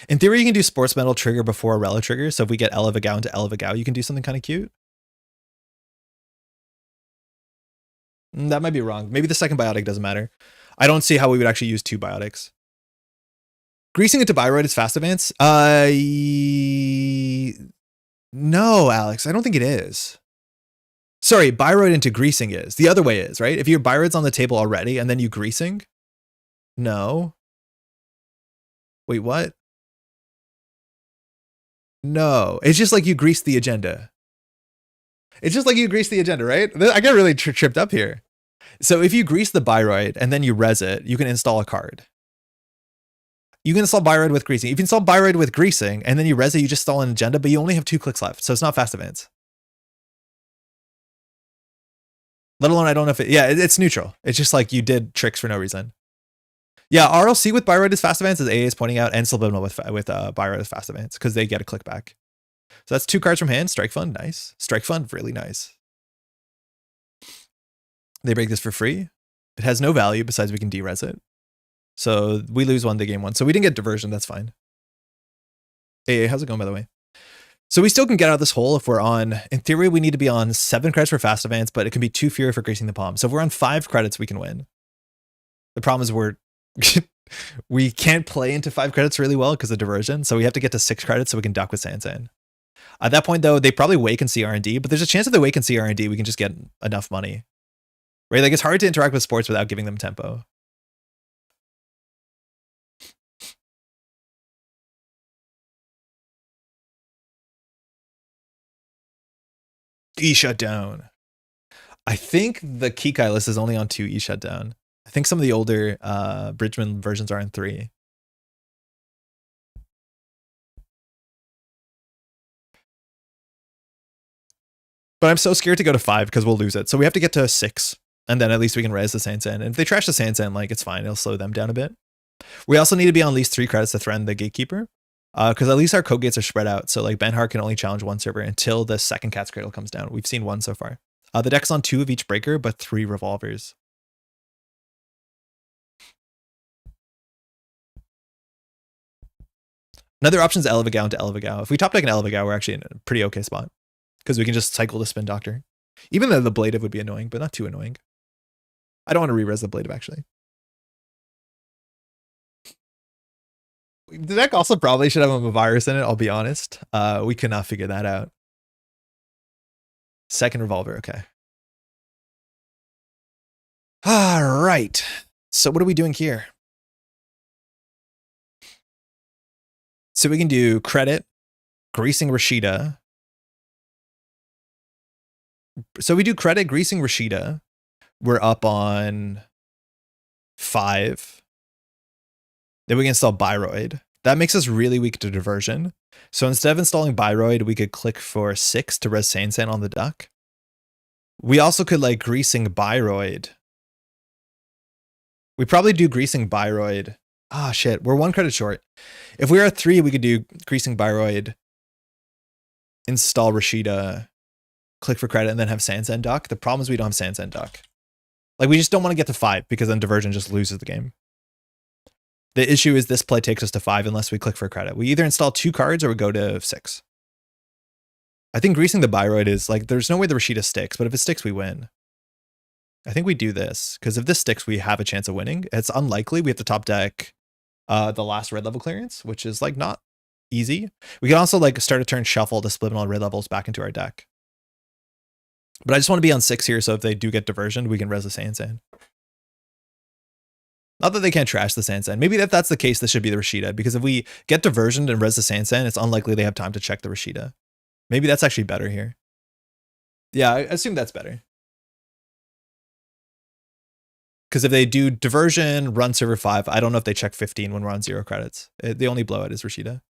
In theory, you can do Sportsmetal trigger before Arella trigger. So if we get Elevagao into Elevagao, you can do something kind of cute. That might be wrong. Maybe the second Biotic doesn't matter. I don't see how we would actually use 2 Biotics. Greasing into Biroid is fast advance? No, Alex, I don't think it is. Sorry, Biroid into greasing is. The other way is, right? If your Biroid's on the table already and then you greasing? No. Wait, what? No, it's just like you grease the agenda. It's just like you grease the agenda, right? I get really tripped up here. So if you grease the Biroid and then you res it, you can install a card. You can install Biroid with greasing. If you install Biroid with greasing and then you res it, you just install an agenda, but you only have 2 clicks left. So it's not fast advance. Let alone, I don't know if it, yeah, it's neutral. It's just like you did tricks for no reason. Yeah, RLC with Biroid is fast advance, as AA is pointing out, and Subliminal with Biroid is fast advance, because they get a click back. So that's 2 cards from hand. Strike Fund, nice. Strike Fund, really nice. They break this for free. It has no value besides we can de-res it. So we lose 1, they gain 1. So we didn't get diversion, that's fine. AA, how's it going, by the way? So we still can get out of this hole if we're on, in theory, we need to be on 7 credits for fast advance, but it can be 2 Fury for greasing the palm. So if we're on 5 credits, we can win. The problem is we can't play into 5 credits really well because of diversion. So we have to get to 6 credits so we can duck with Sansan. At that point, though, they probably wake and see R&D, but there's a chance if they wake and see R&D, we can just get enough money. Right? Like, it's hard to interact with sports without giving them tempo. E shutdown. I think the Kikai list is only on 2 E shutdown. I think some of the older Bridgman versions are in 3. But I'm so scared to go to 5 because we'll lose it. So we have to get to 6. And then at least we can res the Sansan. And if they trash the Sansan, like, it's fine. It'll slow them down a bit. We also need to be on at least 3 credits to threaten the Gatekeeper. Because at least our code gates are spread out. So like Benhart can only challenge 1 server until the second Cat's Cradle comes down. We've seen 1 so far. The deck's on 2 of each breaker, but 3 revolvers. Another option is Elevagao into Elevagao. If we top deck an Elevagao, we're actually in a pretty okay spot. Because we can just cycle the Spin Doctor. Even though the Blade would be annoying, but not too annoying. I don't want to re-res the Blade actually. The deck also probably should have a virus in it, I'll be honest. We could not figure that out. Second revolver, okay. All right. So what are we doing here? So we can do credit, greasing Rashida. So we do credit, greasing Rashida. We're up on 5. Then we can install Biroid. That makes us really weak to diversion. So instead of installing Biroid, we could click for 6 to res Sansan on the duck. We also could like greasing Biroid. We probably do greasing Biroid. Ah, shit. We're 1 credit short. If we were at 3, we could do greasing Biroid, install Rashida, click for credit, and then have Sansan duck. The problem is we don't have Sansan duck. Like, we just don't want to get to 5 because then diversion just loses the game. The issue is this play takes us to 5 unless we click for credit. We either install 2 cards or we go to 6. I think greasing the Biroid is like, there's no way the Rashida sticks, but if it sticks, we win. I think we do this because if this sticks, we have a chance of winning. It's unlikely. We have to top deck the last red level clearance, which is like not easy. We can also like start a turn shuffle to split all red levels back into our deck. But I just want to be on 6 here, so if they do get diversion, we can res the Sansan. Not that they can't trash the Sansan. Maybe if that's the case, this should be the Rashida, because if we get diversioned and res the Sansan, it's unlikely they have time to check the Rashida. Maybe that's actually better here. Yeah, I assume that's better. Because if they do diversion, run server 5, I don't know if they check 15 when we're on 0 credits. The only blowout is Rashida.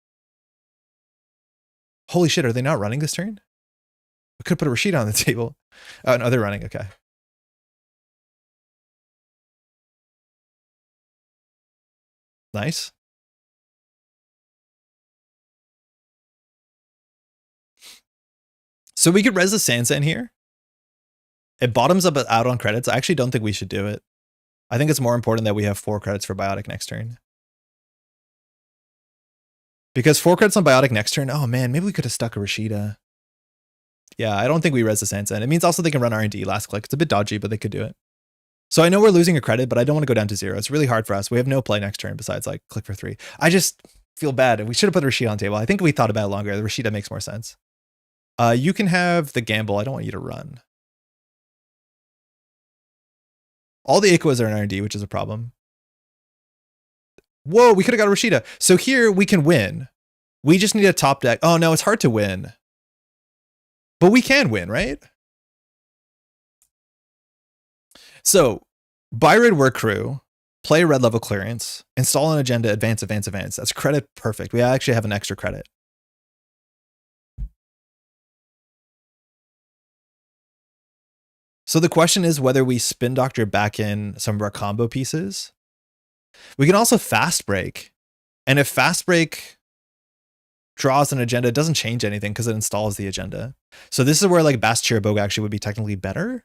Holy shit, are they not running this turn? We could put a Rashida on the table. Oh, no, they're running. Okay. Nice. So we could res the Sansan here. It bottoms up out on credits. I actually don't think we should do it. I think it's more important that we have 4 credits for Biotic next turn. Because 4 credits on Biotic next turn, oh man, maybe we could have stuck a Rashida. Yeah, I don't think we res the Sansan. It means also they can run R&D last click. It's a bit dodgy, but they could do it. So I know we're losing a credit, but I don't want to go down to 0. It's really hard for us. We have no play next turn besides like click for 3. I just feel bad. We should have put the Rashida on the table. I think we thought about it longer. The Rashida makes more sense. You can have the gamble. I don't want you to run. All the Ikuas are in R&D, which is a problem. Whoa, we could have got a Rashida. So here we can win. We just need a top deck. Oh no, it's hard to win. But we can win, right? So, Biroid Work Crew, play red level clearance, install an agenda, advance, advance, advance. That's credit perfect. We actually have an extra credit. So the question is whether we spin doctor back in some of our combo pieces. We can also fast break. And if fast break draws an agenda, it doesn't change anything because it installs the agenda. So this is where like Bast Chirabog actually would be technically better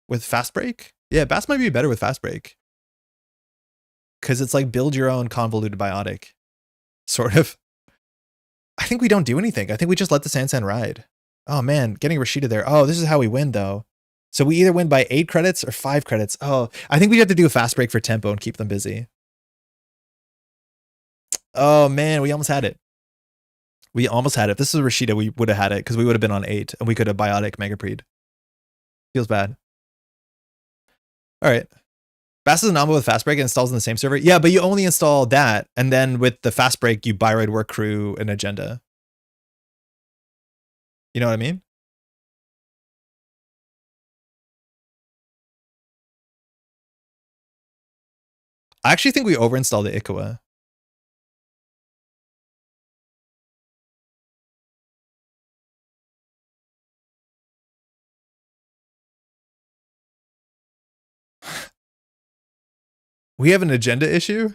with fast break. Yeah, Bast might be better with fast break. Because it's like build your own convoluted biotic. Sort of. I think we don't do anything. I think we just let the Sansan ride. Oh man, getting Rashida there. Oh, this is how we win though. So we either win by 8 credits or 5 credits. Oh, I think we have to do a fast break for tempo and keep them busy. Oh man, we almost had it. We almost had it. If this is Rashida, we would have had it because we would have been on 8 and we could have biotic Mega Preed. Feels bad. All right. Bast is an Amba with fast break and installs in the same server. Yeah, but you only install that. And then with the fast break, you Biroid Work Crew an agenda. You know what I mean? I actually think we overinstall the Ikua. We have an agenda issue?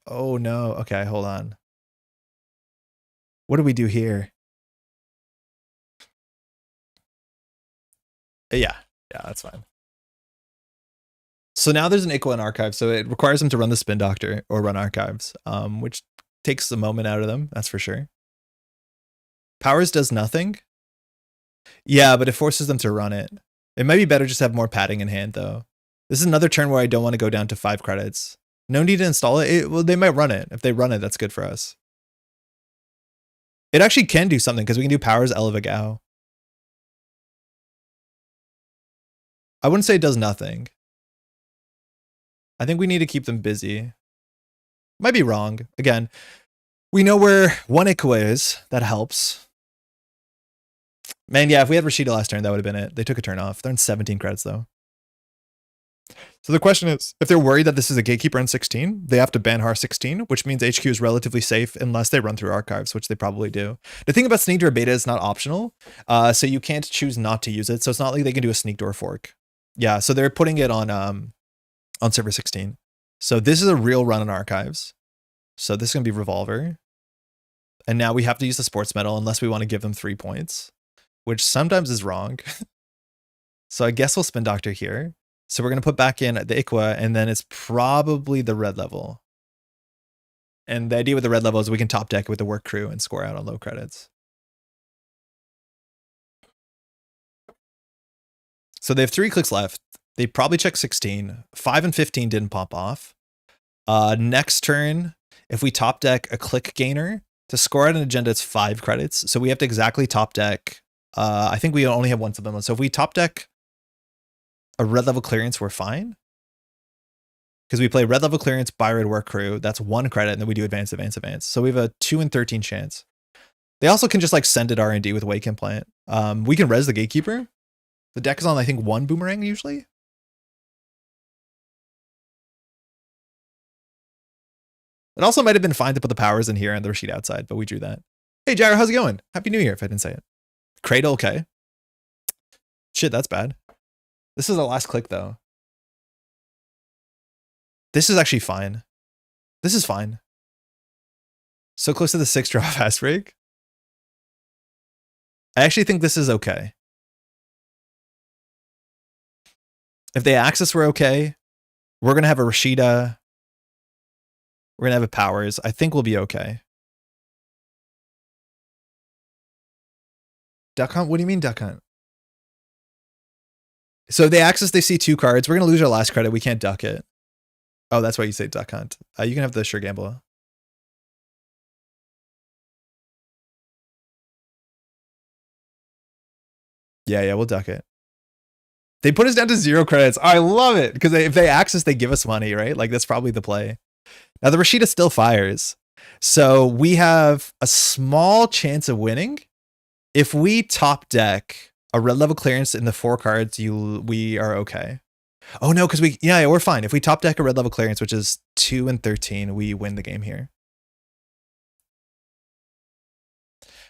Oh no. Okay, hold on. What do we do here? Yeah, that's fine. So now there's an Ikua in archive, so it requires them to run the spin doctor or run archives, which takes a moment out of them, that's for sure. Powers does nothing. Yeah, but it forces them to run it. It might be better just to have more padding in hand, though. This is another turn where I don't want to go down to 5 credits. No need to install it. Well, they might run it. If they run it, that's good for us. It actually can do something because we can do powers Elevagao. I wouldn't say it does nothing. I think we need to keep them busy. Might be wrong. Again, we know where 1 Ikwa is. That helps. Man, yeah, if we had Rashida last turn, that would have been it. They took a turn off. They're in 17 credits, though. So the question is, if they're worried that this is a gatekeeper in 16, they have to ban Har 16, which means HQ is relatively safe unless they run through archives, which they probably do. The thing about Sneak Door Beta is not optional, so you can't choose not to use it. So it's not like they can do a Sneak Door fork. Yeah, so they're putting it on server 16. So this is a real run in archives. So this is going to be Revolver. And now we have to use the Sportsmetal unless we want to give them 3 points, which sometimes is wrong. So I guess we'll Spin Doctor here. So we're going to put back in the Ikwa, and then it's probably the red level. And the idea with the red level is we can top deck with the work crew and score out on low credits. So they have 3 clicks left. They probably check 16. 5 and 15 didn't pop off. Next turn, if we top deck a click gainer, to score out an agenda, it's 5 credits. So we have to exactly top deck. I think we only have 1 subliminal. So if we top deck a red level clearance, we're fine. Because we play red level clearance by red work crew. That's 1 credit, and then we do advance, advance, advance. So we have a 2 and 13 chance. They also can just like send it R&D with Wake Implant. We can res the Gatekeeper. The deck is on, I think, 1 Boomerang usually. It also might have been fine to put the powers in here and the Rashid outside, but we drew that. Hey, Jairo, how's it going? Happy New Year, if I didn't say it. Cradle, okay. Shit, that's bad. This is the last click, though. This is actually fine. This is fine. So close to the 6 draw fast break. I actually think this is okay. If they access, we're okay. We're going to have a Rashida. We're going to have a powers. I think we'll be okay. Duck Hunt? What do you mean Duck Hunt? So if they access, they see 2 cards. We're going to lose our last credit. We can't duck it. Oh, that's why you say Duck Hunt. You can have the Sure Gamble. Yeah, we'll duck it. They put us down to 0 credits. I love it. Because if they access, they give us money, right? Like, that's probably the play. Now, the Rashida still fires. So we have a small chance of winning. If we top deck a red level clearance in the 4 cards, we are okay. Oh, no, because we're fine. If we top deck a red level clearance, which is 2 and 13, we win the game here.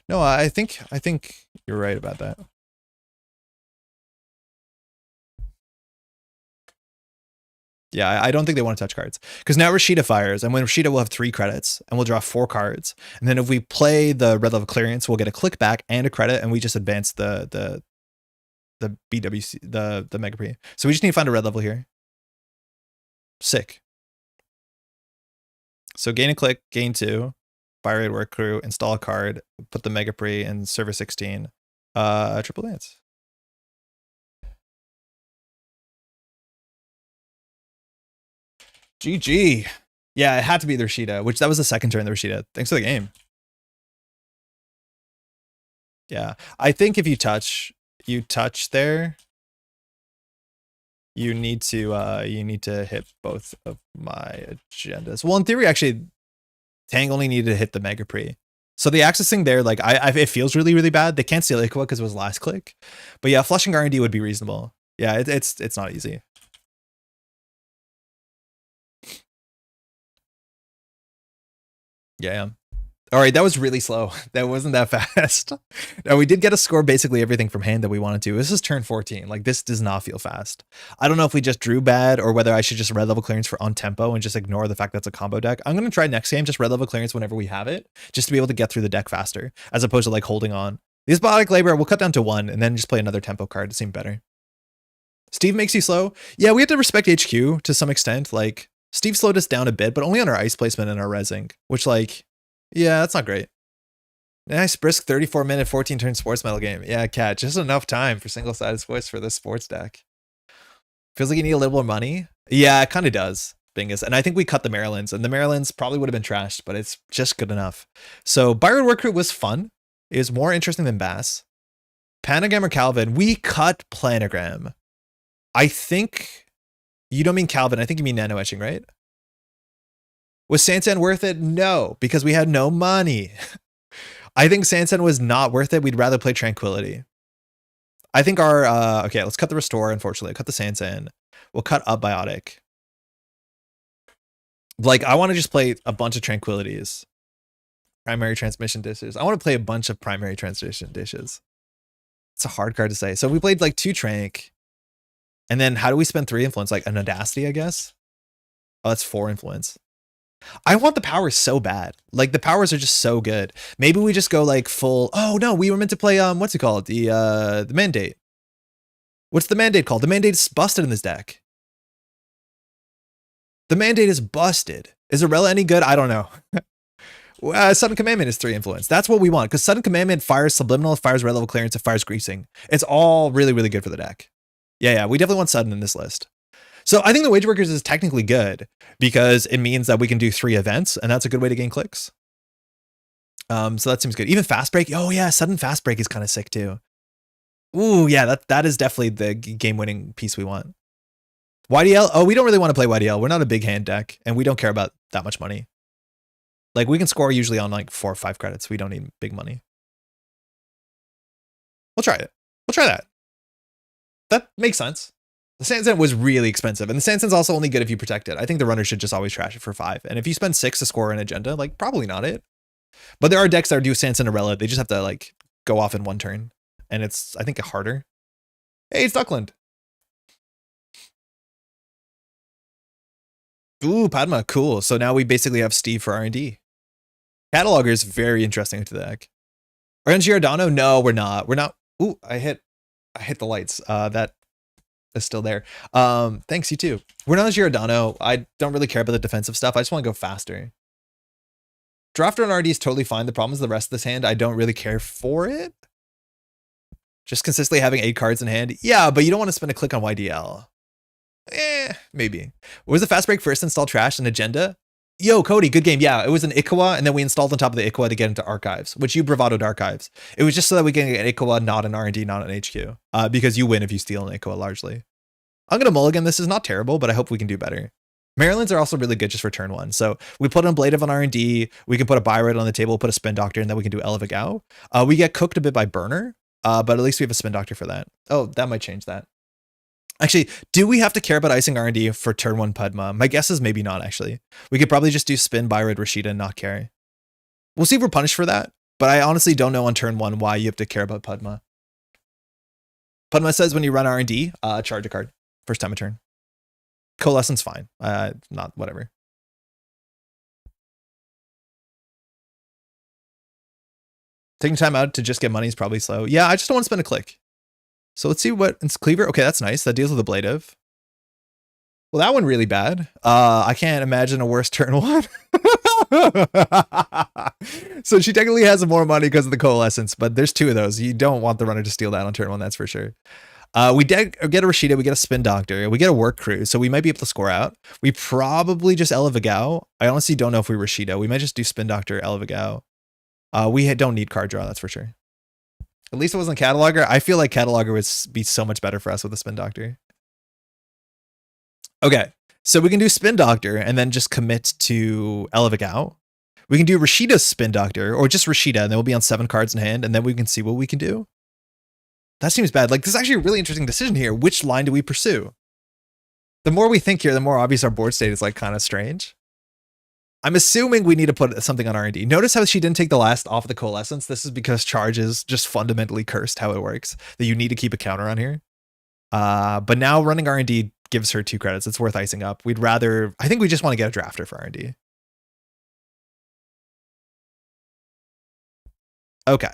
No, I think you're right about that. Yeah, I don't think they want to touch cards. Because now Rashida fires, and when Rashida will have 3 credits, and we'll draw 4 cards. And then if we play the red level clearance, we'll get a click back and a credit, and we just advance the BWC, the Mega Pre. So we just need to find a red level here. Sick. So gain a click, gain 2, buy red work crew, install a card, put the Mega Pre in server 16. Triple dance. GG. Yeah, it had to be the Rashida, which that was the second turn, the Rashida. Thanks for the game. Yeah, I think if you touch there, you need to hit both of my agendas. Well, in theory, actually, Tang only needed to hit the Mega Pre. So the accessing there, like, it feels really, really bad. They can't steal Ikwa because it was last click. But yeah, flushing R&D would be reasonable. Yeah, it's not easy. Yeah. All right, that was really slow. That wasn't that fast. Now, we did get a score basically everything from hand that we wanted to. This is turn 14. Like, this does not feel fast. I don't know if we just drew bad or whether I should just red level clearance for on tempo and just ignore the fact that's a combo deck. I'm going to try next game, just red level clearance whenever we have it, just to be able to get through the deck faster, as opposed to like holding on. These Biotic Labor, we'll cut down to 1 and then just play another tempo card to seem better. Steve makes you slow. Yeah, we have to respect HQ to some extent. Like, Steve slowed us down a bit, but only on our ice placement and our resing, which, like, yeah, that's not great. Nice brisk 34-minute, 14-turn Sportsmetal game. Yeah, Cat, just enough time for single-sided sports for this sports deck. Feels like you need a little more money. Yeah, it kind of does. Bingus. And I think we cut the Marylands, and the Marylands probably would have been trashed, but it's just good enough. So Byron Work Crew was fun. It was more interesting than Bass. Panagram or Calvin, we cut Planogram. I think you don't mean Calvin. I think you mean nano etching, right? Was Sansan worth it? No, because we had no money. I think Sansan was not worth it. We'd rather play Tranquility. I think our, okay, let's cut the Restore, unfortunately. Cut the Sansan. We'll cut up Biotic. Like, I want to just play a bunch of Tranquilities. Primary Transmission Dishes. I want to play a bunch of Primary Transmission Dishes. It's a hard card to say. So we played like 2 Trank. And then how do we spend 3 influence? Like an Audacity, I guess? Oh, that's 4 influence. I want the powers so bad. Like the powers are just so good. Maybe we just go like full. Oh no, we were meant to play what's it called? The Mandate. What's the Mandate called? The Mandate is busted in this deck. The Mandate is busted. Is Arella any good? I don't know. Sudden Commandment is 3 influence. That's what we want, because Sudden Commandment fires Subliminal, it fires Red Level Clearance, it fires Greasing. It's all really, really good for the deck. Yeah, we definitely want Sudden in this list. So I think the Wage Workers is technically good because it means that we can do 3 events, and that's a good way to gain clicks. So that seems good. Even Fast Break. Oh yeah, Sudden Fast Break is kind of sick too. Ooh, yeah, that is definitely the game-winning piece we want. YDL. Oh, we don't really want to play YDL. We're not a big hand deck, and we don't care about that much money. Like we can score usually on like 4 or 5 credits. We don't need big money. We'll try it. We'll try that. That makes sense. The Sansan was really expensive, and the Sansan's also only good if you protect it. I think the runner should just always trash it for 5. And if you spend 6 to score an agenda, like probably not it. But there are decks that do Sansan Arella. They just have to like go off in 1 turn. And it's, I think, harder. Hey, it's Duckland. Ooh, Padma, cool. So now we basically have Steve for R&D. Cataloger is very interesting to the deck. Are we on Giordano? No, we're not. We're not. Ooh, I hit the lights. That is still there. Thanks, you too. We're not on Giordano. I don't really care about the defensive stuff. I just want to go faster. Drafter on RD is totally fine. The problem is the rest of this hand, I don't really care for it. Just consistently having 8 cards in hand. Yeah, but you don't want to spend a click on YDL. Maybe. Was the Fast Break first install trash and agenda? Yo, Cody, good game. Yeah, it was an Ikawa, and then we installed on top of the Ikawa to get into Archives, which you bravadoed Archives. It was just so that we can get an Ikawa, not an R&D, not an HQ. Because you win if you steal an Ikawa, largely. I'm going to mulligan. This is not terrible, but I hope we can do better. Marylands are also really good just for turn 1. So we put an Ablative on R&D. We can put a Byrite on the table, put a Spin Doctor, and then we can do Elevagao. We get cooked a bit by Burner, but at least we have a Spin Doctor for that. Oh, that might change that. Actually, do we have to care about icing R&D for turn 1 Padma? My guess is maybe not, actually. We could probably just do Spin, Byrite, Rashida, and not care. We'll see if we're punished for that, but I honestly don't know on turn 1 why you have to care about Padma. Padma says when you run R&D, charge a card. First time a turn. Coalescence, fine. Not whatever. Taking time out to just get money is probably slow. Yeah, I just don't want to spend a click. So let's see what it's Cleaver. Okay, that's nice. That deals with Ablative. Well, that one really bad. I can't imagine a worse turn 1. So she technically has more money because of the Coalescence, but there's 2 of those. You don't want the runner to steal that on turn 1, that's for sure. We get a Rashida, we get a Spin Doctor, we get a Work Crew, so we might be able to score out. We probably just Elevagao. I honestly don't know if we Rashida. We might just do Spin Doctor, Elevagao. We don't need card draw, that's for sure. At least it wasn't Cataloger. I feel like Cataloger would be so much better for us with a Spin Doctor. Okay, so we can do Spin Doctor and then just commit to Elevagao. We can do Rashida's Spin Doctor or just Rashida, and then we'll be on 7 cards in hand, and then we can see what we can do. That seems bad. Like, this is actually a really interesting decision here. Which line do we pursue? The more we think here, the more obvious our board state is like kind of strange. I'm assuming we need to put something on R&D. Notice how she didn't take the last off of the Coalescence. This is because Charge is just fundamentally cursed how it works, that you need to keep a counter on here. But now running R&D gives her 2 credits. It's worth icing up. We'd rather, I think we just want to get a drafter for R&D. Okay.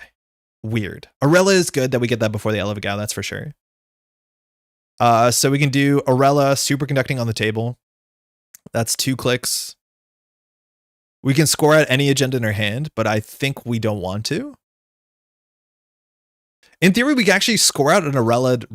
Weird. Arella is good that we get that before the Elevagao, that's for sure. So we can do Arella Superconducting on the table. That's 2 clicks. We can score at any agenda in our hand, but I think we don't want to. In theory, we can actually score out an Arella.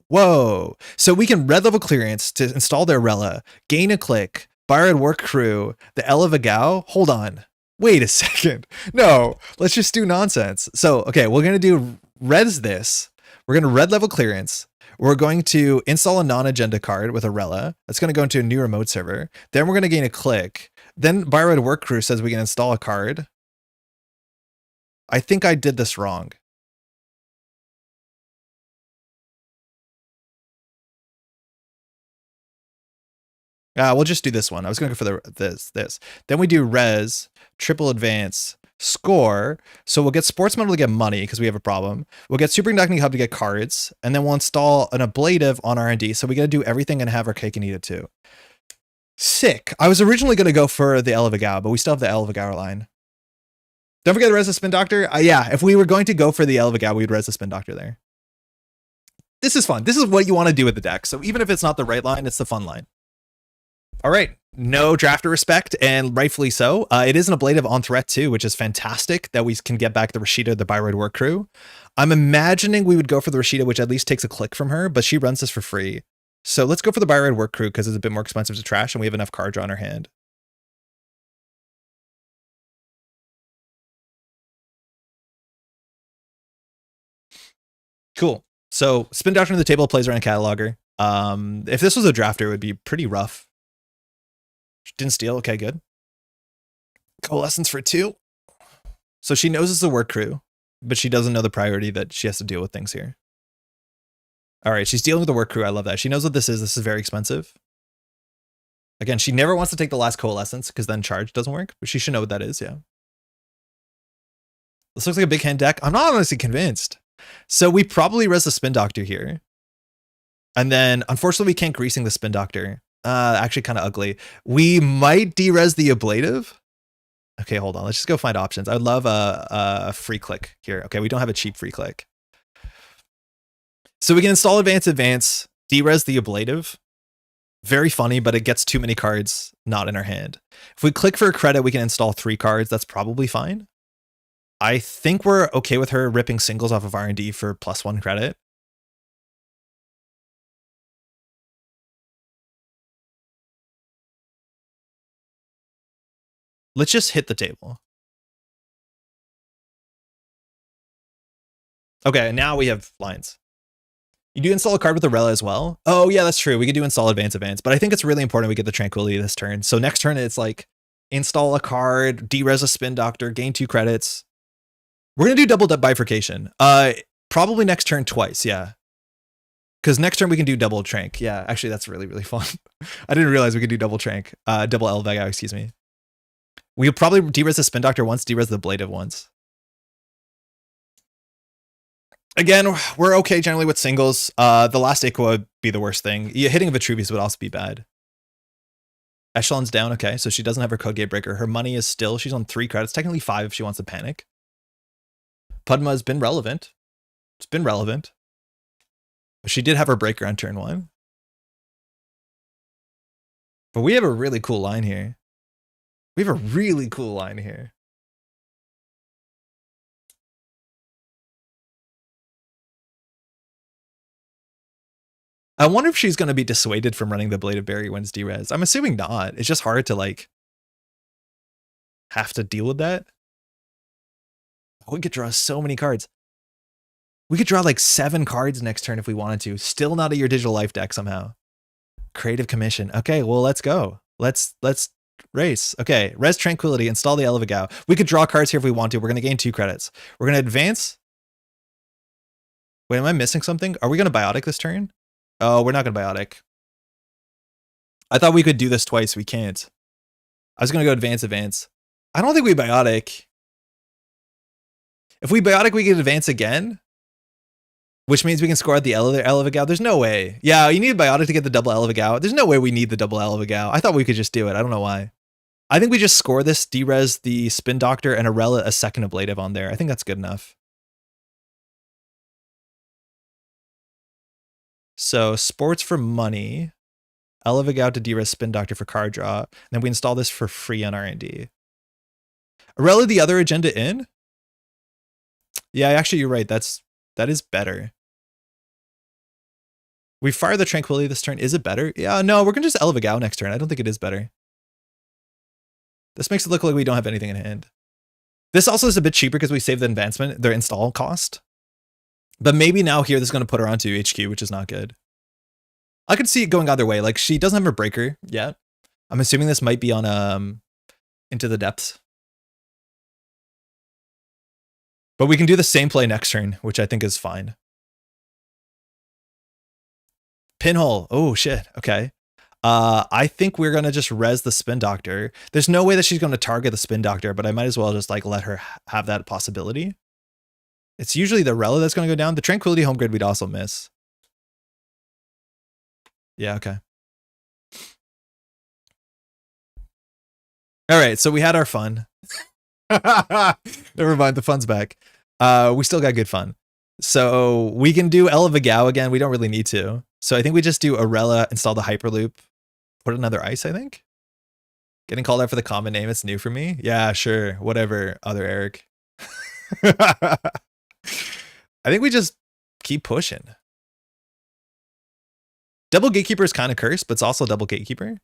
Whoa. So we can red level clearance to install the Arella, gain a click, Byron Work Crew, the Ella Vigao. Hold on. Wait a second. No, let's just do nonsense. So, okay, we're going to do res this. We're going to red level clearance. We're going to install a non-agenda card with Arella. That's going to go into a new remote server. Then we're going to gain a click. Then Byron Work Crew says we can install a card. I think I did this wrong. We'll just do this one. I was going to go for this. Then we do res, triple advance, score. So we'll get Sportsmetal to get money because we have a problem. We'll get Superconducting Hub to get cards, and then we'll install an ablative on R&D. So we got to do everything and have our cake and eat it too. Sick. I was originally going to go for the Ella Vigao, but we still have the Ella Vigao line. Don't forget the res the Spin Doctor. Yeah, if we were going to go for the Ella Vigao, we'd res the Spin Doctor there. This is fun. This is what you want to do with the deck. So even if it's not the right line, it's the fun line. All right, no drafter respect, and rightfully so. It is an ablative on threat too, which is fantastic that we can get back the Rashida, the Byroid Work Crew. I'm imagining we would go for the Rashida, which at least takes a click from her, but she runs this for free. So let's go for the Byroid Work Crew because it's a bit more expensive to trash, and we have enough card draw in our hand. Cool. So Spin Doctor on the table plays around a cataloger. If this was a drafter, it would be pretty rough. Didn't steal. Okay, good. Coalescence for 2. So she knows it's a work crew, but she doesn't know the priority that she has to deal with things here. All right, she's dealing with the work crew. I love that. She knows what this is. This is very expensive. Again, she never wants to take the last coalescence because then charge doesn't work, but she should know what that is, yeah. This looks like a big hand deck. I'm not honestly convinced. So we probably res the Spin Doctor here. And then, unfortunately, we can't greasing the Spin Doctor. Actually kind of ugly. We might de-res the ablative. Okay, hold on. Let's just go find options. I'd love a free click here. Okay, we don't have a cheap free click. So we can install advance, de-res the ablative. Very funny, but it gets too many cards not in our hand. If we click for a credit, we can install 3 cards. That's probably fine. I think we're okay with her ripping singles off of R&D for +1 credit. Let's just hit the table. Okay, now we have lines. You do install a card with Arella as well. Oh yeah, that's true. We could do install advance, but I think it's really important we get the Tranquility this turn. So next turn it's like install a card, de-res a Spin Doctor, gain 2 credits. We're gonna do double bifurcation. Probably next turn twice, yeah. Because next turn we can do double Trank. Yeah, actually that's really, really fun. I didn't realize we could do double Trank. Double Ella Vigao, excuse me. We'll probably de-res the Spin Doctor once, de-res the ablative once. Again, we're okay generally with singles. The last Aqua would be the worst thing. Yeah, hitting Vitruvius would also be bad. Echelon's down, okay, so she doesn't have her Code Gate Breaker. Her money is still, she's on 3 credits, technically 5 if she wants to panic. Padma has been relevant. It's been relevant. But she did have her breaker on turn 1. But we have a really cool line here. We have a really cool line here. I wonder if she's going to be dissuaded from running the Blade of Barry when it's de-res. I'm assuming not. It's just hard to like have to deal with that. We could draw so many cards. We could draw like 7 cards next turn if we wanted to. Still not at your Digital Life deck somehow. Creative Commission. Okay, well, let's go. Let's race. Okay, res Tranquility, install the Ella Vigao. We could draw cards here if we want to. We're going to gain 2 credits. We're going to advance. Wait, am I missing something? Are we going to Biotic this turn? Oh, we're not going to Biotic. I thought we could do this twice. We can't. I was going to go advance. I don't think we Biotic. If we Biotic, we can advance again. Which means we can score at the Ella Vigao. There's no way. Yeah, you need Biotic to get the double Ella Vigao. There's no way we need the double Ella Vigao. I thought we could just do it. I don't know why. I think we just score this, de-res the Spin Doctor, and Arella a second ablative on there. I think that's good enough. So sports for money. Ella Vigao to de-res Spin Doctor for card draw. And then we install this for free on R&D. Arella the other agenda in? Yeah, actually, you're right. That's That is better. We fire the Tranquility this turn. Is it better? Yeah, no, we're going to just Elevagao next turn. I don't think it is better. This makes it look like we don't have anything in hand. This also is a bit cheaper because we saved the advancement, their install cost. But maybe now here this is going to put her onto HQ, which is not good. I could see it going either way. Like, she doesn't have her breaker yet. I'm assuming this might be on Into the Depths. But we can do the same play next turn, which I think is fine. Pinhole. Oh, shit. Okay. I think we're going to just res the Spin Doctor. There's no way that she's going to target the Spin Doctor, but I might as well just like let her have that possibility. It's usually the Arella that's going to go down. The Tranquility home grid we'd also miss. Yeah, okay. All right, so we had our fun. Never mind, the fun's back. We still got good fun. So we can do Elevagao again. We don't really need to. So I think we just do Arella, install the Hyperloop, put another ice, I think. Getting called out for the common name. It's new for me. Yeah, sure. Whatever, other Eric. I think we just keep pushing. Double Gatekeeper is kind of cursed, but it's also double Gatekeeper.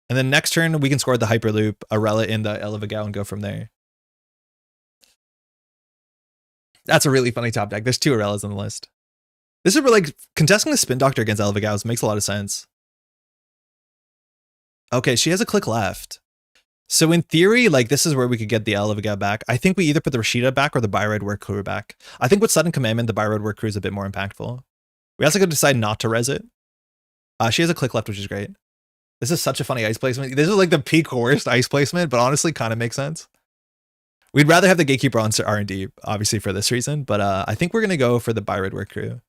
And then next turn, we can score the Hyperloop, Arella in the Elevagao, and go from there. That's a really funny top deck. There's 2 Arellas on the list. This is where, like, contesting the Spin Doctor against Elevagao makes a lot of sense. Okay, she has a click left. So in theory, like, this is where we could get the Elevagao back. I think we either put the Rashida back or the Byride Work Crew back. I think with Sudden Commandment, the Byride Work Crew is a bit more impactful. We also could decide not to res it. She has a click left, which is great. This is such a funny ice placement. This is like the peak worst ice placement, but honestly kind of makes sense. We'd rather have the Gatekeeper on R&D, obviously, for this reason, but I think we're going to go for the Byride Work Crew.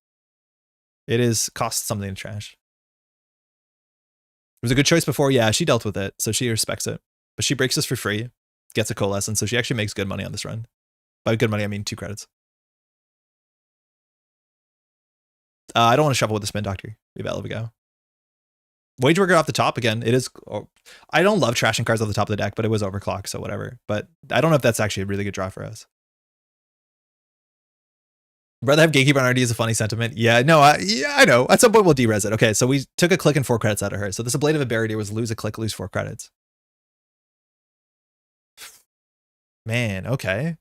It is cost something to trash. It was a good choice before. Yeah, she dealt with it, so she respects it. But she breaks this for free, gets a Coalescence, so she actually makes good money on this run. By good money, I mean 2 credits. I don't want to shuffle with the Spin Doctor. We have Elevagao. Wage Worker off the top again. It is. I don't love trashing cards off the top of the deck, but it was overclocked, so whatever. But I don't know if that's actually a really good draw for us. Rather have Gatekeeper on RD is a funny sentiment. Yeah, no, I know. At some point we'll de-res it. Okay, so we took a click and 4 credits out of her. So this Blade of Aberity was lose a click, lose 4 credits. Man, okay.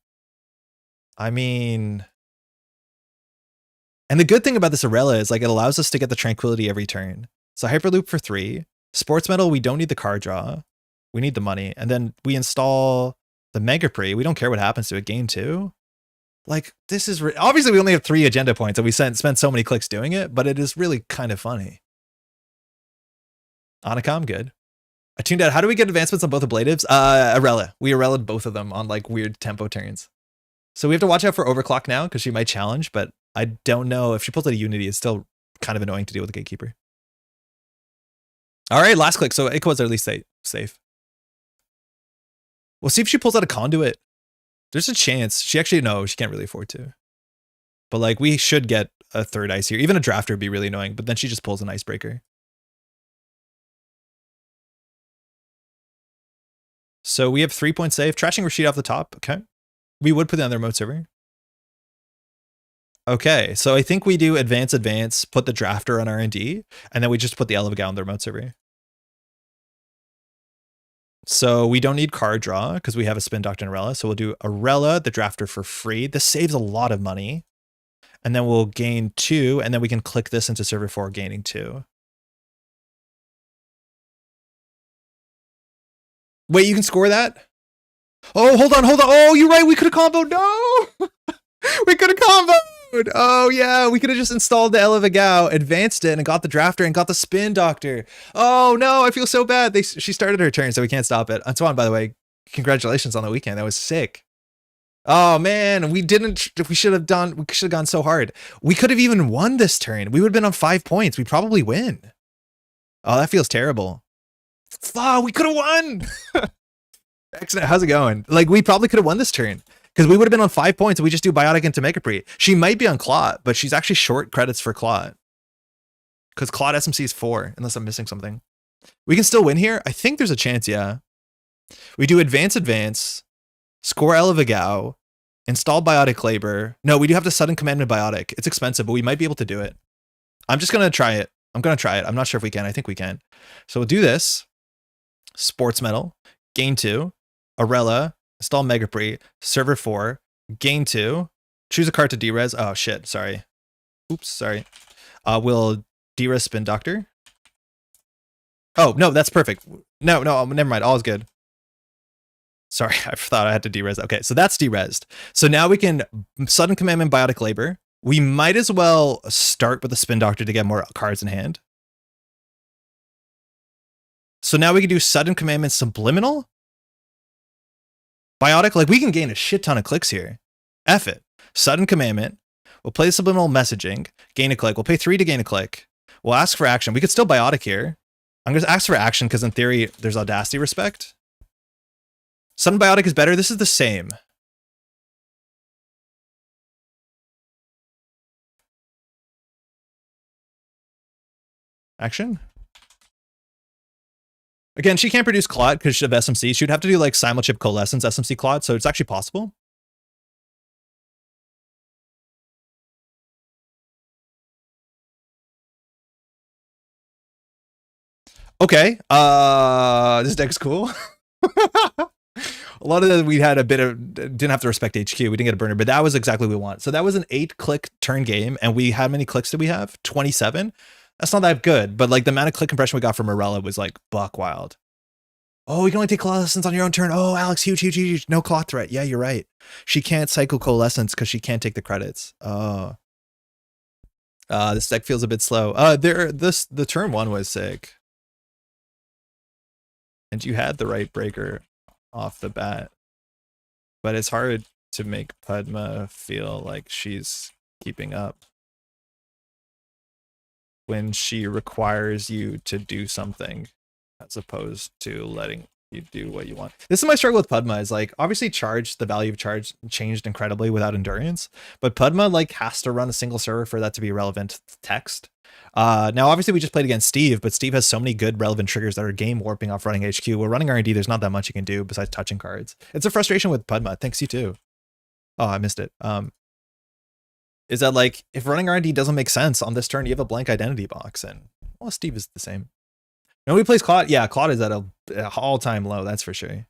I mean, and the good thing about this Arella is like it allows us to get the Tranquility every turn. So Hyperloop for 3. Sportsmetal, we don't need the card draw. We need the money. And then we install the Megapre. We don't care what happens to it. Game 2. Like, this is... obviously, we only have 3 agenda points, and we spent so many clicks doing it, but it is really kind of funny. Anacom, good. I tuned out. How do we get advancements on both ablatives? Arella. We Arella'd both of them on, like, weird tempo turns. So we have to watch out for Overclock now, because she might challenge, but I don't know. If she pulls out a Unity, it's still kind of annoying to deal with the Gatekeeper. All right, last click. So Eiko's at least safe. We'll see if she pulls out a Conduit. There's a chance. She actually, no, she can't really afford to. But like, we should get a 3rd ice here. Even a Drafter would be really annoying, but then she just pulls an Icebreaker. So we have 3-point save. Trashing Rashid off the top. Okay. We would put that on the remote server. Okay, so I think we do advance, put the Drafter on R&D, and then we just put the Elevagao on the remote server. So we don't need card draw because we have a Spin Doctor and Arella. So we'll do Arella, the Drafter for free. This saves a lot of money. And then we'll gain 2, and then we can click this into server 4, gaining 2. Wait, you can score that? Oh, hold on. Oh, you're right. We could have comboed. No! We could have comboed. Oh, yeah. We could have just installed the Elevagao, advanced it, and got the Drafter and got the Spin Doctor. Oh, no. I feel so bad. She started her turn, so we can't stop it. Antoine, by the way, congratulations on the weekend. That was sick. Oh, man. We should have gone so hard. We could have even won this turn. We would have been on 5 points. We'd probably win. Oh, that feels terrible. Oh, we could have won. Excellent. How's it going? Like, we probably could have won this turn. Because we would have been on 5 points and we just do Biotic into Megapre. She might be on Clot, but she's actually short credits for Clot. Because Clot SMC is 4, unless I'm missing something. We can still win here. I think there's a chance, yeah. We do advance, score Elevagao, Install Biotic Labor. No, we do have to sudden commandment Biotic. It's expensive, but we might be able to do it. I'm just going to try it. I'm not sure if we can. I think we can. So we'll do this. Sportsmetal. Gain 2. Arella. Install Métropole. Server 4. Gain 2. Choose a card to derez. Oh, shit. Sorry. Oops. Sorry. We'll derez Spin Doctor. Oh, no, that's perfect. No, never mind. All is good. Sorry, I thought I had to derez. Okay, so that's derezed. So now we can sudden commandment Biotic Labor. We might as well start with the Spin Doctor to get more cards in hand. So now we can do sudden commandment Subliminal. Biotic, like we can gain a shit ton of clicks here. F it. Sudden commandment. We'll play Subliminal Messaging. Gain a click. We'll pay 3 to gain a click. We'll ask for action. We could still Biotic here. I'm going to ask for action because in theory, there's Audacity Respect. Sudden Biotic is better. This is the same. Action. Again, she can't produce Clot because she have SMC. She would have to do like Simulchip Coalescence SMC Clot, so it's actually possible. Okay, this deck's cool. A lot of that we had a bit of, didn't have to respect HQ. We didn't get a burner, but that was exactly what we want. So that was an 8-click turn game. And how many clicks did we have? 27. That's not that good. But like the amount of click compression we got from Arella was like buck wild. Oh, you can only take Coalescence on your own turn. Oh, Alex, huge. No clock threat. Yeah, you're right. She can't cycle Coalescence because she can't take the credits. Oh. This deck feels a bit slow. The turn 1 was sick. And you had the right breaker off the bat, but it's hard to make Padma feel like she's keeping up when she requires you to do something as opposed to letting you do what you want. This is my struggle with Padma, is like obviously the value of charge changed incredibly without endurance, but Padma like has to run a single server for that to be relevant text. Now obviously we just played against Steve, but Steve has so many good relevant triggers that are game warping off running HQ. We're running R&D, there's not that much you can do besides touching cards. It's a frustration with Padma. Thanks, you too. Oh, I missed it. Is that like if running R&D doesn't make sense on this turn, you have a blank identity box, and well, Steve is the same. Nobody plays Claude. Yeah, Claude is at a all-time low, that's for sure.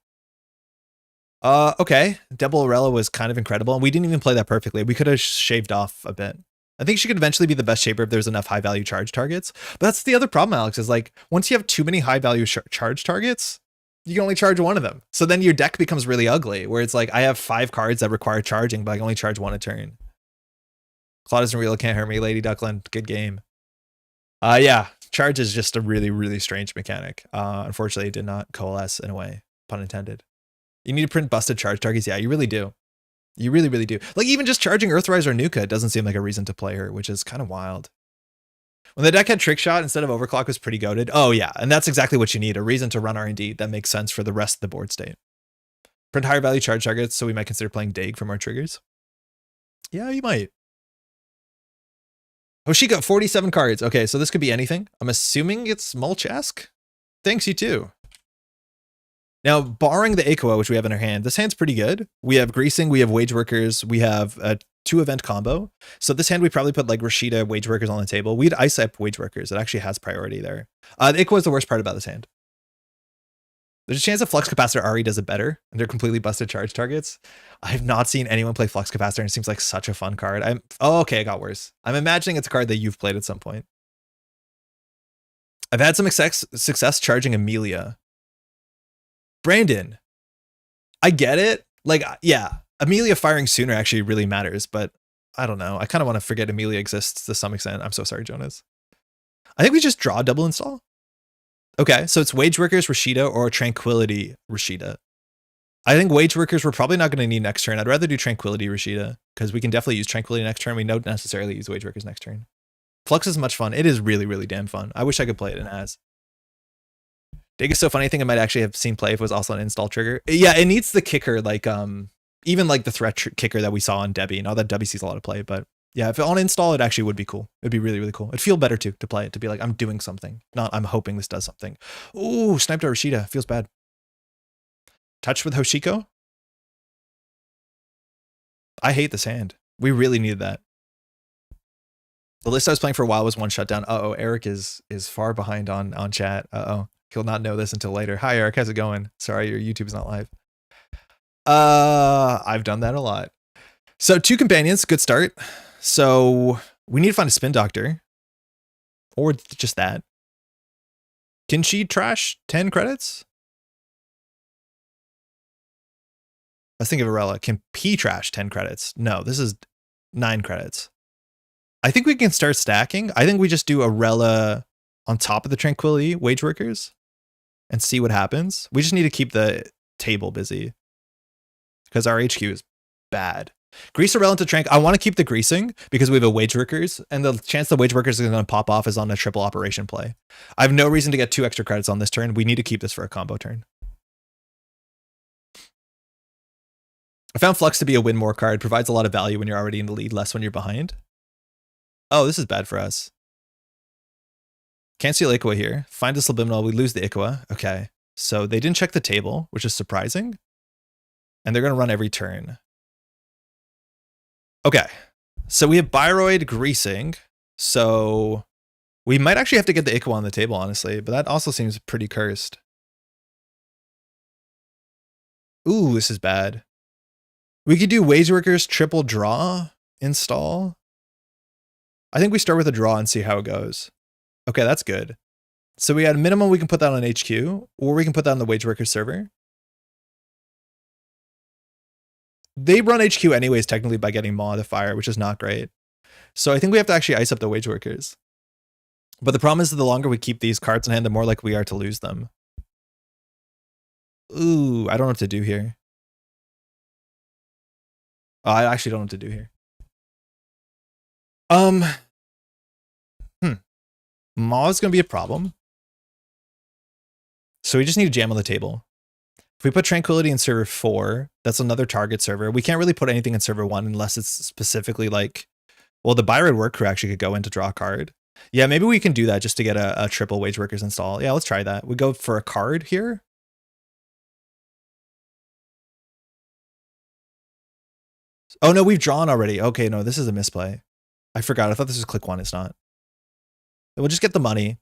Okay, Double Arella was kind of incredible, and we didn't even play that perfectly. We could have shaved off a bit. I think she could eventually be the best shaper if there's enough high value charge targets. But that's the other problem, Alex, is like once you have too many high value charge targets, you can only charge one of them. So then your deck becomes really ugly, where it's like I have 5 cards that require charging, but I can only charge 1 a turn. Claude isn't real, can't hurt me, Lady Duckland. Good game. Yeah, charge is just a really strange mechanic. Unfortunately, it did not coalesce in a way, pun intended. You need to print busted charge targets. Yeah, you really do. You really do. Like even just charging Earthrise or Nuka doesn't seem like a reason to play her, which is kind of wild. When the deck had Trick Shot instead of Overclock was pretty goated. Oh yeah, and that's exactly what you need, a reason to run R&D that makes sense for the rest of the board state. Print higher value charge targets, so we might consider playing Dag for more triggers. Yeah, you might. Oh, she got 47 cards. Okay, so this could be anything. I'm assuming it's Mulch-esque. Thanks, you too. Now, barring the Aqua, which we have in our hand, this hand's pretty good. We have Greasing, we have Wage Workers, we have a 2-event combo. So this hand, we probably put like Rashida Wage Workers on the table. We'd Ice Up Wage Workers. It actually has priority there. The Aqua is the worst part about this hand. There's a chance that Flux Capacitor Ari does it better, and they're completely busted charge targets. I have not seen anyone play Flux Capacitor, and it seems like such a fun card. Oh, okay, it got worse. I'm imagining it's a card that you've played at some point. I've had some success charging Amelia. Brandon, I get it. Like, yeah, Amelia firing sooner actually really matters, but I don't know. I kind of want to forget Amelia exists to some extent. I'm so sorry, Jonas. I think we just draw double install. Okay, so it's Wage Workers Rashida or Tranquility Rashida. I think Wage Workers we're probably not going to need next turn. I'd rather do Tranquility Rashida because we can definitely use Tranquility next turn. We don't necessarily use Wage Workers next turn. Flux is much fun. It is really damn fun. I wish I could play it in As. Dig is so funny. I think I might actually have seen play if it was also an install trigger. Yeah, it needs the kicker, like even like the threat kicker that we saw on Debbie. Now that Debbie sees a lot of play, but yeah, if on install, it actually would be cool. It'd be really cool. It'd feel better too to play it, to be like I'm doing something, not I'm hoping this does something. Ooh, sniped out Rashida. Feels bad. Touch with Hoshiko. I hate this hand. We really needed that. The list I was playing for a while was one shutdown. Uh-oh, Eric is far behind on chat. Uh-oh. He'll not know this until later. Hi, Eric. How's it going? Sorry, your YouTube's not live. I've done that a lot. So 2 companions, good start. So we need to find a spin doctor. Or just that. Can she trash 10 credits? I was thinking of Arella. Can P trash 10 credits? No, this is 9 credits. I think we can start stacking. I think we just do Arella on top of the Tranquility Wage Workers and see what happens. We just need to keep the table busy because our HQ is bad. Grease Arella into Trank. I want to keep the greasing because we have a Wage Workers, and the chance the Wage Workers are going to pop off is on a triple operation play. I have no reason to get 2 extra credits on this turn. We need to keep this for a combo turn. I found Flux to be a win more card. Provides a lot of value when you're already in the lead, less when you're behind. Oh, this is bad for us. Can't steal Iqua here. Find a Subliminal. We lose the Iqua. Okay. So they didn't check the table, which is surprising. And they're going to run every turn. Okay. So we have Biroid greasing. So we might actually have to get the Iqua on the table, honestly. But that also seems pretty cursed. Ooh, this is bad. We could do Wage Workers triple draw install. I think we start with a draw and see how it goes. Okay, that's good. So we had a minimum, we can put that on HQ, or we can put that on the Wage Workers server. They run HQ anyways, technically, by getting modifier, which is not great. So I think we have to actually ice up the Wage Workers. But the problem is that the longer we keep these cards in hand, the more likely we are to lose them. Ooh, I don't know what to do here. Oh, I actually don't know what to do here. Maw is going to be a problem. So we just need to jam on the table. If we put Tranquility in server 4, that's another target server. We can't really put anything in server 1 unless it's specifically like, well, the Biroid Work Crew actually could go in to draw a card. Yeah, maybe we can do that just to get a triple Wage Workers install. Yeah, let's try that. We go for a card here. Oh, no, we've drawn already. Okay, no, this is a misplay. I forgot. I thought this was click 1. It's not. We'll just get the money.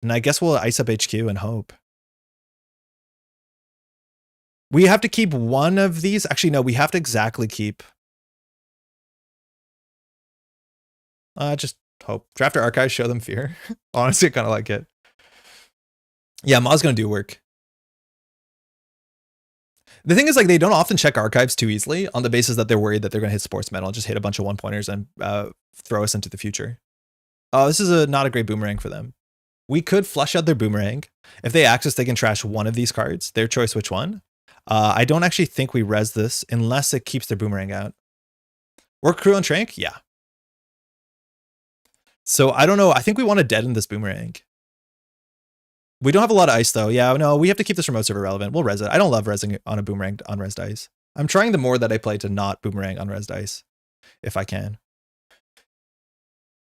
And I guess we'll ice up HQ and hope. We have to keep one of these. Actually, no, we have to exactly keep. Just hope. Draft our archives, show them fear. Honestly, I kind of like it. Yeah, Maw's going to do work. The thing is, like, they don't often check archives too easily on the basis that they're worried that they're going to hit Sportsmetal, just hit a bunch of 1-pointers and throw us into the future. Oh, this is not a great boomerang for them. We could flush out their boomerang. If they access, they can trash one of these cards. Their choice which one. I don't actually think we res this unless it keeps their boomerang out. Work Crew on Trank? Yeah. So I don't know. I think we want to deaden this boomerang. We don't have a lot of ice though. Yeah, no, we have to keep this remote server relevant. We'll res it. I don't love resing on a boomerang on res dice. I'm trying the more that I play to not boomerang on res dice, if I can.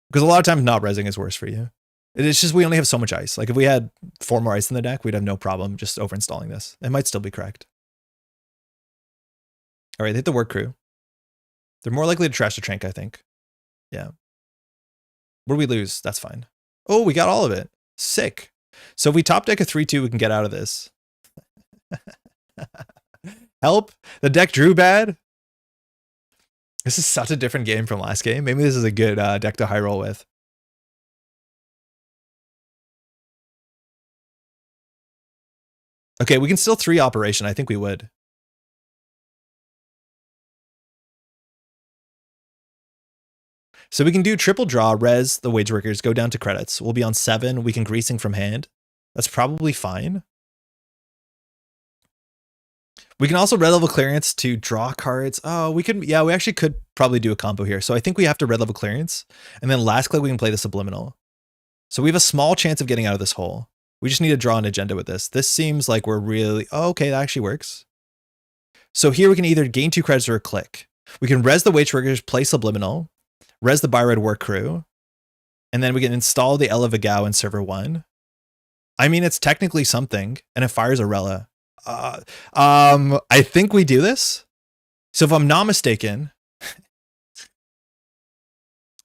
Because a lot of times not resing is worse for you. It's just we only have so much ice. Like if we had 4 more ice in the deck, we'd have no problem just overinstalling this. It might still be correct. All right, they hit the Work Crew. They're more likely to trash the Trank, I think. Yeah. What do we lose? That's fine. Oh, we got all of it. Sick. So if we top deck a 3-2, we can get out of this. Help. The deck drew bad. This is such a different game from last game. Maybe this is a good deck to high roll with. Okay, we can still 3 operation. I think we would. So we can do triple draw, res the Wage Workers, go down to credits. We'll be on 7. We can greasing from hand. That's probably fine. We can also red level clearance to draw cards. Oh, we could, yeah, we actually could probably do a combo here. So I think we have to red level clearance. And then last click, we can play the Subliminal. So we have a small chance of getting out of this hole. We just need to draw an agenda with this. This seems like we're really, oh, okay, that actually works. So here we can either gain 2 credits or a click. We can res the Wage Workers, play Subliminal, res the Biroid Work Crew, and then we can install the Ella Vigao in server 1. I mean, it's technically something, and it fires Arella. I think we do this. So if I'm not mistaken,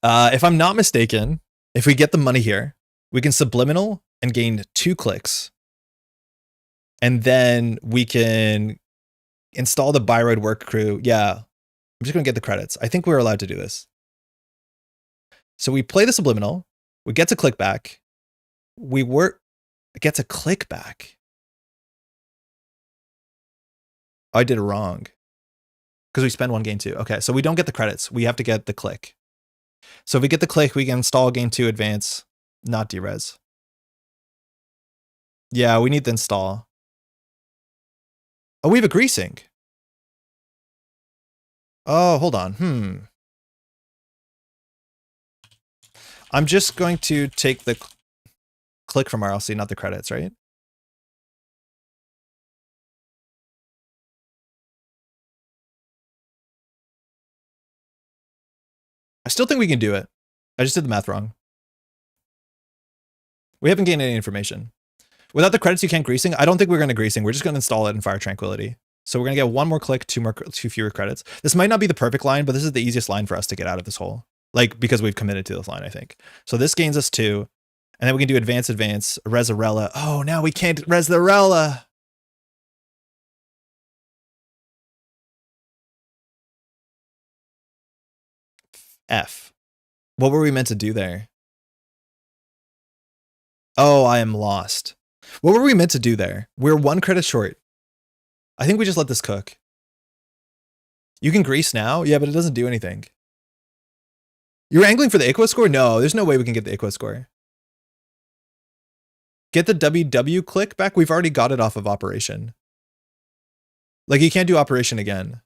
if we get the money here, we can subliminal and gain 2 clicks. And then we can install the Byroid work crew. Yeah, I'm just going to get the credits. I think we're allowed to do this. So we play the subliminal. We get to click back. We get to click back. Oh, I did it wrong. Because we spend 1 gain 2. Okay, so we don't get the credits. We have to get the click. So if we get the click, we can install gain 2 advance, not derez. Yeah, we need to install. Oh, we have a greasing. Oh, hold on. I'm just going to take the click from RLC, not the credits, right? I still think we can do it. I just did the math wrong. We haven't gained any information. Without the credits, you can't greasing. I don't think we're going to greasing. We're just going to install it in Fire Tranquility. So we're going to get 1 more click, 2 fewer credits. This might not be the perfect line, but this is the easiest line for us to get out of this hole. Like, because we've committed to this line, I think. So this gains us 2. And then we can do advance, res Arella. Oh, now we can't res the Arella. F. What were we meant to do there? Oh, I am lost. What were we meant to do there? We're 1 credit short. I think we just let this cook. You can grease now? Yeah, but it doesn't do anything. You're angling for the Iqua score? No, there's no way we can get the Iqua score. Get the WW click back? We've already got it off of operation. Like, you can't do operation again.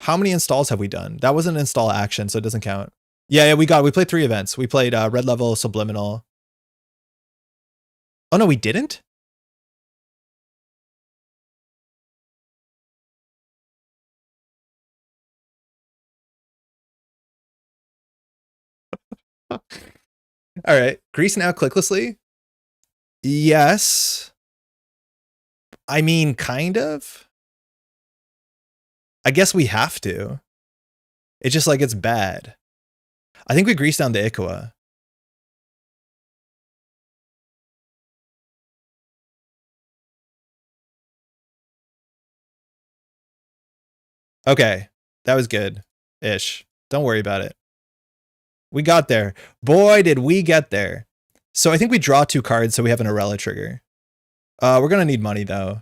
How many installs have we done? That was an install action, so it doesn't count. Yeah, we played 3 events. We played red level, subliminal. Oh no, we didn't? All right, grease now clicklessly. Yes. I mean, kind of. I guess we have to. It's just like, it's bad. I think we grease down the Iqua. Okay, that was good-ish. Don't worry about it. We got there. Boy, did we get there. So I think we draw 2 cards, so we have an Arella trigger. We're gonna need money, though.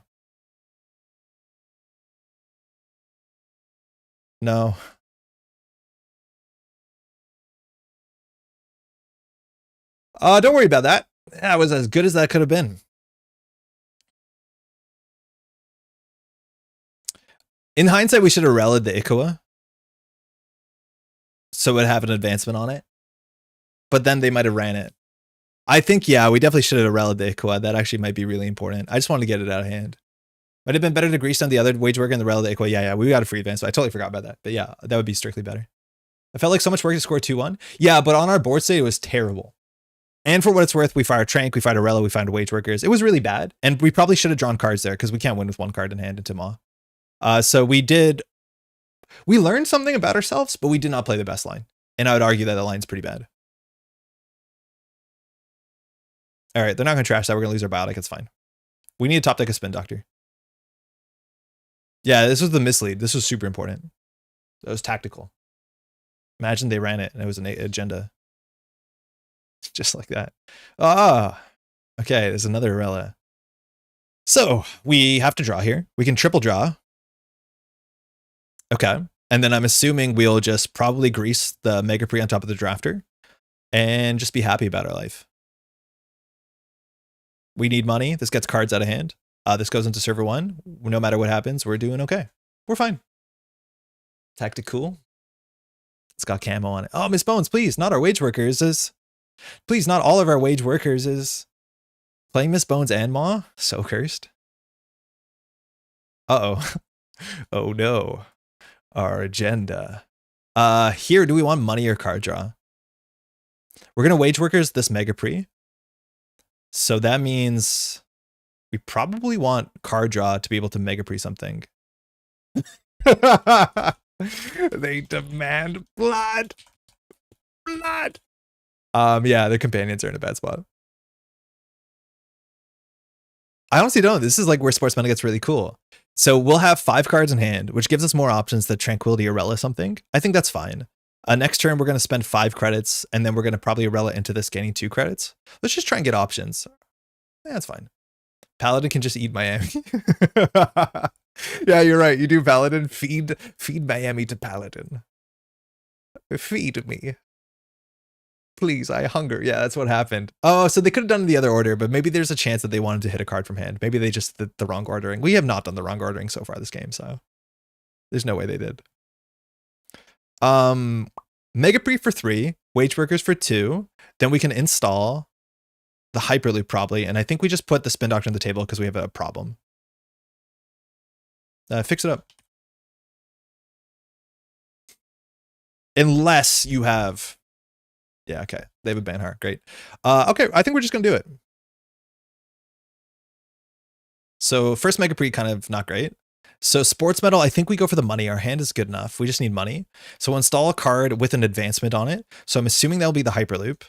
No. Don't worry about that. That was as good as that could have been. In hindsight, we should have Arella'd the Iqua, so it would have an advancement on it. But then they might have ran it. I think, yeah, we definitely should have Arella'd the Iqua. That actually might be really important. I just wanted to get it out of hand. Might have been better to grease on the other wage worker and the Arella the Iqua. Yeah, we got a free advance. So I totally forgot about that. But yeah, that would be strictly better. I felt like so much work to score 2-1. Yeah, but on our board state, it was terrible. And for what it's worth, we fired Trank, we fired Arella, we found wage workers. It was really bad. And we probably should have drawn cards there because we can't win with 1 card in hand into Maw. So we learned something about ourselves, but we did not play the best line. And I would argue that the line's pretty bad. All right, they're not going to trash that. We're going to lose our biotic. It's fine. We need to top deck a spin doctor. Yeah, this was the mislead. This was super important. That was tactical. Imagine they ran it and it was an agenda. Just like that. Okay, there's another Arella. So we have to draw here. We can triple draw. Okay. And then I'm assuming we'll just probably grease the Mega Pre on top of the drafter and just be happy about our life. We need money. This gets cards out of hand. This goes into server 1. No matter what happens, we're doing okay. We're fine. Tactical. It's got camo on it. Oh, Miss Bones, please, not our wage workers. Please, not all of our wage workers is playing Miss Bones and Maw. So cursed. Uh-oh. Oh no. Our agenda. Here, do we want money or card draw? We're gonna wage workers this Mega Pre. So that means we probably want card draw to be able to Mega Pre something. They demand blood. Blood. Yeah, the companions are in a bad spot. I honestly don't. This is like where Sportsmetal gets really cool. So we'll have 5 cards in hand, which gives us more options to Tranquility Arella something. I think that's fine. Next turn, we're going to spend 5 credits, and then we're going to probably Arella into this, gaining 2 credits. Let's just try and get options. Yeah, that's fine. Paladin can just eat Miami. Yeah, you're right. You do Paladin. Feed Miami to Paladin. Feed me. Please, I hunger. Yeah, that's what happened. Oh, so they could have done it in the other order, but maybe there's a chance that they wanted to hit a card from hand. Maybe they just did the wrong ordering. We have not done the wrong ordering so far this game, so there's no way they did. Mega Pre for 3, Wage Workers for 2. Then we can install the Hyperloop probably, and I think we just put the Spin Doctor on the table because we have a problem. Fix it up. Unless you have... Yeah, okay. They have a Banhar. Great. Okay, I think we're just going to do it. So first Mega Pre, kind of not great. So Sportsmetal, I think we go for the money. Our hand is good enough. We just need money. So we'll install a card with an advancement on it. So I'm assuming that'll be the Hyperloop.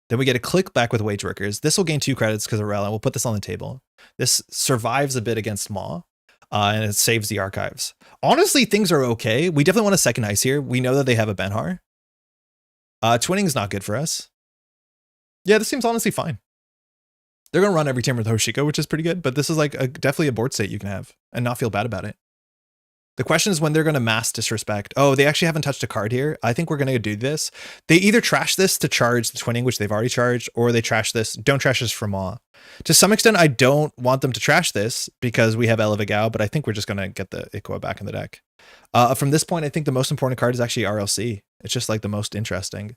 Then we get a click back with Wage Workers. This will gain 2 credits because of Arella. We'll put this on the table. This survives a bit against Maw. And it saves the archives. Honestly, things are okay. We definitely want a second ice here. We know that they have a Banhar. Twinning is not good for us. Yeah, this seems honestly fine. They're going to run every turn with Hoshiko, which is pretty good. But this is like definitely a board state you can have and not feel bad about it. The question is when they're going to mass Disrespect. Oh, they actually haven't touched a card here. I think we're going to do this. They either trash this to charge the twinning, which they've already charged, or they trash this. Don't trash this for Maw. To some extent, I don't want them to trash this because we have Elevagao, but I think we're just going to get the Ikwa back in the deck. From this point, I think the most important card is actually RLC. It's just like the most interesting.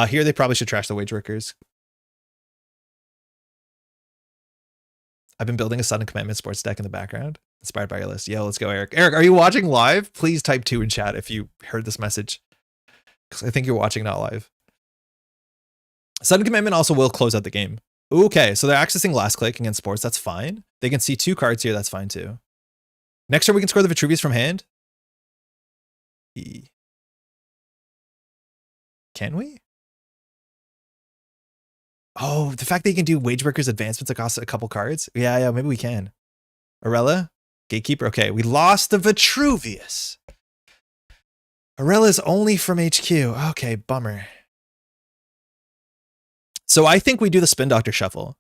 Here, they probably should trash the Wage Workers. I've been building a Sudden Commandment sports deck in the background, inspired by your list. Yeah, let's go, Eric. Eric, are you watching live? Please type 2 in chat if you heard this message, because I think you're watching not live. Sudden Commandment also will close out the game. Okay, so they're accessing last click against sports. That's fine. They can see 2 cards here. That's fine too. Next turn, we can score the Vitruvius from hand. Can we? Oh, the fact that you can do Wage Workers advancements that cost a couple cards. Yeah, maybe we can. Arella, Gatekeeper. Okay, we lost the Vitruvius. Arella's only from HQ. Okay, bummer. So I think we do the Spin Doctor shuffle.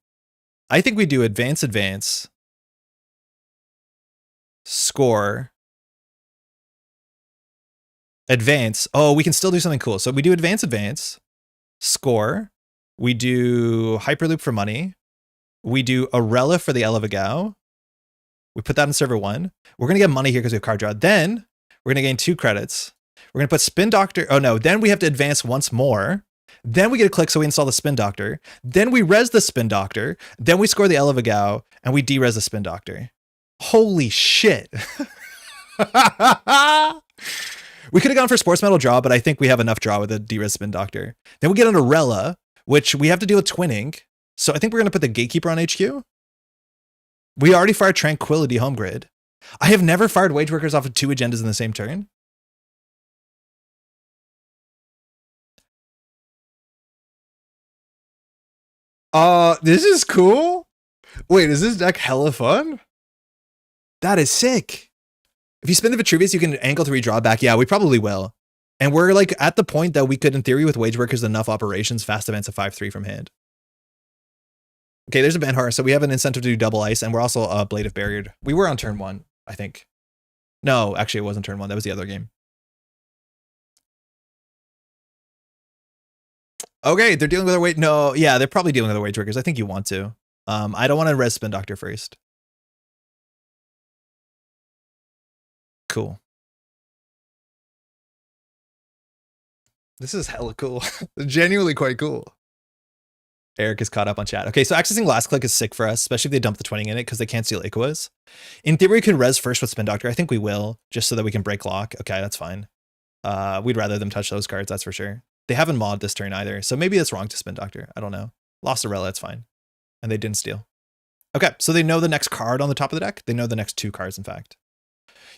I think we do advance, score, advance. Oh, we can still do something cool. So we do advance, score. We do Hyperloop for money. We do Arella for the Elevagao. We put that in server 1. We're going to get money here because we have card draw. Then we're going to gain 2 credits. We're going to put Spin Doctor. Oh no, then we have to advance once more. Then we get a click, so we install the Spin Doctor. Then we res the Spin Doctor. Then we score the Elevagao, and we de-res the Spin Doctor. Holy shit. We could have gone for Sportsmetal draw, but I think we have enough draw with a de-res Spin Doctor. Then we get an Arella, which we have to deal with twinning. So I think we're going to put the Gatekeeper on HQ. We already fired Tranquility Home Grid. I have never fired Wage Workers off of 2 agendas in the same turn. This is cool. Wait, is this deck hella fun? That is sick. If you spin the Vitruvius, you can angle to redraw back. Yeah, we probably will. And we're like at the point that we could, in theory, with Wage Workers, enough operations, fast advance a 5-3 from hand. Okay, there's a Banhar, so we have an incentive to do double ice, and we're also a Blade of Barrier. We were on turn 1, I think. No, actually, it wasn't turn 1. That was the other game. Okay, they're dealing with their wage. No, yeah, they're probably dealing with their Wage Workers. I think you want to. I don't want to res Spin Doctor first. Cool. This is hella cool. Genuinely quite cool. Eric is caught up on chat. Okay, so accessing last click is sick for us, especially if they dump the twinning in it because they can't steal Ikoas. In theory, we could res first with Spin Doctor. I think we will, just so that we can break lock. Okay, that's fine. We'd rather them touch those cards, that's for sure. They haven't mod this turn either, so maybe it's wrong to Spin Doctor. I don't know. Lost Arella, it's fine. And they didn't steal. Okay, so they know the next card on the top of the deck. They know the next 2 cards, in fact.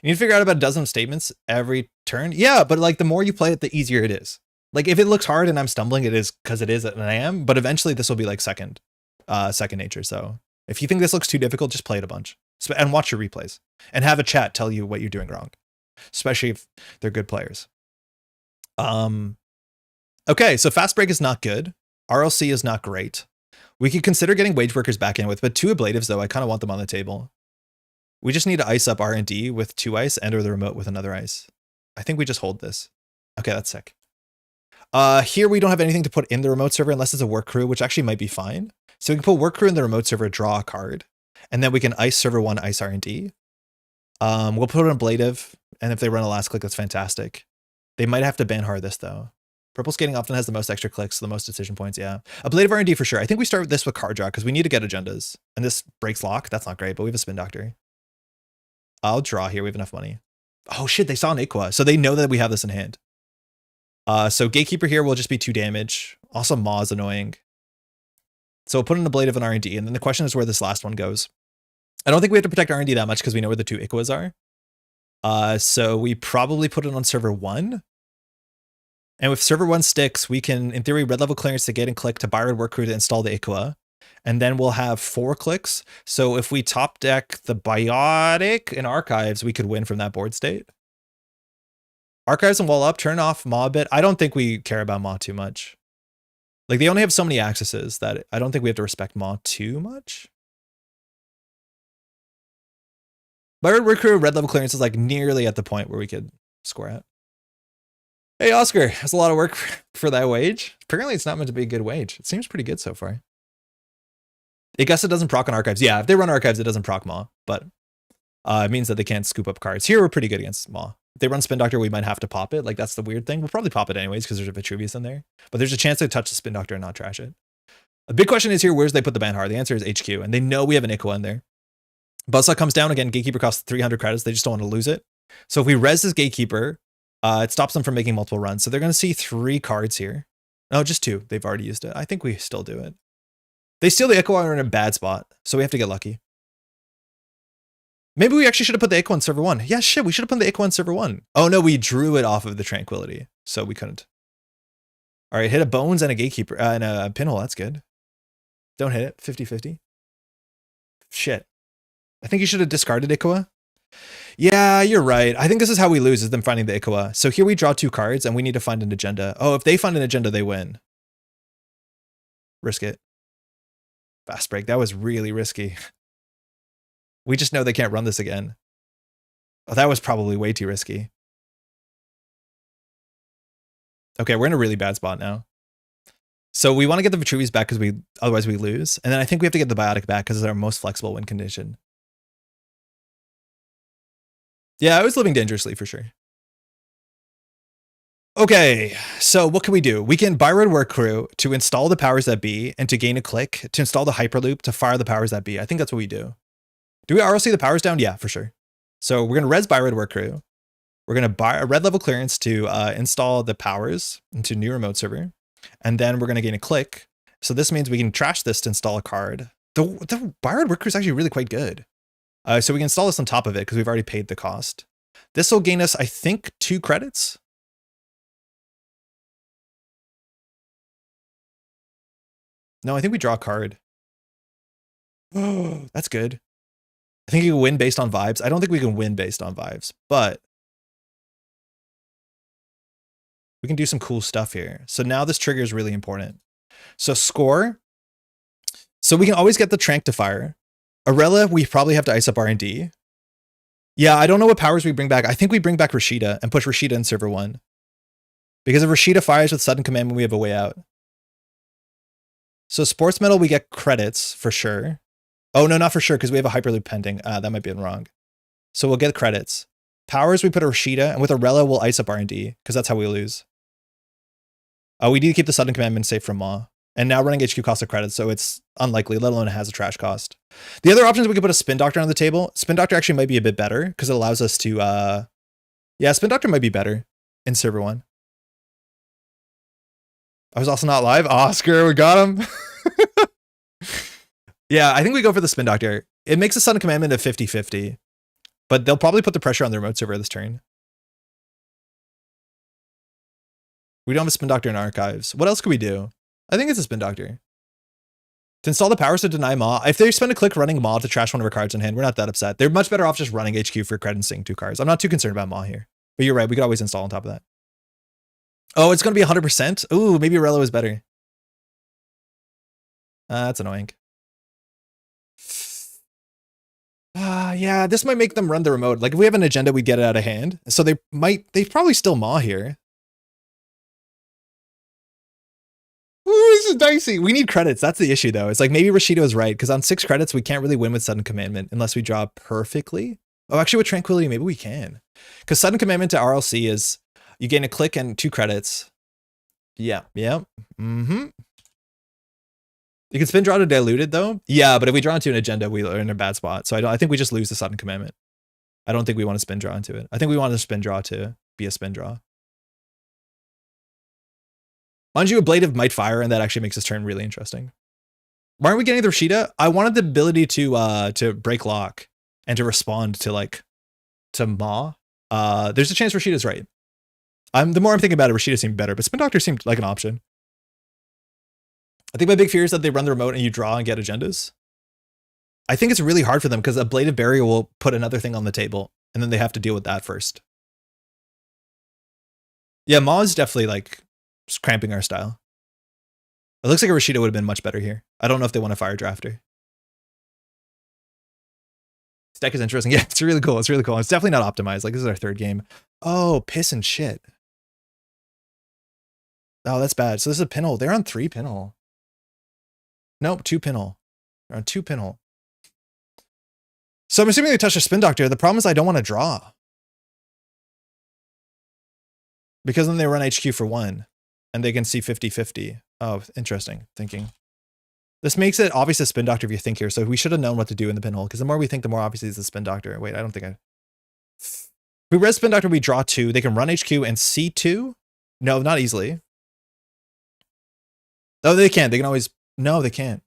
You need to figure out about a dozen statements every turn. Yeah, but like the more you play it, the easier it is. Like if it looks hard and I'm stumbling, it is because it is and I am, but eventually this will be like second nature. So if you think this looks too difficult, just play it a bunch and watch your replays and have a chat tell you what you're doing wrong, especially if they're good players. Okay, so fast break is not good. RLC is not great. We could consider getting wage workers back in with, but 2 ablatives though, I kind of want them on the table. We just need to ice up R&D with 2 ice and or the remote with another ice. I think we just hold this. Okay, that's sick. Here we don't have anything to put in the remote server unless it's a work crew, which actually might be fine. So we can put work crew in the remote server, draw a card, and then we can ice server 1, ice R&D. We'll put an ablative, and if they run a last click, that's fantastic. They might have to ban hard this though. Purple skating often has the most extra clicks, the most decision points, yeah. Ablative R&D for sure. I think we start this with card draw because we need to get agendas. And this breaks lock, that's not great, but we have a spin doctor. I'll draw here, we have enough money. Oh shit, they saw an Aqua, so they know that we have this in hand. So Gatekeeper here will just be 2 damage. Also Maw is annoying. So we'll put an ablative in R&D, and then the question is where this last one goes. I don't think we have to protect R&D that much because we know where the 2 Aquas are. So we probably put it on server 1. And if server 1 sticks, we can, in theory, red level clearance to get and click to buy red work crew to install the Aqua. And then we'll have 4 clicks. So if we top deck the Biotic and Archives, we could win from that board state. Archives and wall up, turn off Maw a bit. I don't think we care about Maw too much. Like they only have so many accesses that I don't think we have to respect Maw too much. Buy red work crew, red level clearance is like nearly at the point where we could score at. Hey, Oscar, that's a lot of work for that wage. Apparently it's not meant to be a good wage. It seems pretty good so far. I guess it doesn't proc on Archives. Yeah, if they run Archives, it doesn't proc Maw, but it means that they can't scoop up cards. Here, we're pretty good against Maw. If they run Spin Doctor, we might have to pop it. Like, that's the weird thing. We'll probably pop it anyways because there's a Vitruvius in there. But there's a chance to touch the Spin Doctor and not trash it. A big question is here, where's they put the ban hard? The answer is HQ, and they know we have an Aqua in there. Buzzsaw comes down again. Gatekeeper costs 300 credits. They just don't want to lose it. So if we res this Gatekeeper, it stops them from making multiple runs. So they're going to see 3 cards here. No, just 2. They've already used it. I think we still do it. They steal the Aqua and are in a bad spot, so we have to get lucky. Maybe we actually should have put the Aqua on server 1. Yeah, shit, we should have put the Aqua on server 1. Oh no, we drew it off of the Tranquility, so we couldn't. All right, hit a Bones and a Gatekeeper, and a Pinhole, that's good. Don't hit it, 50-50. Shit. I think you should have discarded Aqua. Yeah, you're right. I think this is how we lose, is them finding the Aqua. So here we draw 2 cards, and we need to find an agenda. Oh, if they find an agenda, they win. Risk it. Fast break, that was really risky. We just know they can't run this again. Oh, that was probably way too risky. Okay, we're in a really bad spot now. So we want to get the Vitruvius back because otherwise we lose. And then I think we have to get the Biotic back because it's our most flexible win condition. Yeah, I was living dangerously for sure. Okay, so what can we do? We can buy red work crew to install the powers that be and to gain a click, to install the Hyperloop, to fire the powers that be. I think that's what we do. Do we RLC the powers down? Yeah, for sure. So we're going to res buy red work crew. We're going to buy a red level clearance to install the powers into new remote server. And then we're going to gain a click. So this means we can trash this to install a card. The buy red work crew is actually really quite good. So we can install this on top of it because we've already paid the cost. This will gain us, I think, 2 credits. No, I think we draw a card. Oh, that's good. I think you can win based on vibes. I don't think we can win based on vibes, but we can do some cool stuff here. So now this trigger is really important. So score. So we can always get the Trank to fire. Arella, we probably have to ice up R&D. Yeah, I don't know what powers we bring back. I think we bring back Rashida and push Rashida in server 1. Because if Rashida fires with sudden command, we have a way out. So Sportsmetal, we get credits for sure. Oh, no, not for sure, because we have a Hyperloop pending. That might be wrong. So we'll get credits. Powers, we put a Rashida, and with Arella, we'll ice up R&D, because that's how we lose. We need to keep the sudden commandment safe from Maw. And now running HQ costs a credit, so it's unlikely, let alone it has a trash cost. The other options, we could put a Spin Doctor on the table. Spin Doctor actually might be a bit better, because it allows us to... Yeah, Spin Doctor might be better in server 1. I was also not live. Oscar, we got him. Yeah, I think we go for the Spin Doctor. It makes the sudden commandment a 50-50. But they'll probably put the pressure on the remote server this turn. We don't have a Spin Doctor in archives. What else could we do? I think it's a Spin Doctor. To install the powers to deny Maw. If they spend a click running Maw to trash one of our cards in hand, we're not that upset. They're much better off just running HQ for credit and seeing 2 cards. I'm not too concerned about Maw here. But you're right, we could always install on top of that. Oh, it's going to be 100%? Ooh, maybe Arella is better. That's annoying. Yeah, this might make them run the remote. Like if we have an agenda, we'd get it out of hand. So they probably still Maw here. Ooh, this is dicey. We need credits. That's the issue though. It's like maybe Rashido is right because on 6 credits, we can't really win with Sudden Commandment unless we draw perfectly. Oh, actually with Tranquility, maybe we can. Because Sudden Commandment to RLC is you gain a click and 2 credits. Yeah. Mm-hmm. You can spin draw to Diluted though. Yeah, but if we draw into an agenda, we are in a bad spot. So I think we just lose the Sudden Commandment. I don't think we want to spin draw into it. I think we want to spin draw to be a spin draw. Mind you, a Blade of Might Fire, and that actually makes this turn really interesting. Why aren't we getting the Rashida? I wanted the ability to break lock and to respond to Maw. There's a chance Rashida's right. The more I'm thinking about it, Rashida seemed better, but Spin Doctor seemed like an option. I think my big fear is that they run the remote and you draw and get agendas. I think it's really hard for them because a Blade of Barrier will put another thing on the table and then they have to deal with that first. Yeah, Maw is definitely like just cramping our style. It looks like a Rashida would have been much better here. I don't know if they want a Fire Drafter. This deck is interesting. Yeah, it's really cool. It's really cool. It's definitely not optimized. Like this is our 3rd game. Oh, piss and shit. Oh, that's bad. So this is a pinhole. They're on 3 pinhole. Nope, 2 pinhole. They're on 2 pinhole. So I'm assuming they touched a Spin Doctor. The problem is I don't want to draw. Because then they run HQ for 1. And they can see 50-50. Oh, interesting thinking. This makes it obvious a Spin Doctor if you think here. So we should have known what to do in the pinhole. Because the more we think, the more obviously it's a Spin Doctor. Wait, I don't think If we res Spin Doctor, we draw 2. They can run HQ and see 2. No, not easily. Oh, they can. They can always... No, they can't.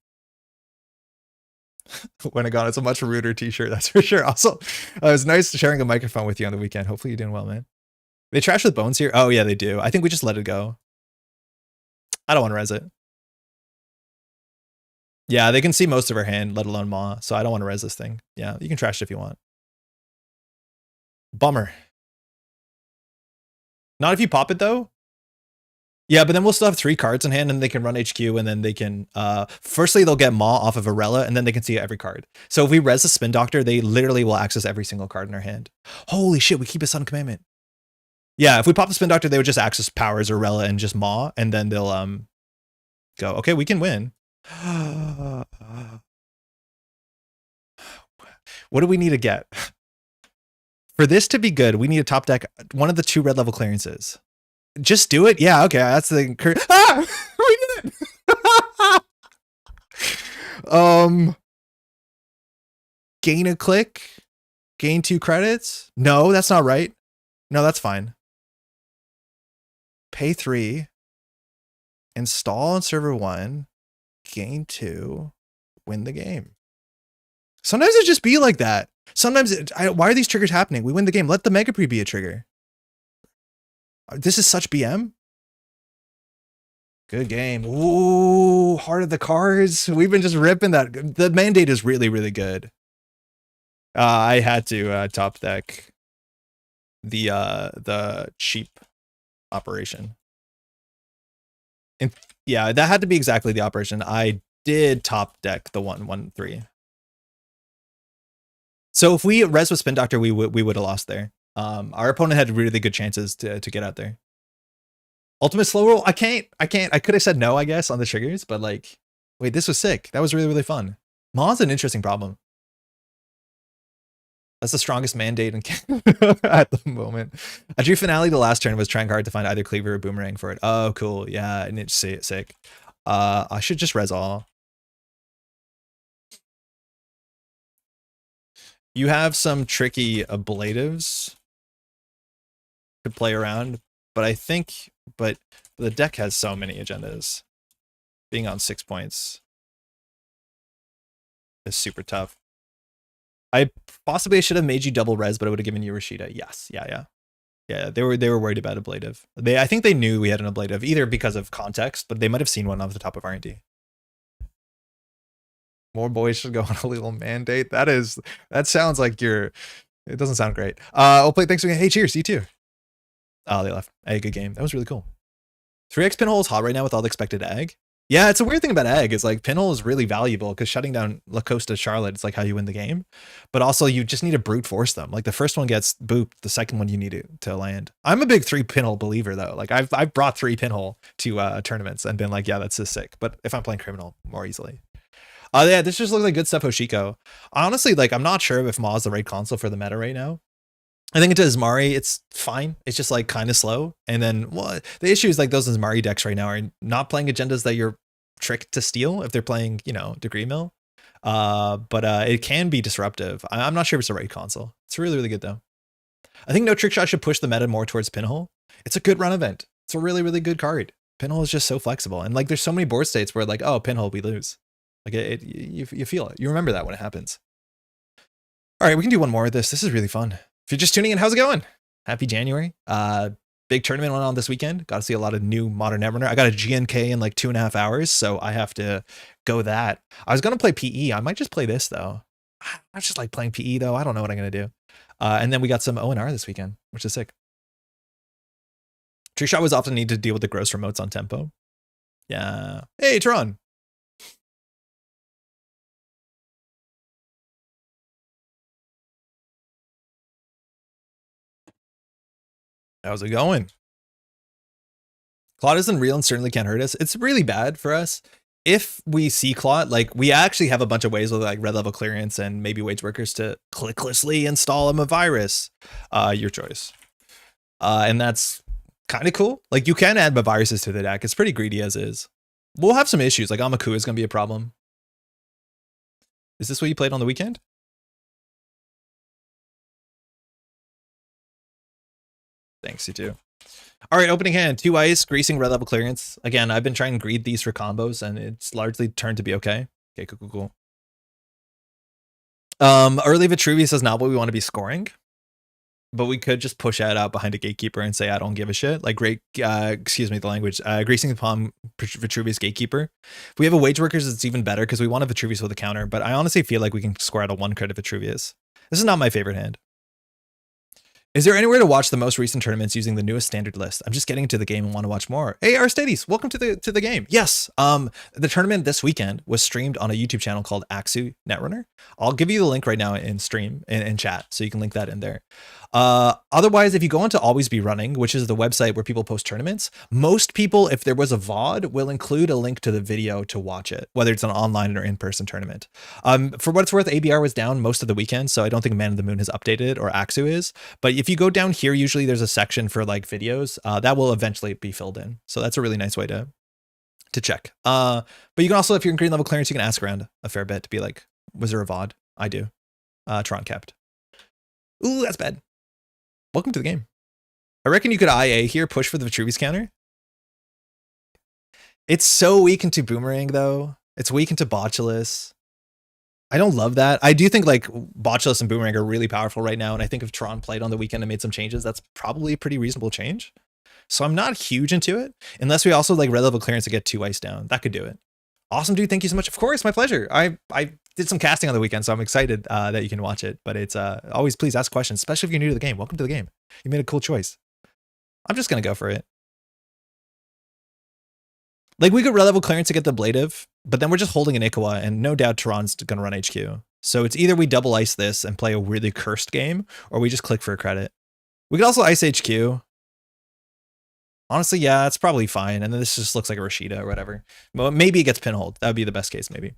When I got it's a much ruder t-shirt, that's for sure. Also, it was nice sharing a microphone with you on the weekend. Hopefully you're doing well, man. They trash with bones here? Oh, yeah, they do. I think we just let it go. I don't want to res it. Yeah, they can see most of our hand, let alone Maw, so I don't want to res this thing. Yeah, you can trash it if you want. Bummer. Not if you pop it, though. Yeah, but then we'll still have 3 cards in hand and they can run HQ and then they can, firstly, they'll get Maw off of Arella and then they can see every card. So if we res the Spin Doctor, they literally will access every single card in our hand. Holy shit, we keep a Sudden Commandment. Yeah, if we pop the Spin Doctor, they would just access powers Arella and just Maw and then they'll go, okay, we can win. What do we need to get? For this to be good, we need a top deck, one of the 2 red level clearances. Just do it? Yeah, okay, that's the... Ah! We did it! Gain a click? Gain 2 credits? No, that's not right. No, that's fine. Pay 3. Install on server 1. Gain 2. Win the game. Sometimes it just be like that. Sometimes, why are these triggers happening? We win the game. Let the Mega Pre be a trigger. This is such BM. Good game. Ooh, Heart of the Cards. We've been just ripping that. The mandate is really, really good. I had to top deck the cheap operation. And yeah, that had to be exactly the operation. I did top deck the 1-1-3. So if we res with Spin Doctor, we would have lost there. Our opponent had really good chances to get out there. Ultimate slow roll. I can't. I could have said no, I guess, on the triggers, but like, wait, this was sick. That was really, really fun. Maw's an interesting problem. That's the strongest mandate in at the moment. I drew Finale the last turn, was trying hard to find either Cleaver or Boomerang for it. Oh, cool. Yeah, and it's sick. I should just res all. You have some tricky ablatives to play around, but I think, but the deck has so many agendas. Being on 6 points is super tough. I possibly should have made you double res, but I would have given you Rashida. Yes, yeah. They were worried about ablative. I think they knew we had an ablative either because of context, but they might have seen one off the top of R&D. More boys should go on a little mandate. That sounds like it doesn't sound great. I'll play. Thanks again. Hey, cheers. You too. Oh, they left. Hey, good game. That was really cool. 3x pinhole is hot right now with all the expected ag. Yeah, it's a weird thing about ag is like pinhole is really valuable because shutting down La Costa Charlotte is like how you win the game. But also you just need to brute force them. Like the first one gets booped, the second one you need to land. I'm a big 3 pinhole believer though. Like I've brought 3 pinhole to tournaments and been like, yeah, that's just sick. But if I'm playing criminal, more easily. Yeah, this just looks like good stuff, Hoshiko. Honestly, like I'm not sure if Ma is the right console for the meta right now. I think it does Mari, it's fine. It's just like kind of slow. And then the issue is like those Mari decks right now are not playing agendas that you're tricked to steal if they're playing, Degree Mill. But it can be disruptive. I'm not sure if it's the right console. It's really, really good though. I think No Trick Shot should push the meta more towards Pinhole. It's a good run event. It's a really, really good card. Pinhole is just so flexible. And like there's so many board states where like, oh, Pinhole, we lose. Like you feel it. You remember that when it happens. All right, we can do one more of this. This is really fun. If you're just tuning in, how's it going? Happy January. Big tournament went on this weekend. Got to see a lot of new modern Netrunner. I got a GNK in like 2.5 hours, so I have to go that. I was going to play PE. I might just play this though. I just like playing PE though. I don't know what I'm going to do. And then we got some ONR this weekend, which is sick. Tree Shot was often need to deal with the gross remotes on tempo. Yeah. Hey, Tron. How's it going? Clot isn't real and certainly can't hurt us. It's really bad for us. If we see Clot, like we actually have a bunch of ways with like red level clearance and maybe wage workers to clicklessly install him a virus. Your choice. And that's kind of cool. Like you can add viruses to the deck. It's pretty greedy as is. We'll have some issues. Like Amaku is going to be a problem. Is this what you played on the weekend? Thanks, you too. All right, opening hand, 2 ice, greasing red level clearance. Again, I've been trying to greed these for combos and it's largely turned to be okay. Okay, cool. Early Vitruvius is not what we want to be scoring, but we could just push that out behind a gatekeeper and say, I don't give a shit. Like excuse me, the language, greasing the palm Vitruvius gatekeeper. If we have a wage workers, it's even better because we want a Vitruvius with a counter, but I honestly feel like we can score out a 1 credit Vitruvius. This is not my favorite hand. Is there anywhere to watch the most recent tournaments using the newest standard list? I'm just getting into the game and want to watch more. Hey, Arstades, welcome to the game. Yes, the tournament this weekend was streamed on a YouTube channel called Axu Netrunner. I'll give you the link right now in stream in chat, so you can link that in there. Otherwise, if you go into Always Be Running, which is the website where people post tournaments, most people, if there was a VOD, will include a link to the video to watch it, whether it's an online or in-person tournament. For what it's worth, ABR was down most of the weekend, so I don't think Man of the Moon has updated it, or Axu is. But if you go down here, usually there's a section for like videos that will eventually be filled in. So that's a really nice way to check. But you can also, if you're in green level clearance, you can ask around a fair bit to be like, was there a VOD? I do. Tron kept. Ooh, that's bad. Welcome to the game. I reckon you could IA here, push for the Vitruvius counter. It's so weak into Boomerang though. It's weak into Botulus. I don't love that. I do think like Botulus and Boomerang are really powerful right now. And I think if Tron played on the weekend and made some changes, that's probably a pretty reasonable change. So I'm not huge into it unless we also like red level clearance to get 2 ice down. That could do it. Awesome, dude. Thank you so much. Of course, my pleasure. I did some casting on the weekend, so I'm excited that you can watch it. But it's always please ask questions, especially if you're new to the game. Welcome to the game. You made a cool choice. I'm just going to go for it. Like we could red level clearance to get the ablative, but then we're just holding an Ikawa and no doubt Tron's going to run HQ. So it's either we double ice this and play a really cursed game or we just click for a credit. We could also ice HQ. Honestly, yeah, it's probably fine. And then this just looks like a Rashida or whatever. Well, maybe it gets pinholed. That would be the best case, maybe.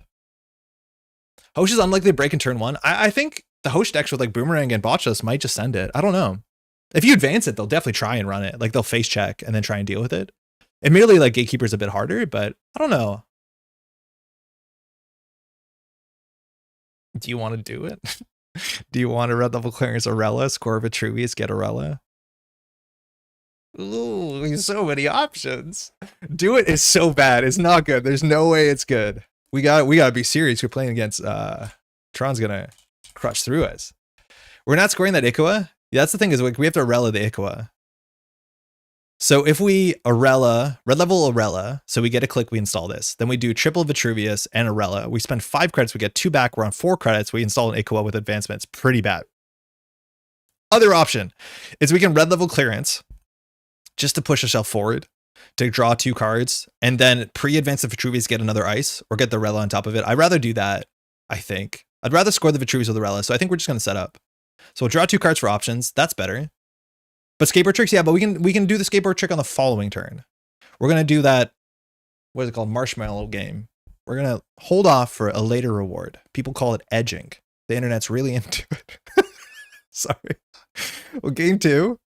Hosh is unlikely to break in turn 1. I think the Hosh decks with like Boomerang and Botchus might just send it. I don't know. If you advance it, they'll definitely try and run it. Like they'll face check and then try and deal with it. Admittedly, like Gatekeeper's a bit harder, but I don't know. Do you want to do it? Do you want to red level clearance Arella, score Vitruvius, get Arella? Ooh, so many options. Do it is so bad. It's not good. There's no way it's good. We gotta be serious. We're playing against Tron's gonna crush through us. We're not scoring that Ikawa. Yeah, that's the thing is we have to Arella the Ikawa. So if we Arella, red level Arella, so we get a click, we install this. Then we do triple Vitruvius and Arella. We spend 5 credits, we get 2 back. We're on 4 credits. We install an Ikawa with advancement. It's pretty bad. Other option is we can red level clearance just to push ourselves forward to draw 2 cards and then pre-advance the Vitruvius, get another ice or get the Arella on top of it. I'd rather do that, I think. I'd rather score the Vitruvius with the Arella. So I think we're just going to set up. So we'll draw 2 cards for options. That's better. But skateboard tricks, yeah, but we can do the skateboard trick on the following turn. We're going to do that, what is it called? Marshmallow game. We're going to hold off for a later reward. People call it edging. The internet's really into it. Sorry. Well, game 2.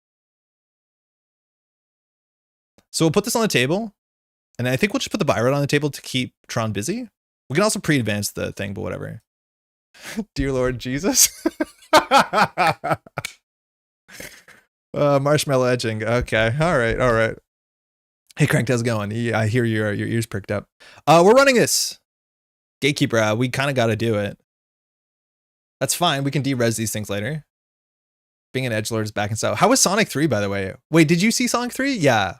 So we'll put this on the table. And I think we'll just put the Byron on the table to keep Tron busy. We can also pre-advance the thing, but whatever. Dear Lord Jesus. Marshmallow edging. Okay. All right. Hey, Crank, how's it going? Yeah, I hear your ears pricked up. We're running this. Gatekeeper, we kind of got to do it. That's fine. We can de-res these things later. Being an edgelord is back and so. How was Sonic 3, by the way? Wait, did you see Sonic 3? Yeah.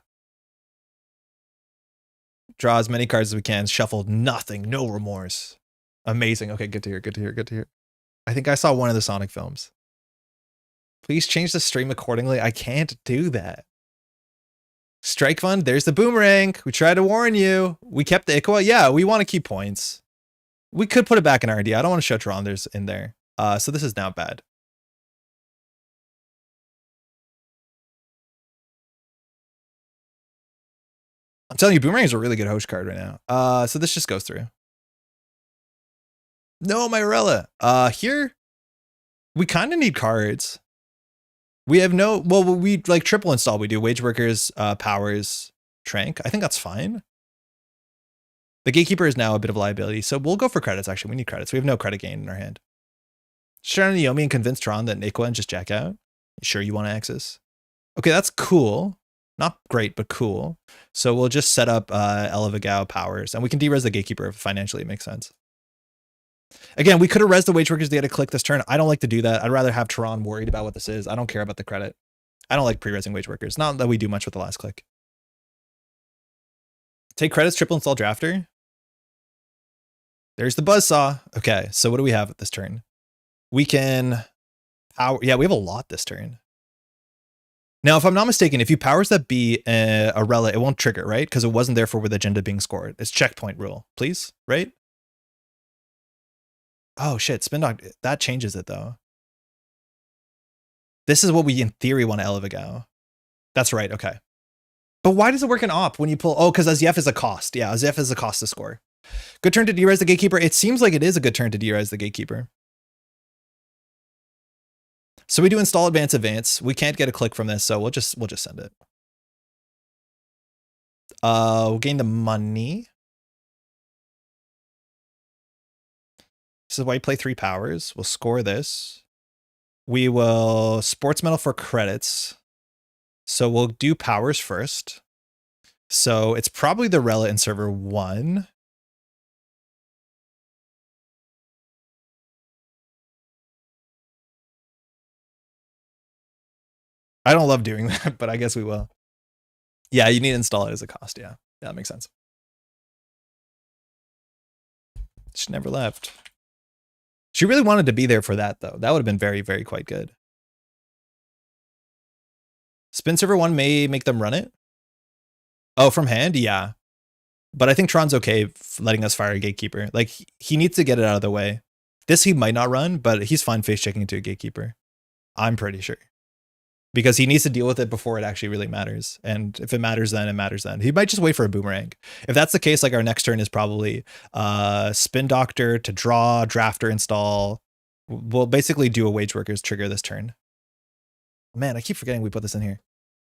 Draw as many cards as we can. Shuffle nothing. No remorse. Amazing. Okay, good to hear. I think I saw one of the Sonic films. Please change the stream accordingly. I can't do that. Strike Fund, there's the boomerang. We tried to warn you. We kept the Ikawa. Yeah, we want to keep points. We could put it back in R&D. I don't want to show Tron there's in there. So this is now bad. I'm telling you, boomerang is a really good host card right now. So this just goes through. No, my Arella. Here, we kind of need cards. We have no, well, we like triple install. We do Wage Workers, Powers, Trank. I think that's fine. The Gatekeeper is now a bit of a liability. So we'll go for credits, actually. We need credits. We have no credit gain in our hand. Share on Naomi and convince Tron that Nikwa and just jack out. Sure you want to access? Okay, that's cool. Not great, but cool. So we'll just set up Elevagao Powers. And we can de-res the Gatekeeper if financially it makes sense. Again, we could have res the Wage Workers to get a click this turn. I don't like to do that. I'd rather have Tron worried about what this is. I don't care about the credit. I don't like pre-resing Wage Workers. Not that we do much with the last click. Take credits, triple install Drafter. There's the Buzzsaw. Okay, so what do we have at this turn? We can power. Yeah, we have a lot this turn. Now, if I'm not mistaken, if you powers that be Arella, it won't trigger, right? Because it wasn't there for with agenda being scored. It's checkpoint rule, please, right? Oh shit, Spin Dog, that changes it though. This is what we in theory want to Elevagao. That's right, okay. But why does it work in op when you pull? Oh, because Azef is a cost. Yeah, Azef is a cost to score. Good turn to de-res the Gatekeeper. It seems like it is a good turn to de-res the Gatekeeper. So we do install advance. We can't get a click from this, so we'll just send it. We'll gain the money. This is why you play 3 powers. We'll score this. We will Sportsmetal for credits. So we'll do powers first. So it's probably the Arella in server 1. I don't love doing that, but I guess we will. Yeah, you need to install it as a cost. Yeah, that makes sense. She never left. She really wanted to be there for that, though. That would have been very, very quite good. Spin server 1 may make them run it. Oh, from hand? Yeah. But I think Tron's okay letting us fire a Gatekeeper. Like, he needs to get it out of the way. This he might not run, but he's fine face checking into a Gatekeeper. I'm pretty sure. Because he needs to deal with it before it actually really matters. And if it matters then, it matters then. He might just wait for a boomerang. If that's the case, like our next turn is probably Spin Doctor to draw, Drafter install. We'll basically do a Wage Workers trigger this turn. Man, I keep forgetting we put this in here.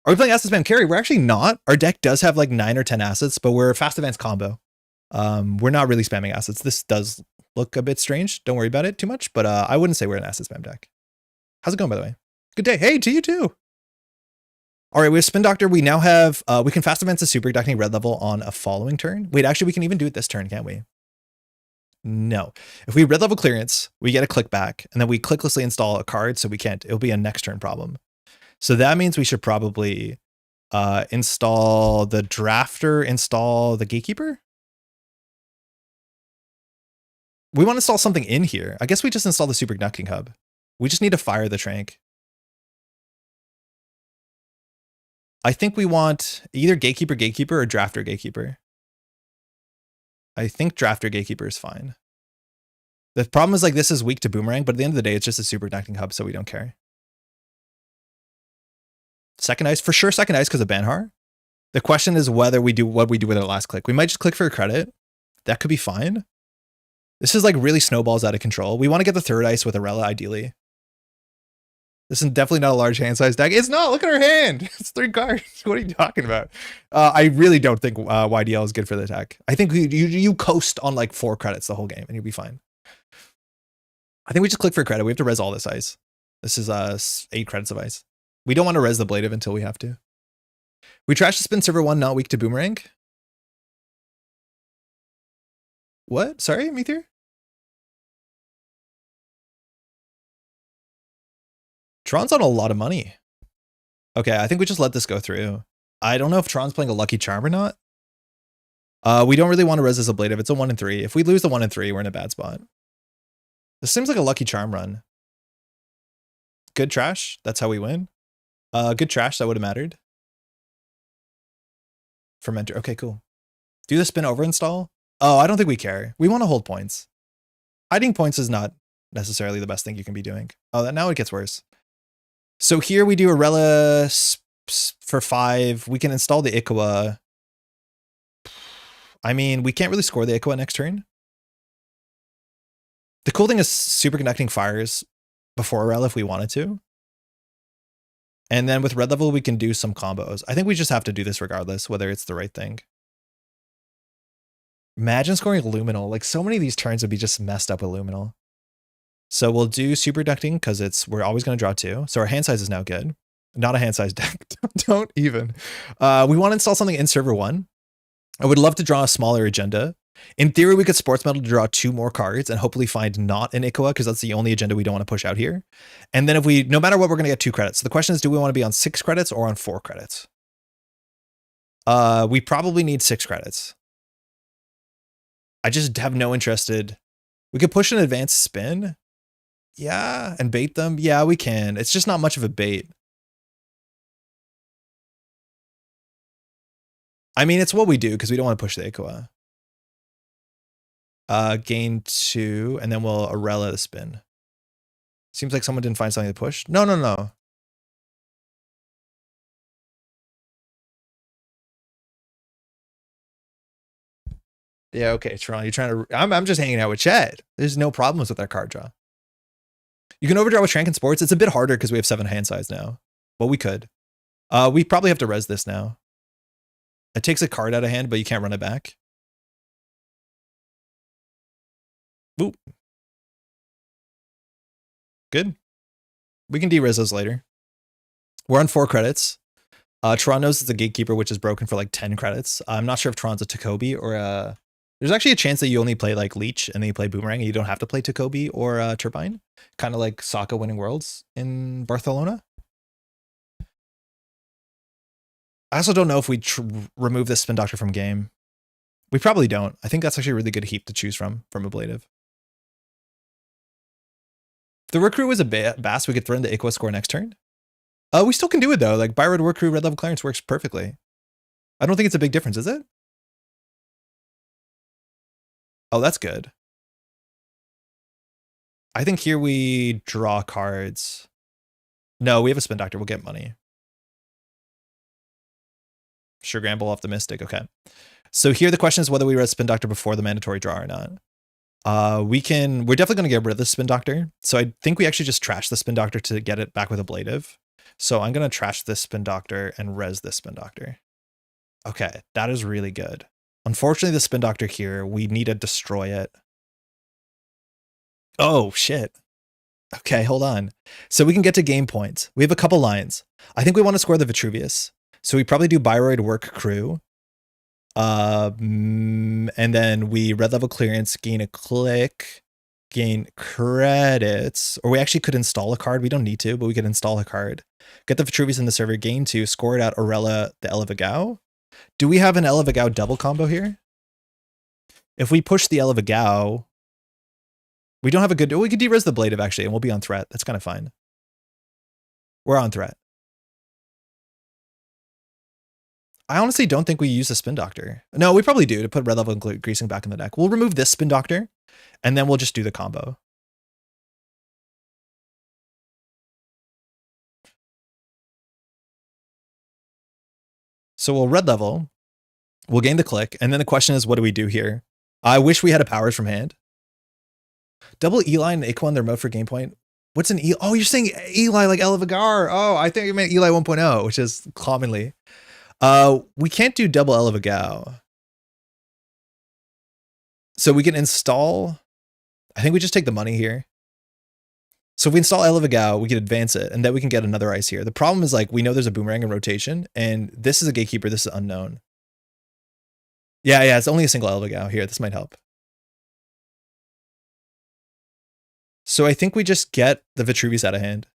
Are we playing Asset Spam Carry? We're actually not. Our deck does have like 9 or 10 assets, but we're a fast advance combo. We're not really spamming assets. This does look a bit strange. Don't worry about it too much, but I wouldn't say we're an asset spam deck. How's it going, by the way? Good day. Hey, to you too. All right, we have Spin Doctor. We now have, we can fast advance a super conducting red level on a following turn. Wait, actually, we can even do it this turn, can't we? No. If we red level clearance, we get a click back, and then we clicklessly install a card, so we can't. It'll be a next turn problem. So that means we should probably install the drafter, install the gatekeeper. We want to install something in here. I guess we just install the superconducting hub. We just need to fire the trank. I think we want either gatekeeper or drafter gatekeeper. I think drafter gatekeeper is fine. The problem is like this is weak to boomerang, but at the end of the day, it's just a superconducting hub, so we don't care. Second ice, for sure second ice because of Banhar. The question is whether we do what we do with our last click. We might just click for a credit. That could be fine. This is like really snowballs out of control. We want to get the third ice with Arella, ideally. This is definitely not a large hand size deck. It's not. Look at her hand. It's 3 cards. What are you talking about? I really don't think YDL is good for the deck. I think you coast on like 4 credits the whole game and you'll be fine. I think we just click for credit. We have to res all this ice. This is 8 credits of ice. We don't want to res the Blade until we have to. We trash the spin server 1, not weak to boomerang. What? Sorry, Meteor? Tron's on a lot of money. Okay, I think we just let this go through. I don't know if Tron's playing a Lucky Charm or not. We don't really want to res as a Blade. It's a 1 and 3. If we lose the 1 and 3, we're in a bad spot. This seems like a Lucky Charm run. Good trash. That's how we win. Good trash. That would have mattered. Fermenter. Okay, cool. Do the spin over install? Oh, I don't think we care. We want to hold points. Hiding points is not necessarily the best thing you can be doing. Oh, now it gets worse. So here we do Arella for 5. We can install the Ikawa. I mean, we can't really score the Ikawa next turn. The cool thing is superconducting fires before Arella if we wanted to. And then with red level, we can do some combos. I think we just have to do this regardless, whether it's the right thing. Imagine scoring Luminal. Like so many of these turns would be just messed up with Luminal. So we'll do superconducting because we're always going to draw 2. So our hand size is now good. Not a hand size deck. Don't even. We want to install something in server 1. I would love to draw a smaller agenda. In theory, we could Sportsmetal to draw 2 more cards and hopefully find not an Ikawa because that's the only agenda we don't want to push out here. And then if we, no matter what, we're going to get 2 credits. So the question is, do we want to be on 6 credits or on 4 credits? We probably need 6 credits. I just have no interest. We could push an advanced spin. Yeah, and bait them. Yeah, we can. It's just not much of a bait. I mean, it's what we do because we don't want to push the Ikawa. Gain 2, and then we'll Arella the spin. Seems like someone didn't find something to push. No. Yeah, okay, Tron, you're trying to. I'm just hanging out with Chad. There's no problems with our card draw. You can overdraw with Trank and Sports. It's a bit harder because we have 7 hand size now. Well, we could. We probably have to res this now. It takes a card out of hand, but you can't run it back. Boop. Good. We can de-res those later. We're on 4 credits. Tron knows it's a gatekeeper, which is broken for like 10 credits. I'm not sure if Tron's a Takobi or a... There's actually a chance that you only play like Leech and then you play Boomerang and you don't have to play Takobi or Turbine. Kind of like Sokka winning Worlds in Barcelona. I also don't know if we remove this Spin Doctor from game. We probably don't. I think that's actually a really good heap to choose from ablative. If the Work Crew was a Bass, we could throw in the Ikawa score next turn. We still can do it though. Like Byroad Work Crew, red level clearance works perfectly. I don't think it's a big difference, is it? Oh, that's good. I think here we draw cards. No, we have a Spin Doctor. We'll get money. Sure, Gramble off the Mystic. Okay. So here the question is whether we read Spin Doctor before the mandatory draw or not. We're definitely going to get rid of the Spin Doctor. So I think we actually just trash the Spin Doctor to get it back with ablative. So I'm going to trash this Spin Doctor and res this Spin Doctor. Okay, that is really good. Unfortunately, the Spin Doctor here, we need to destroy it. Oh, shit. Okay, hold on. So we can get to game points. We have a couple lines. I think we want to score the Vitruvius. So we probably do Byroid Work Crew. And then we red level clearance, gain a click, gain credits, or we actually could install a card. We don't need to, but we could install a card. Get the Vitruvius in the server, gain 2, score it out Arella, the Elevagao. Do we have an Elevagao double combo here? If we push the Elevagao, we don't have a good, we could de-res the Blade actually, and we'll be on threat. That's kind of fine. We're on threat. I honestly don't think we use a Spin Doctor. No, we probably do to put red level and greasing back in the deck. We'll remove this Spin Doctor, and then we'll just do the combo. So we'll red level, we'll gain the click, and then the question is, what do we do here? I wish we had a powers from hand. Double Eli and Aquan, they're mode for game point. What's an Eli? Oh, you're saying Eli like Elevagao. Oh, I think you meant Eli 1.0, which is commonly. We can't do double Elevagao. So we can install, I think we just take the money here. So if we install Elevagao, we can advance it, and then we can get another ice here. The problem is like, we know there's a boomerang in rotation, and this is a gatekeeper, this is unknown. Yeah, it's only a single Elevagao here. This might help. So I think we just get the Vitruvius out of hand.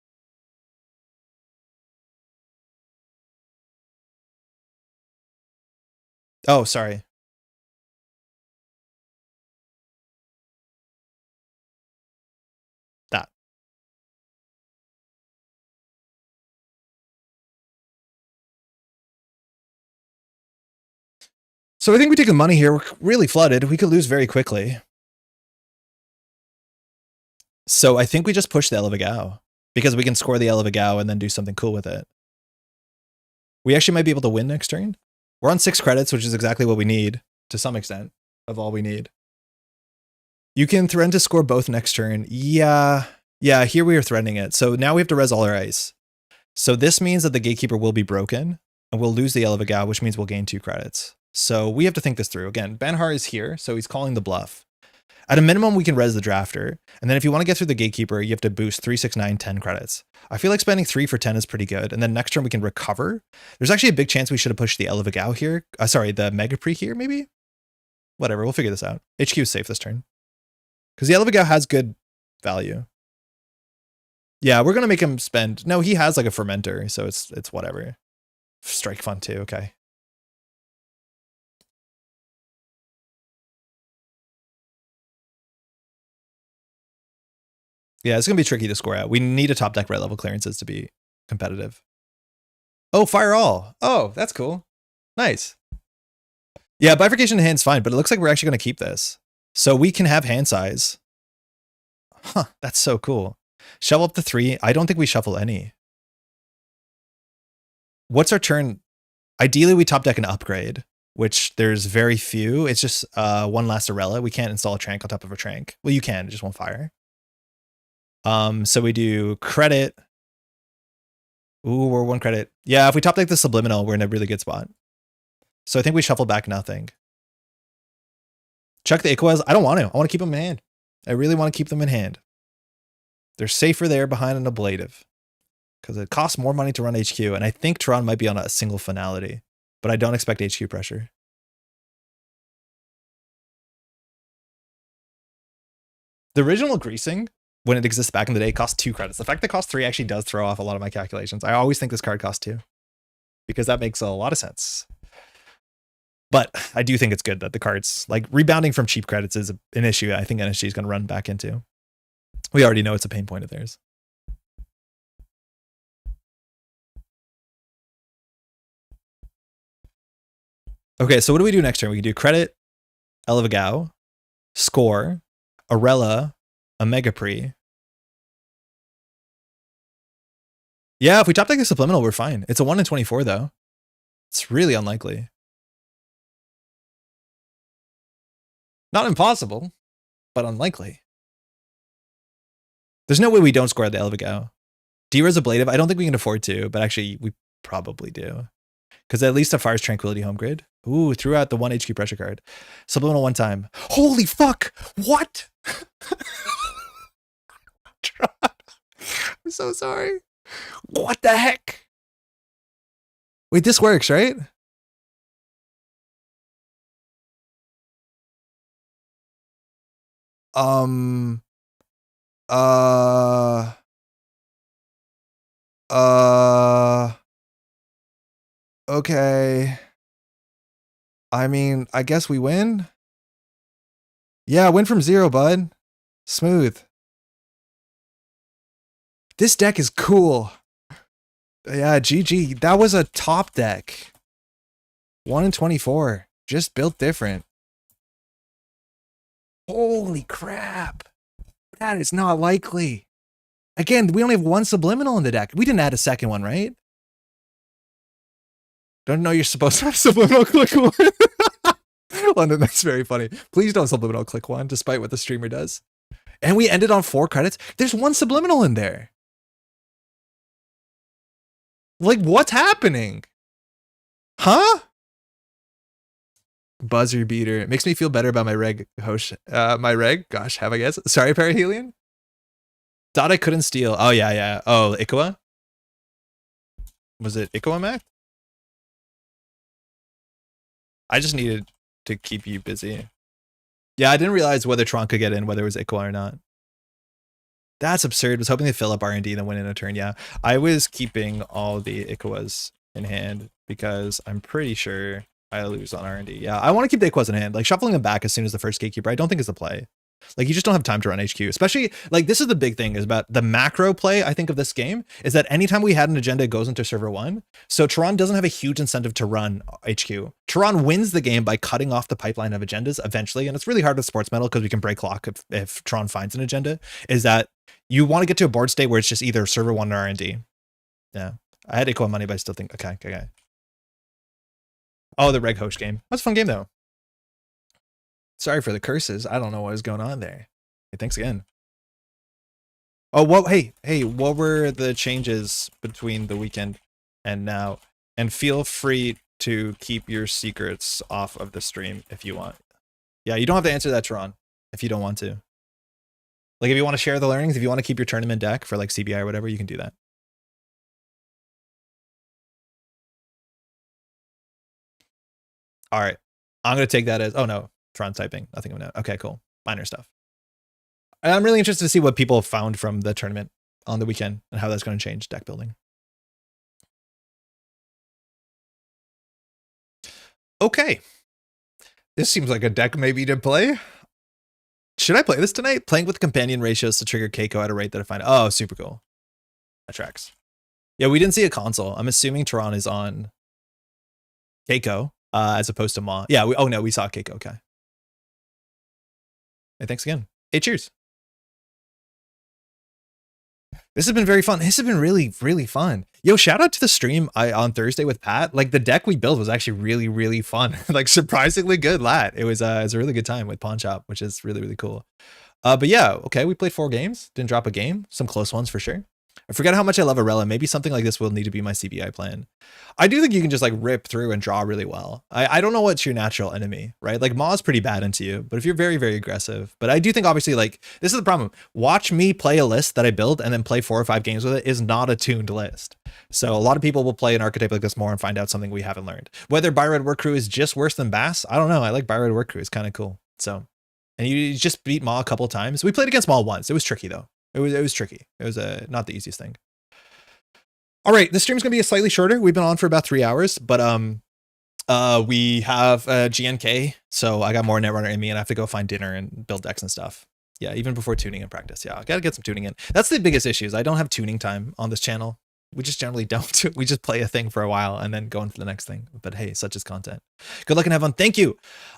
Oh, sorry. That. So I think we take the money here. We're really flooded. We could lose very quickly. So I think we just push the Elevagao because we can score the Elevagao and then do something cool with it. We actually might be able to win next turn. We're on 6 credits, which is exactly what we need to some extent of all we need. You can threaten to score both next turn. Yeah, here we are threatening it. So now we have to res all our ice. So this means that the gatekeeper will be broken and we'll lose the Elevagao, which means we'll gain 2 credits. So we have to think this through. Again, Banhar is here, so he's calling the bluff. At a minimum, we can res the drafter. And then if you want to get through the gatekeeper, you have to boost 3, 6, 9, 10 credits. I feel like spending 3 for 10 is pretty good. And then next turn we can recover. There's actually a big chance we should have pushed the Elevagao here. Sorry, the Megapre here, maybe? Whatever, we'll figure this out. HQ is safe this turn. Because the Elevagao has good value. Yeah, we're going to make him spend. No, he has like a fermenter, so it's whatever. Strike fun too, okay. Yeah, it's going to be tricky to score out. We need a top deck red level clearances to be competitive. Oh, fire all. Oh, that's cool. Nice. Yeah, bifurcation in hand's fine, but it looks like we're actually going to keep this. So we can have hand size. Huh, that's so cool. Shovel up to 3. I don't think we shuffle any. What's our turn? Ideally, we top deck an upgrade, which there's very few. It's just one last Arella. We can't install a Trank on top of a Trank. Well, you can, it just won't fire. So we do credit. Ooh, we're 1 credit. Yeah, if we top deck the Subliminal, we're in a really good spot. So I think we shuffle back nothing. Chuck the Iquaz. I don't want to. I want to keep them in hand. I really want to keep them in hand. They're safer there behind an ablative. Because it costs more money to run HQ, and I think Tron might be on a single finality. But I don't expect HQ pressure. The original greasing, when it exists back in the day, cost 2 credits. The fact that it costs 3 actually does throw off a lot of my calculations. I always think this card costs 2. Because that makes a lot of sense. But I do think it's good that the cards, like rebounding from cheap credits is an issue I think NSG is going to run back into. We already know it's a pain point of theirs. Okay, so what do we do next turn? We can do credit, Elevagao, score, Arella, a Megapre. Yeah, if we top deck the Subliminal, we're fine. It's a 1 in 24 though. It's really unlikely. Not impossible, but unlikely. There's no way we don't score the Elevagao. D-Res Ablative, I don't think we can afford to, but actually we probably do. Because at least it fires Tranquility Home Grid. Ooh, threw out the 1 HQ pressure card. Subliminal 1 time. Holy fuck! What? I'm so sorry. What the heck? Wait, this works, right? Um. Uh. Okay. I mean, I guess we win. Yeah, win from 0, bud. Smooth. This deck is cool. Yeah, GG. That was a top deck. 1 in 24. Just built different. Holy crap. That is not likely. Again, we only have one subliminal in the deck. We didn't add a second one, right? Don't know you're supposed to have subliminal click one. London, that's very funny. Please don't subliminal click one, despite what the streamer does. And we ended on 4 credits. There's one subliminal in there. Like, what's happening? Huh? Buzzer beater. It makes me feel better about my reg host. My reg? Gosh, have I guess? Sorry, Perihelion? Thought I couldn't steal. Oh, yeah. Oh, Ikawa? Was it Ikawa Mac? I just needed to keep you busy. Yeah, I didn't realize whether Tron could get in, whether it was Ikawa or not. That's absurd. Was hoping to fill up R&D and then win in a turn. Yeah, I was keeping all the Ikawas in hand because I'm pretty sure I lose on R&D. Yeah, I want to keep the Ikawas in hand. Like, shuffling them back as soon as the first Gatekeeper, I don't think is the play. Like, you just don't have time to run HQ, especially, like, this is the big thing is about the macro play, I think, of this game, is that anytime we had an agenda, it goes into server 1. So Tehran doesn't have a huge incentive to run HQ. Tehran wins the game by cutting off the pipeline of agendas eventually, and it's really hard with Sportsmetal because we can break lock if Tehran finds an agenda, is that you want to get to a board state where it's just either server 1 or R&D. Yeah. I had equal money, but I still think, okay. Oh, the Reg Host game. That's a fun game, though. Sorry for the curses. I don't know what was going on there. Hey, thanks again. Oh, well, hey, what were the changes between the weekend and now? And feel free to keep your secrets off of the stream if you want. Yeah, you don't have to answer that, Tron, if you don't want to. Like, if you want to share the learnings, if you want to keep your tournament deck for like CBI or whatever, you can do that. All right, I'm going to take that as, oh no, Tron typing, nothing of note. Okay, cool. Minor stuff. I'm really interested to see what people found from the tournament on the weekend and how that's going to change deck building. Okay. This seems like a deck maybe to play. Should I play this tonight? Playing with companion ratios to trigger Keiko at a rate that I find. Oh, super cool. That tracks. Yeah, we didn't see a console. I'm assuming Tehran is on Keiko as opposed to Ma. Yeah, oh no, we saw Keiko. Okay. Hey, thanks again. Hey, cheers. This has been very fun. This has been really, really fun. Yo, shout out to the stream on Thursday with Pat. Like, the deck we built was actually really, really fun. Like, surprisingly good, lat. It was a really good time with Pawn Shop, which is really, really cool. But yeah, okay, we played 4 games. Didn't drop a game. Some close ones for sure. I forget how much I love Arella. Maybe something like this will need to be my CBI plan. I do think you can just like rip through and draw really well. I don't know what's your natural enemy, right? Like Ma's pretty bad into you, but if you're very, very aggressive, but I do think obviously like this is the problem. Watch me play a list that I build and then play 4 or 5 games with it is not a tuned list. So a lot of people will play an archetype like this more and find out something we haven't learned. Whether Byred Work Crew is just worse than Bass, I don't know. I like Byred Work Crew. It's kind of cool. So, and you just beat Ma a couple of times. We played against Ma once. It was tricky though. It was tricky. It was not the easiest thing. All right, this stream's gonna be a slightly shorter. We've been on for about 3 hours, but we have GNK, so I got more Netrunner in me, and I have to go find dinner and build decks and stuff. Yeah, even before tuning and practice. Yeah, I gotta get some tuning in. That's the biggest issue. Is I don't have tuning time on this channel. We just generally don't. We just play a thing for a while and then go into the next thing. But hey, such is content. Good luck and have fun. Thank you.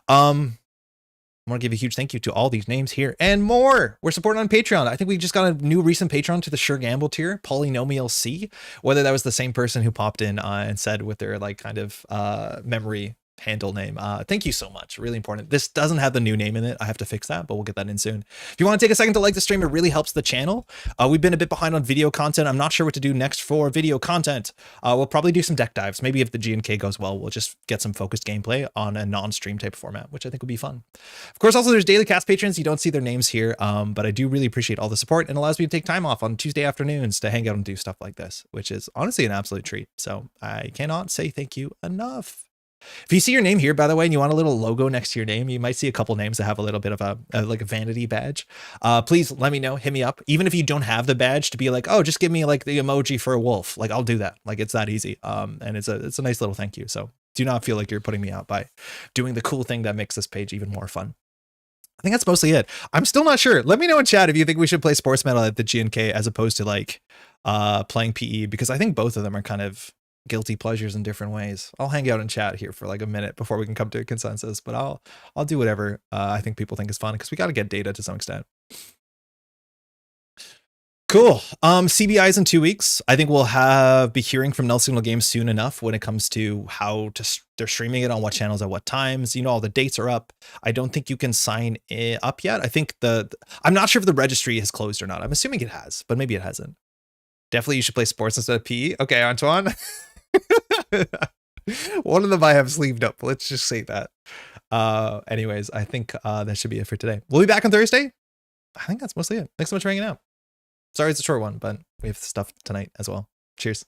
I want to give a huge thank you to all these names here and more. We're supported on Patreon. I think we just got a new recent patron to the Sure Gamble tier, Polynomial C. Whether that was the same person who popped in and said with their like kind of memory handle name. Thank you so much. Really important. This doesn't have the new name in it. I have to fix that, but we'll get that in soon. If you want to take a second to like the stream, it really helps the channel. We've been a bit behind on video content. I'm not sure what to do next for video content. We'll probably do some deck dives. Maybe if the GNK goes well, we'll just get some focused gameplay on a non-stream type format, which I think would be fun. Of course, also there's daily cast patrons. You don't see their names here, but I do really appreciate all the support and allows me to take time off on Tuesday afternoons to hang out and do stuff like this, which is honestly an absolute treat. So I cannot say thank you enough. If you see your name here, by the way, and you want a little logo next to your name, you might see a couple names that have a little bit of a like a vanity badge. Please let me know, hit me up. Even if you don't have the badge, to be like, oh, just give me like the emoji for a wolf. Like I'll do that. Like it's that easy. And it's a nice little thank you. So do not feel like you're putting me out by doing the cool thing that makes this page even more fun. I think that's mostly it. I'm still not sure. Let me know in chat if you think we should play Sportsmetal at the GNK as opposed to like playing PE, because I think both of them are kind of guilty pleasures in different ways. I'll hang out in chat here for like a minute before we can come to a consensus, but I'll do whatever I think people think is fun, because we got to get data to some extent. Cool. CBI's in 2 weeks. I think we'll be hearing from Null Signal Games soon enough when it comes to how they're streaming it on what channels at what times. You know, all the dates are up. I don't think you can sign it up yet. I think I'm not sure if the registry has closed or not. I'm assuming it has, but maybe it hasn't. Definitely you should play sports instead of PE. Okay, Antoine. One of them I have sleeved up. Let's just say that. Anyways, I think that should be it for today. We'll be back on Thursday. I think that's mostly it. Thanks so much for hanging out. Sorry it's a short one, but we have stuff tonight as well. Cheers.